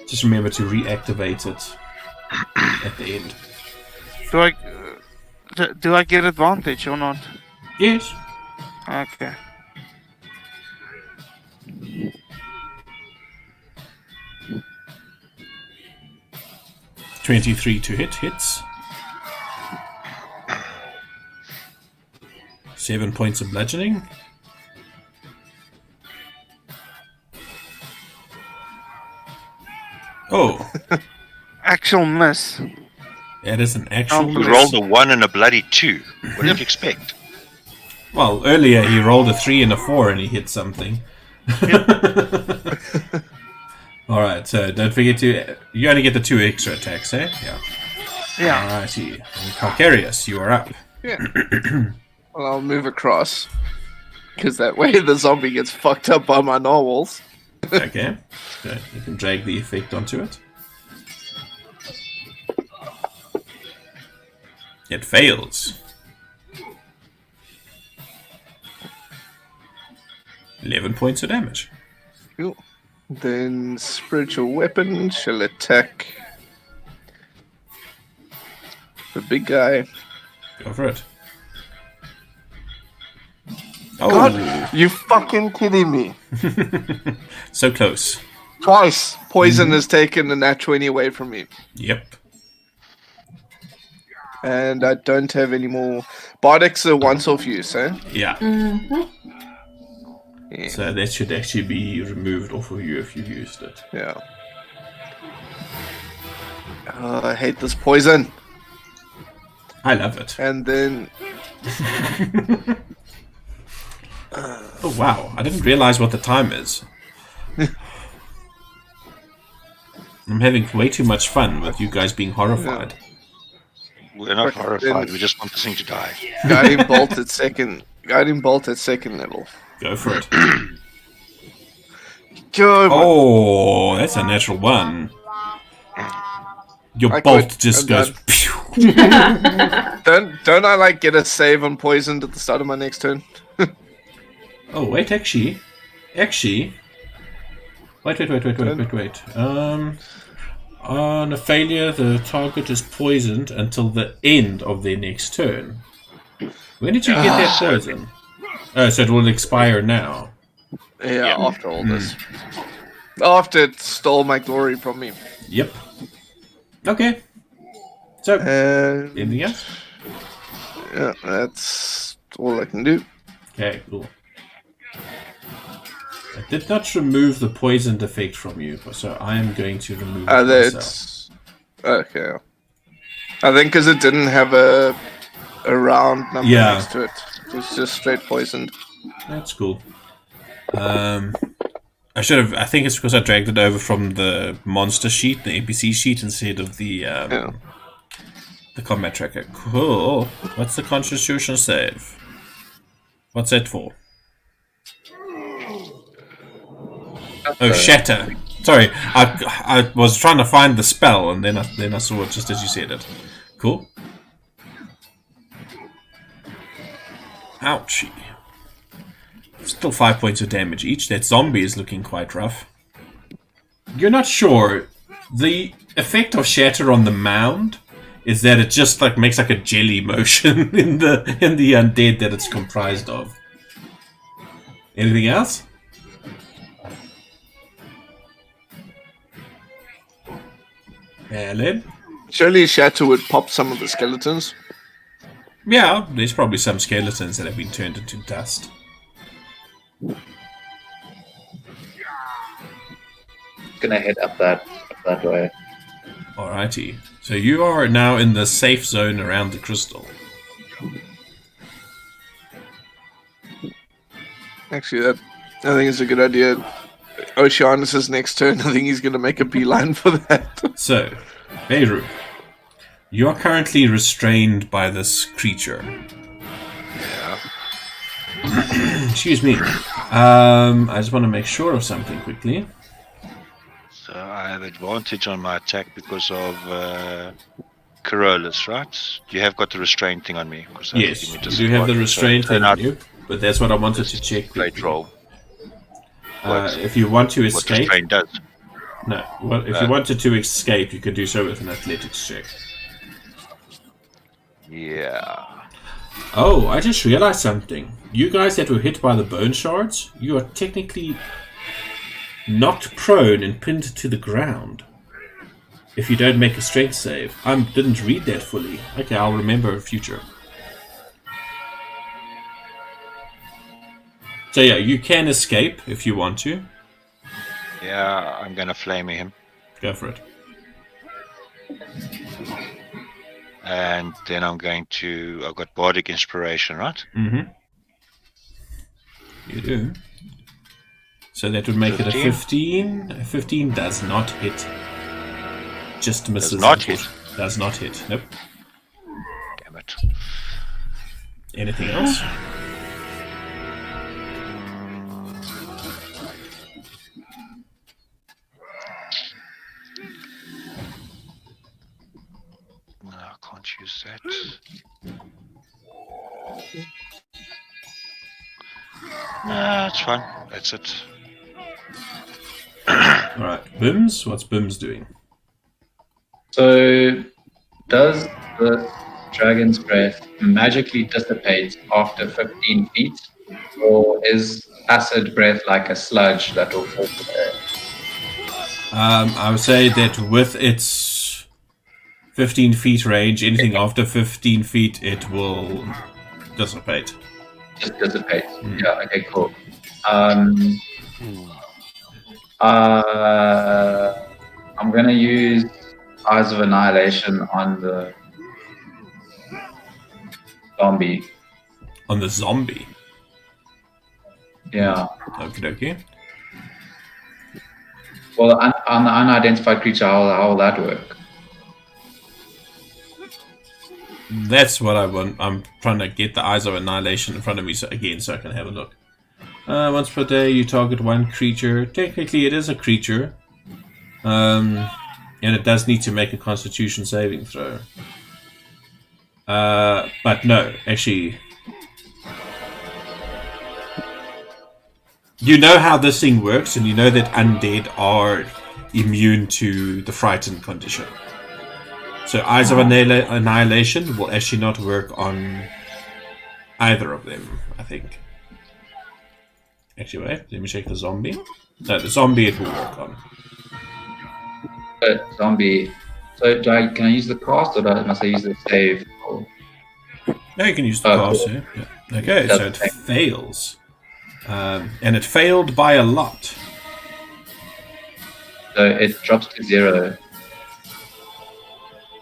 Just remember to reactivate it at the end. Do I get advantage or not? Yes. Okay. $23 to hits. 7 points of bludgeoning. Oh. Actual miss. That is an actual You miss. rolled a 1 and a bloody 2. What did you expect? Well, earlier he rolled a 3 and a 4 and he hit something. Alright, so don't forget to... You only get the 2 extra attacks, eh? Yeah. Yeah. Alrighty. Calcarius, you are up. Yeah. Well, I'll move across. Because that way the zombie gets fucked up by my narwhals. Okay. So you can drag the effect onto it. It fails. 11 points of damage. Cool. Then spiritual weapon shall attack the big guy. Go for it. Oh, God, you fucking kidding me? so close. Twice. Poison has taken a nat 20 away from me. Yep. And I don't have any more. Bardic's a once-off use, eh? Yeah. Mm-hmm. Yeah. So that should actually be removed off of you if you used it. Yeah. Oh, I hate this poison. I love it. And then... Oh wow, I didn't realize what the time is. I'm having way too much fun with you guys being horrified. We're not horrified. We just want this thing to die. Guiding bolt at second. Guiding bolt at second level. Go for it. Go. Oh, that's a natural one. Your I bolt quit. just I'm goes. done. Pew. Don't I like get a save on poisoned at the start of my next turn? Oh wait, actually. Wait. On a failure, the target is poisoned until the end of their next turn. When did you get that poison? Oh, so it will expire now. Yeah, after all this. After it stole my glory from me. Yep. Okay. So, And anything else? yeah, that's all I can do. Okay, cool. I did not remove the poisoned effect from you, so I am going to remove it myself. That's okay. I think because it didn't have a round number next to it. It was just straight poisoned. That's cool. I should have. I think it's because I dragged it over from the monster sheet, the NPC sheet, instead of the combat tracker. Cool. What's the Constitution save? What's that for? Oh, shatter. Sorry, I was trying to find the spell, and then I saw it just as you said it. Cool. Ouchie. Still 5 points of damage each. That zombie is looking quite rough. You're not sure. The effect of shatter on the mound is that it just like makes like a jelly motion in the undead that it's comprised of. Anything else? Alan? Surely Shatter would pop some of the skeletons. Yeah, there's probably some skeletons that have been turned into dust. Gonna head up that way. Alrighty. So you are now in the safe zone around the crystal. Actually, I think it's a good idea. Oceanus' next turn, I think he's going to make a beeline for that. So, Beirut, you are currently restrained by this creature. Yeah. Excuse me. I just want to make sure of something quickly. So I have advantage on my attack because of Corollas, right? You have got the restraint thing on me. Yes, you do have the restraint thing on you, but that's what I wanted to check. Great roll. If you want to escape... What restraint does. No, well, if you wanted to escape, you could do so with an athletics check. Yeah. Oh, I just realized something. You guys that were hit by the bone shards, you are technically knocked prone and pinned to the ground. If you don't make a strength save. I didn't read that fully. Okay, I'll remember in future. So yeah, you can escape if you want to. Yeah, I'm gonna flame him. Go for it. And then I'm going to... I've got Bardic Inspiration, right? Mm-hmm. You do. So that would make 15. it a 15. A 15 does not hit. Just misses. Does not hit? Does not hit. Nope. Damn it. Anything else? that? It's fine. That's it. Alright, Bims? What's Bims doing? So, does the dragon's breath magically dissipate after 15 feet? Or is acid breath like a sludge that will fall to the earth? I would say that with its 15 feet range, anything after 15 feet, it will dissipate. Just dissipate. Yeah, okay, cool. I'm gonna use Eyes of Annihilation on the zombie. On the zombie? Yeah. Okie dokie. Well, on the unidentified creature, how will that work? That's what I want. I'm trying to get the Eyes of Annihilation in front of me so I can have a look. Once per day, you target one creature. Technically, it is a creature. And it does need to make a Constitution saving throw. But no, actually... You know how this thing works, and you know that undead are immune to the frightened condition. So Eyes of Annihilation will actually not work on either of them, I think. Actually, wait, let me check the zombie. No, the zombie it will work on. Zombie. So can I use the cast, or must I use the save? No, you can use the cast, cool. Yeah. Okay, so it fails. And it failed by a lot. So it drops to 0.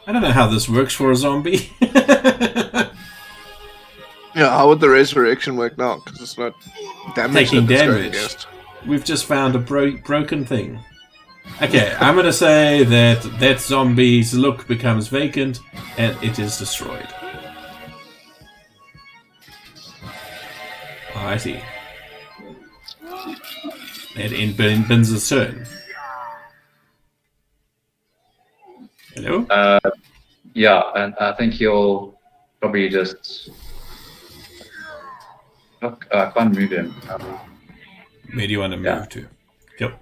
I don't know how this works for a zombie. Yeah, how would the resurrection work now? Because it's not damage. Taking damage. We've just found a broken thing. Okay, I'm gonna say that zombie's look becomes vacant and it is destroyed. Oh, I see. And in Bin's turn. Hello? Yeah, and I think he'll probably just... Look, I can't move him. Where do you want to move to? Yep.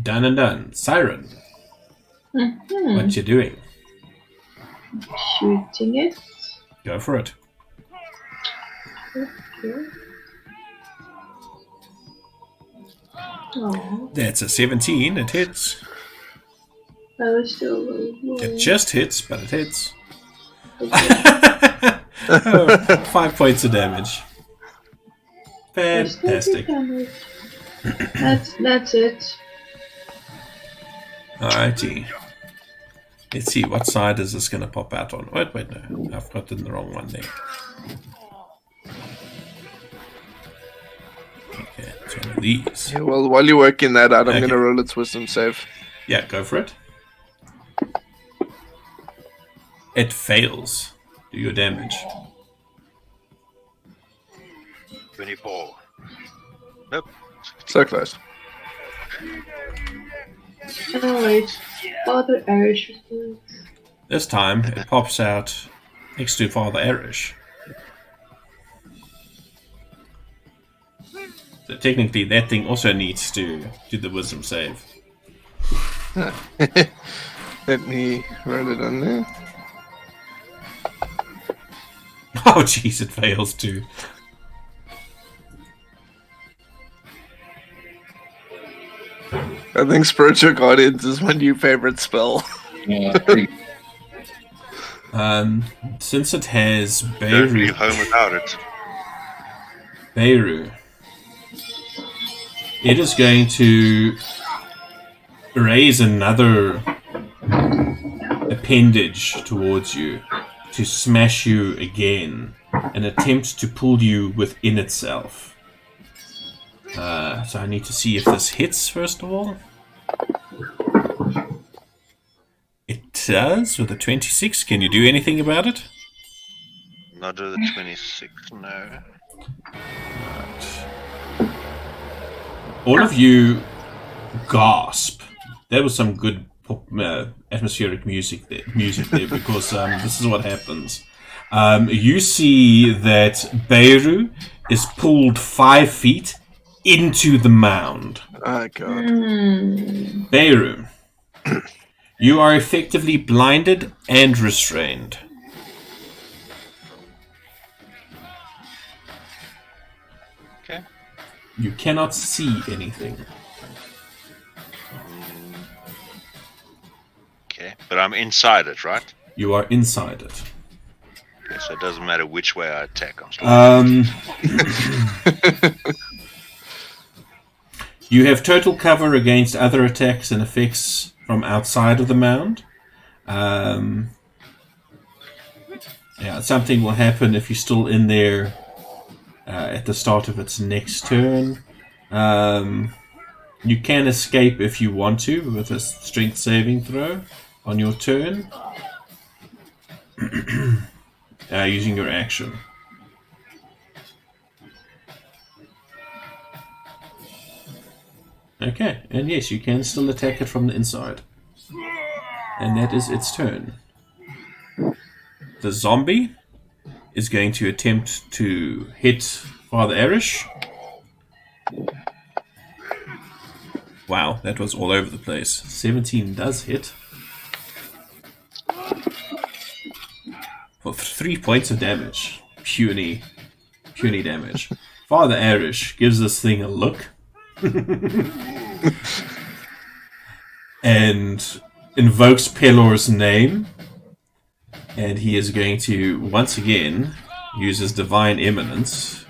Done and done. Siren. What you doing? Shooting it. Go for it. Okay. Oh, That's a 17. It hits. that was still really low. It just hits, but it hits. Okay. 5 points of damage. Fantastic. That's it. Alrighty. Let's see, what side is this going to pop out on? Wait, no. I've gotten the wrong one there. Okay, it's one of these. Yeah, well, while you're working that out, I'm going to roll its wisdom save. Yeah, go for it. It fails. Do your damage. 24. Nope. So close. Oh wait, Father Irish. This time, it pops out next to Father Erish. So technically, that thing also needs to do the wisdom save. Let me roll it on there. Oh jeez, it fails too. I think Spiritual Guardians is my new favorite spell. Yeah, Since it has Don't leave home without it. Beirut, it is going to raise another appendage towards you to smash you again and attempt to pull you within itself. So I need to see if this hits first of all. It does with a 26. Can you do anything about it? Not with the 26, no. All of you gasp. That was some good atmospheric music there because this is what happens. You see that Beirut is pulled 5 feet into the mound. Oh, God. Beirut, you are effectively blinded and restrained. Okay. You cannot see anything. Okay, but I'm inside it, right? You are inside it. Okay, so it doesn't matter which way I attack. I'm still. You have total cover against other attacks and effects from outside of the mound. Something will happen if you're still in there at the start of its next turn. You can escape if you want to with a strength saving throw on your turn. Using your action. Okay, and yes, you can still attack it from the inside. And that is its turn. The zombie is going to attempt to hit Father Arish. Wow, that was all over the place. 17 does hit. For 3 points of damage. Puny damage. Father Arish gives this thing a look. And invokes Pelor's name. And he is going to, once again, use his Divine Eminence.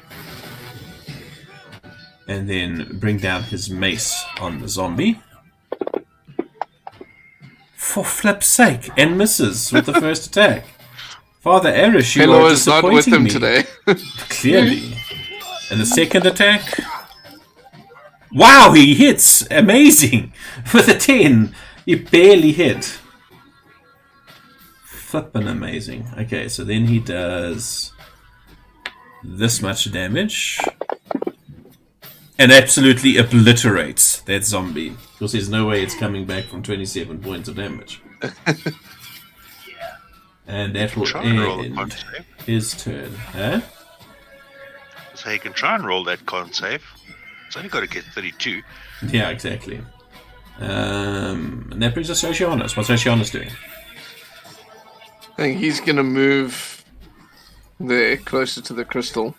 And then bring down his mace on the zombie. For flip's sake. And misses with the first attack. Father Arish, you Pelor are is not with disappointing him me. today. Clearly. And the second attack. Wow, he hits! Amazing! With a 10. You barely hit. Flippin' amazing. Okay, so then he does this much damage. And absolutely obliterates that zombie. Because there's no way it's coming back from 27 points of damage. And that will Try and roll a end con save. his turn. Huh? So you can try and roll that con save. It's only got to get 32. Yeah, exactly. And that brings us to Oceanus. What's Oceanus doing? I think he's gonna move there, closer to the crystal.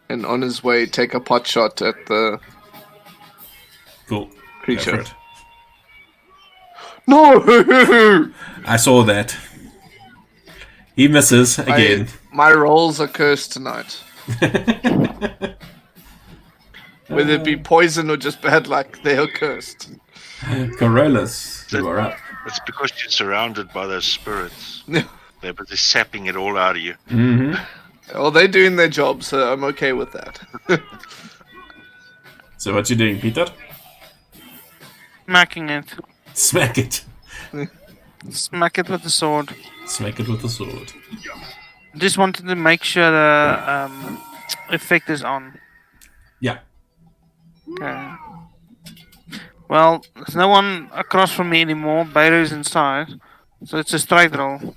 And on his way, take a pot shot at the Cool. creature. Go for it. No! I saw that. He misses again. My rolls are cursed tonight. Whether it be poison or just bad luck, they are cursed. Corollas, you are up. It's because you're surrounded by those spirits. Yeah. They're sapping it all out of you. Mm-hmm. Well, they're doing their job, so I'm okay with that. So what you doing, Peter? Smacking it. Smack it. Smack it with the sword. Smack it with the sword. Just wanted to make sure the effect is on. Yeah. Okay. Well, there's no one across from me anymore. Beiru's inside. So it's a straight roll.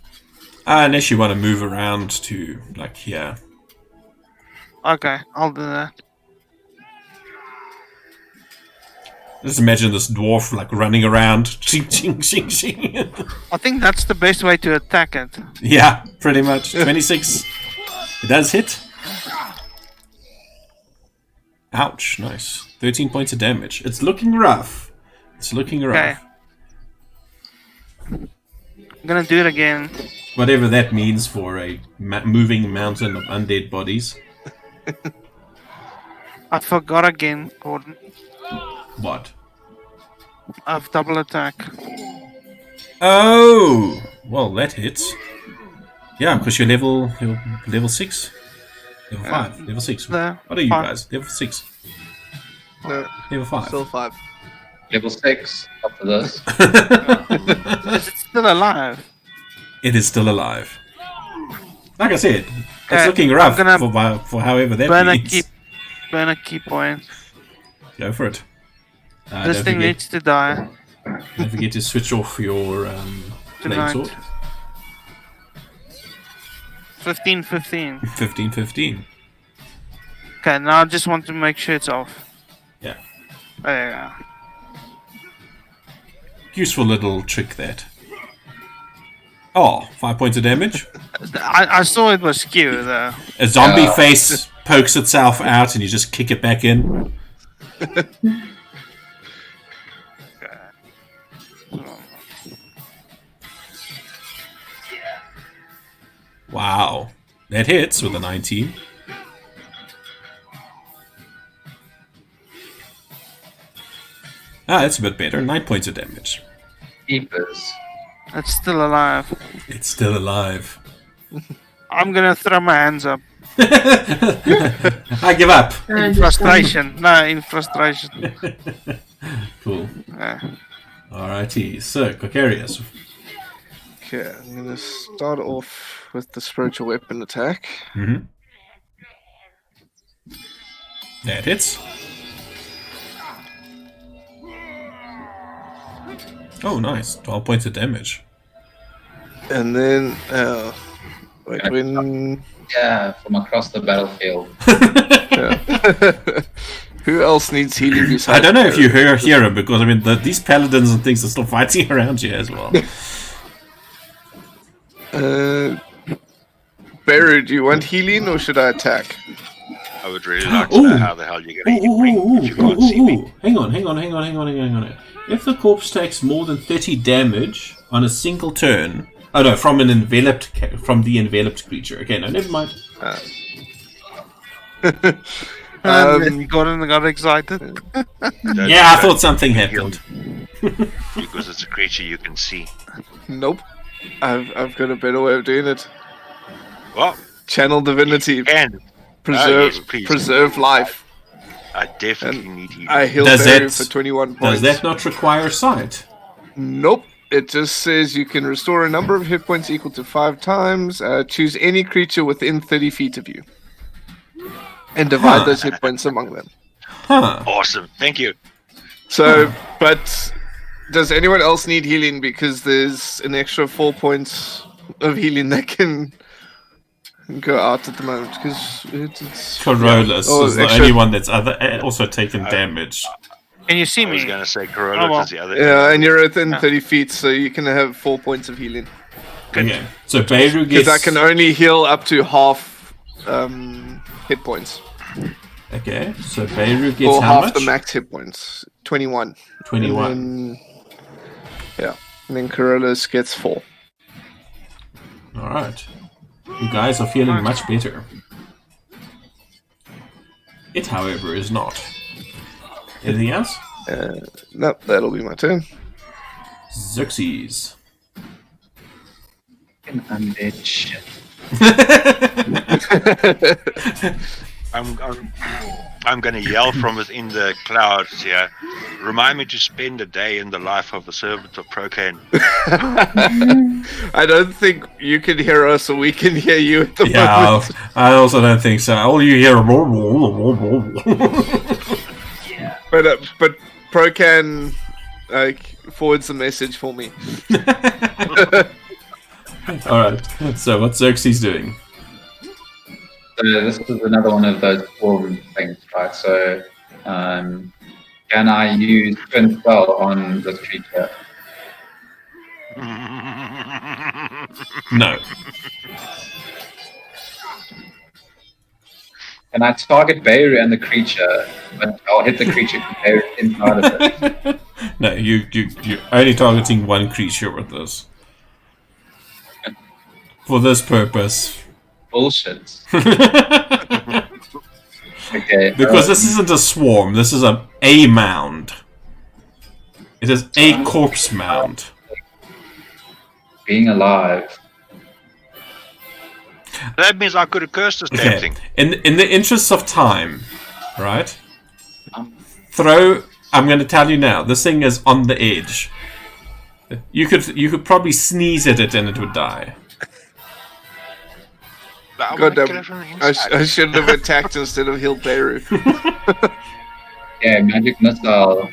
Unless you want to move around to, like, here. Okay, I'll do that. Just imagine this dwarf, like, running around. Ching, ching, ching, ching. I think that's the best way to attack it. Yeah, pretty much. 26. It does hit. Ouch, nice. 13 points of damage. It's looking rough. It's looking rough. I'm gonna do it again. Whatever that means for a moving mountain of undead bodies. I forgot again, Gordon. What? I've double attack. Oh! Well, that hits. Yeah, because you're level 6. Level 5. Level 6. No, What are you 5. guys? Level 6. No, Level 5. still 5. Level 6 after this. Is it still alive? It is still alive. Like I said, it's Okay, looking rough I'm gonna for however that Burn means. a key point. Go for it. This Don't thing forget, needs to die. Don't forget to switch off your flame Tonight. sword. 15. 15. Okay, now I just want to make sure it's off. Yeah. There you go. Useful little trick that. Oh, 5 points of damage. I saw it was skew though. A zombie face pokes itself out and you just kick it back in. Wow. That hits with a 19. Ah, that's a bit better. 9 points of damage. Keepers. It's still alive. It's still alive. I'm gonna throw my hands up. I give up. In frustration. No, in frustration. Cool. Yeah. Alrighty. So, Kokarius. Okay, I'm gonna start off with the spiritual weapon attack. Mm-hmm. That hits. Oh, nice. 12 points of damage. And then, when... Yeah, from across the battlefield. Who else needs healing besides I don't know if you hear him, because, I mean, these paladins and things are still fighting around you as well. Beru, do you want healing or should I attack? I would really like to know how the hell you're going to eat me if you can't see me. Hang on. If the corpse takes more than 30 damage on a single turn... Oh no, from the enveloped creature. Okay, no, never mind. And Gordon got excited. Yeah, I thought something happened. Because it's a creature you can see. Nope. I've got a better way of doing it. Well, Channel divinity. and Preserve, yes, please. preserve life. I definitely need healing. I healed Does Beru that- for 21 points. Does that not require sight? Nope. It just says you can restore a number of hit points equal to 5 times. Choose any creature within 30 feet of you. And divide those hit points among them. Huh. Awesome. Thank you. So, but does anyone else need healing? Because there's an extra 4 points of healing that can go out at the moment. Because it's Corollas Oh, is the extra- only one that's also taken damage. Can you see I was me? going to say Corolla well. is the other. Yeah, and you're within 30 feet, so you can have 4 points of healing. Okay. So Beirut Because gets... I can only heal up to half hit points. Okay, so Beirut gets Or how half much? the max hit points. 21. 21. And then, yeah. And then Corollas gets 4. Alright. You guys are feeling much better. It, however, is not. Anything else? Nope, that'll be my turn. Xerxes. Fucking undead shit. I'm going to yell from within the clouds here. Remind me to spend a day in the life of a servant of Procan. I don't think you can hear us or we can hear you at the Yeah, moment. I also don't think so. All you hear... But Procan forwards the message for me. Alright, so what's Xerxes doing? So this is another one of those swarm things, right? So can I use twin spell on this creature? No. Can I target Beirut and the creature, but I'll hit the creature with Beirut inside of it? No, you're only targeting one creature with this. For this purpose. Bullshit. Okay. Because this isn't a swarm, this is a mound. It is a corpse mound. Being alive. That means I could have cursed this damn Okay. thing. In the interests of time, right? Um, I'm going to tell you now. This thing is on the edge. You could probably sneeze at it and it would die. But I God wanna damn, kill it from the inside. I should have attacked instead of healed Beirut. Yeah, magic missile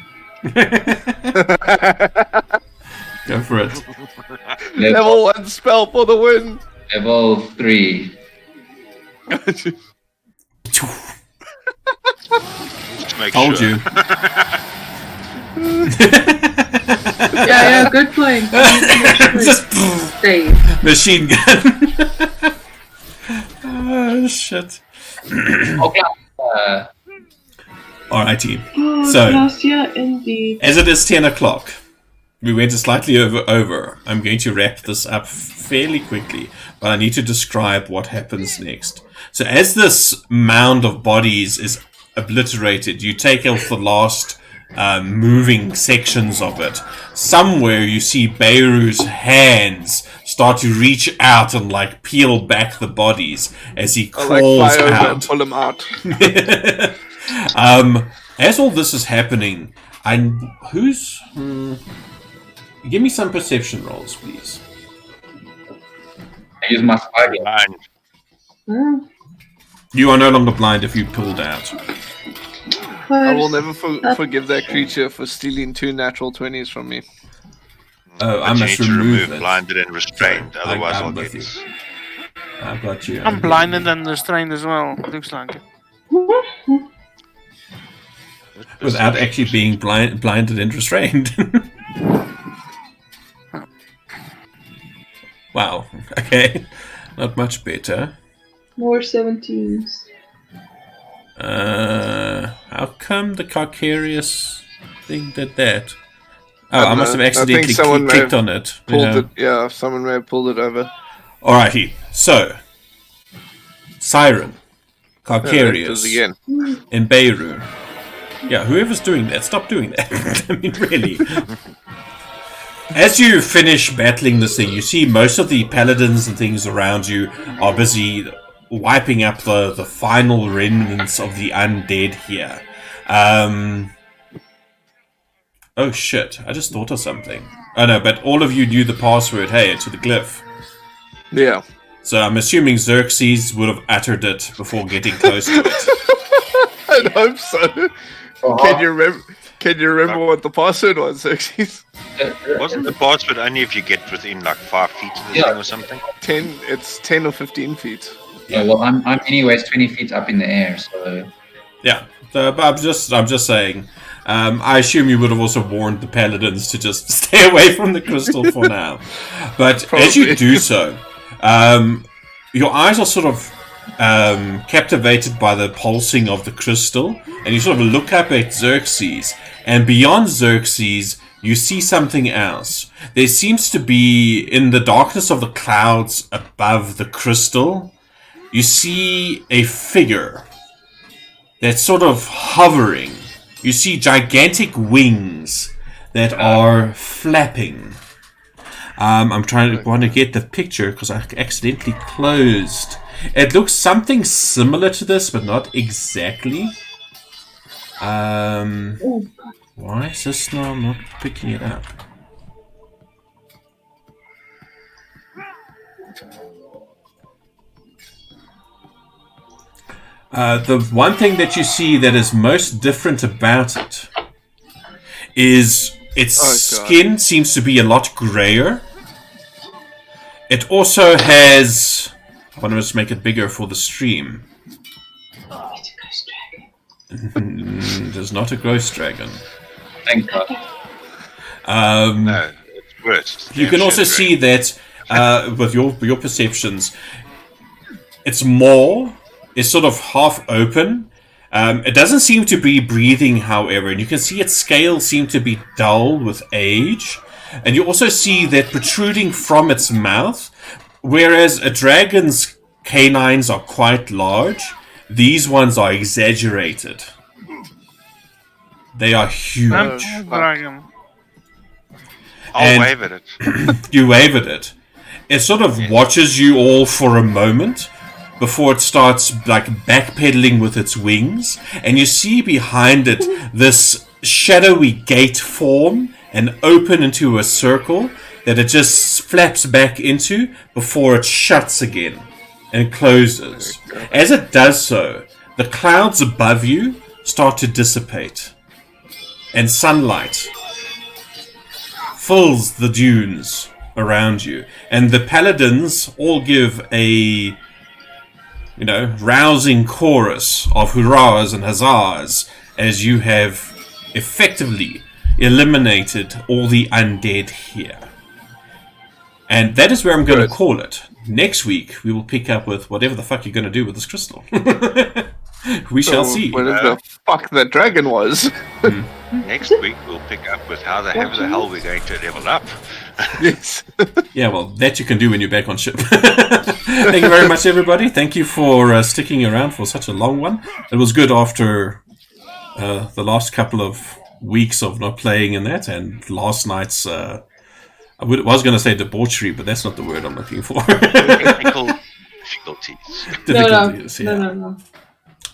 Go for it. Level 1 spell for the win. Level 3. Just make Told sure. you. Yeah, good point. Just Save. machine gun. Oh, shit. Okay. Alrighty. Oh, So- Gracia, indeed. As it is 10 o'clock, we went slightly over. I'm going to wrap this up fairly quickly, but I need to describe what happens next. So as this mound of bodies is obliterated, you take off the last moving sections of it. Somewhere you see Beiru's hands start to reach out and like peel back the bodies as he I like crawls fly over and out. pull him out. As all this is happening, give me some perception rolls, please. I use my spyglass. Blind. Mm, You are no longer blind if you pulled out. I will first, never forgive that creature for stealing 2 natural 20s from me. Oh, I But you must need to remove remove it. blinded and restrained, Sorry, otherwise I'm I'll with get. you. I've got you. I'm blinded and restrained as well. Looks like it. Without actually being blinded and restrained. Wow. Okay. Not much better. more 17s. How come the Carcarius thing did that? Oh, I I must have don't know. I think accidentally someone may clicked have on it. Pulled it. Yeah, someone may have pulled it over. Alrighty, so Siren, Does Carcarius, again. and Beiru. Yeah, whoever's doing that, stop doing that. I mean, really. As you finish battling this thing, you see most of the paladins and things around you are busy wiping up the final remnants of the undead here. Oh shit, I just thought of something. Oh no, but all of you knew the password, hey, to the glyph. Yeah. So I'm assuming Xerxes would have uttered it before getting close to it. I'd hope so. Can you remember what the password was, Xerxes? Wasn't the password only if you get within like 5 feet of the Yeah. thing or something? 10. It's 10 or 15 feet. Yeah, well, I'm anyways 20 feet up in the air, so Yeah, but I'm just saying. I assume you would have also warned the paladins to just stay away from the crystal for now. But as you Probably. do so, your eyes are sort of captivated by the pulsing of the crystal, and you sort of look up at Xerxes, and beyond Xerxes, you see something else. There seems to be, in the darkness of the clouds above the crystal, you see a figure that's sort of hovering. You see gigantic wings that are flapping. I'm want to get the picture because I accidentally closed. It looks something similar to this, but not exactly. Why is this now not picking it up? The one thing that you see that is most different about it is its Oh, God. skin seems to be a lot grayer. It also has... I want to just make it bigger for the stream. It's a ghost dragon. There's not a ghost dragon. thank God. No, it's worse. You can also see that with your perceptions, its maw is sort of half open. It doesn't seem to be breathing, however, and you can see its scales seem to be dull with age. And you also see that protruding from its mouth, whereas a dragon's canines are quite large, these ones are exaggerated. They are huge. Dragon. I'll and- wave at it. You wave at it. It sort of watches you all for a moment before it starts like backpedaling with its wings, and you see behind it this shadowy gate form and open into a circle that it just flaps back into before it shuts again and closes. As it does so, the clouds above you start to dissipate. and sunlight fills the dunes around you, and the paladins all give a rousing chorus of hurrahs and huzzahs as you have effectively eliminated all the undead here. And that is where I'm going to call it. Next week we will pick up with whatever the fuck you're going to do with this crystal. We shall see. Whatever the fuck that dragon was. Next week we'll pick up with how the hell we're going to level up. Yes. Yeah, well, that you can do when you're back on ship. Thank you very much, everybody. Thank you for sticking around for such a long one. It was good after the last couple of weeks of not playing in that, and last night's I was going to say debauchery, but that's not the word I'm looking for. Technical difficulties. No.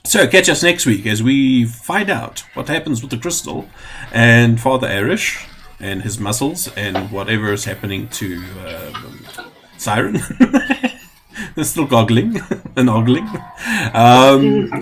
So catch us next week as we find out what happens with the crystal and Father Arish and his muscles and whatever is happening to Siren. They're still goggling and ogling.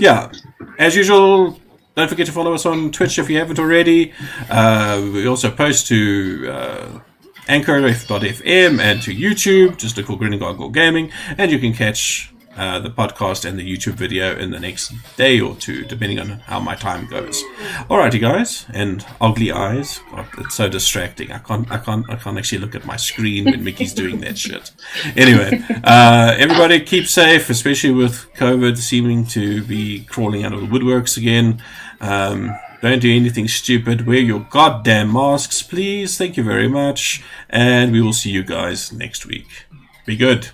Yeah, as usual, don't forget to follow us on Twitch if you haven't already. We also post to Anchor.fm and to YouTube. Just look for Grinning Gargoyle Gaming, and you can catch the podcast and the YouTube video in the next day or two, depending on how my time goes. Alrighty, guys, and ugly eyes. God, it's so distracting. I can't actually look at my screen when Mickey's doing that shit. Anyway, everybody keep safe, especially with COVID seeming to be crawling out of the woodworks again. Don't do anything stupid. Wear your goddamn masks, please. Thank you very much, and we will see you guys next week. Be good.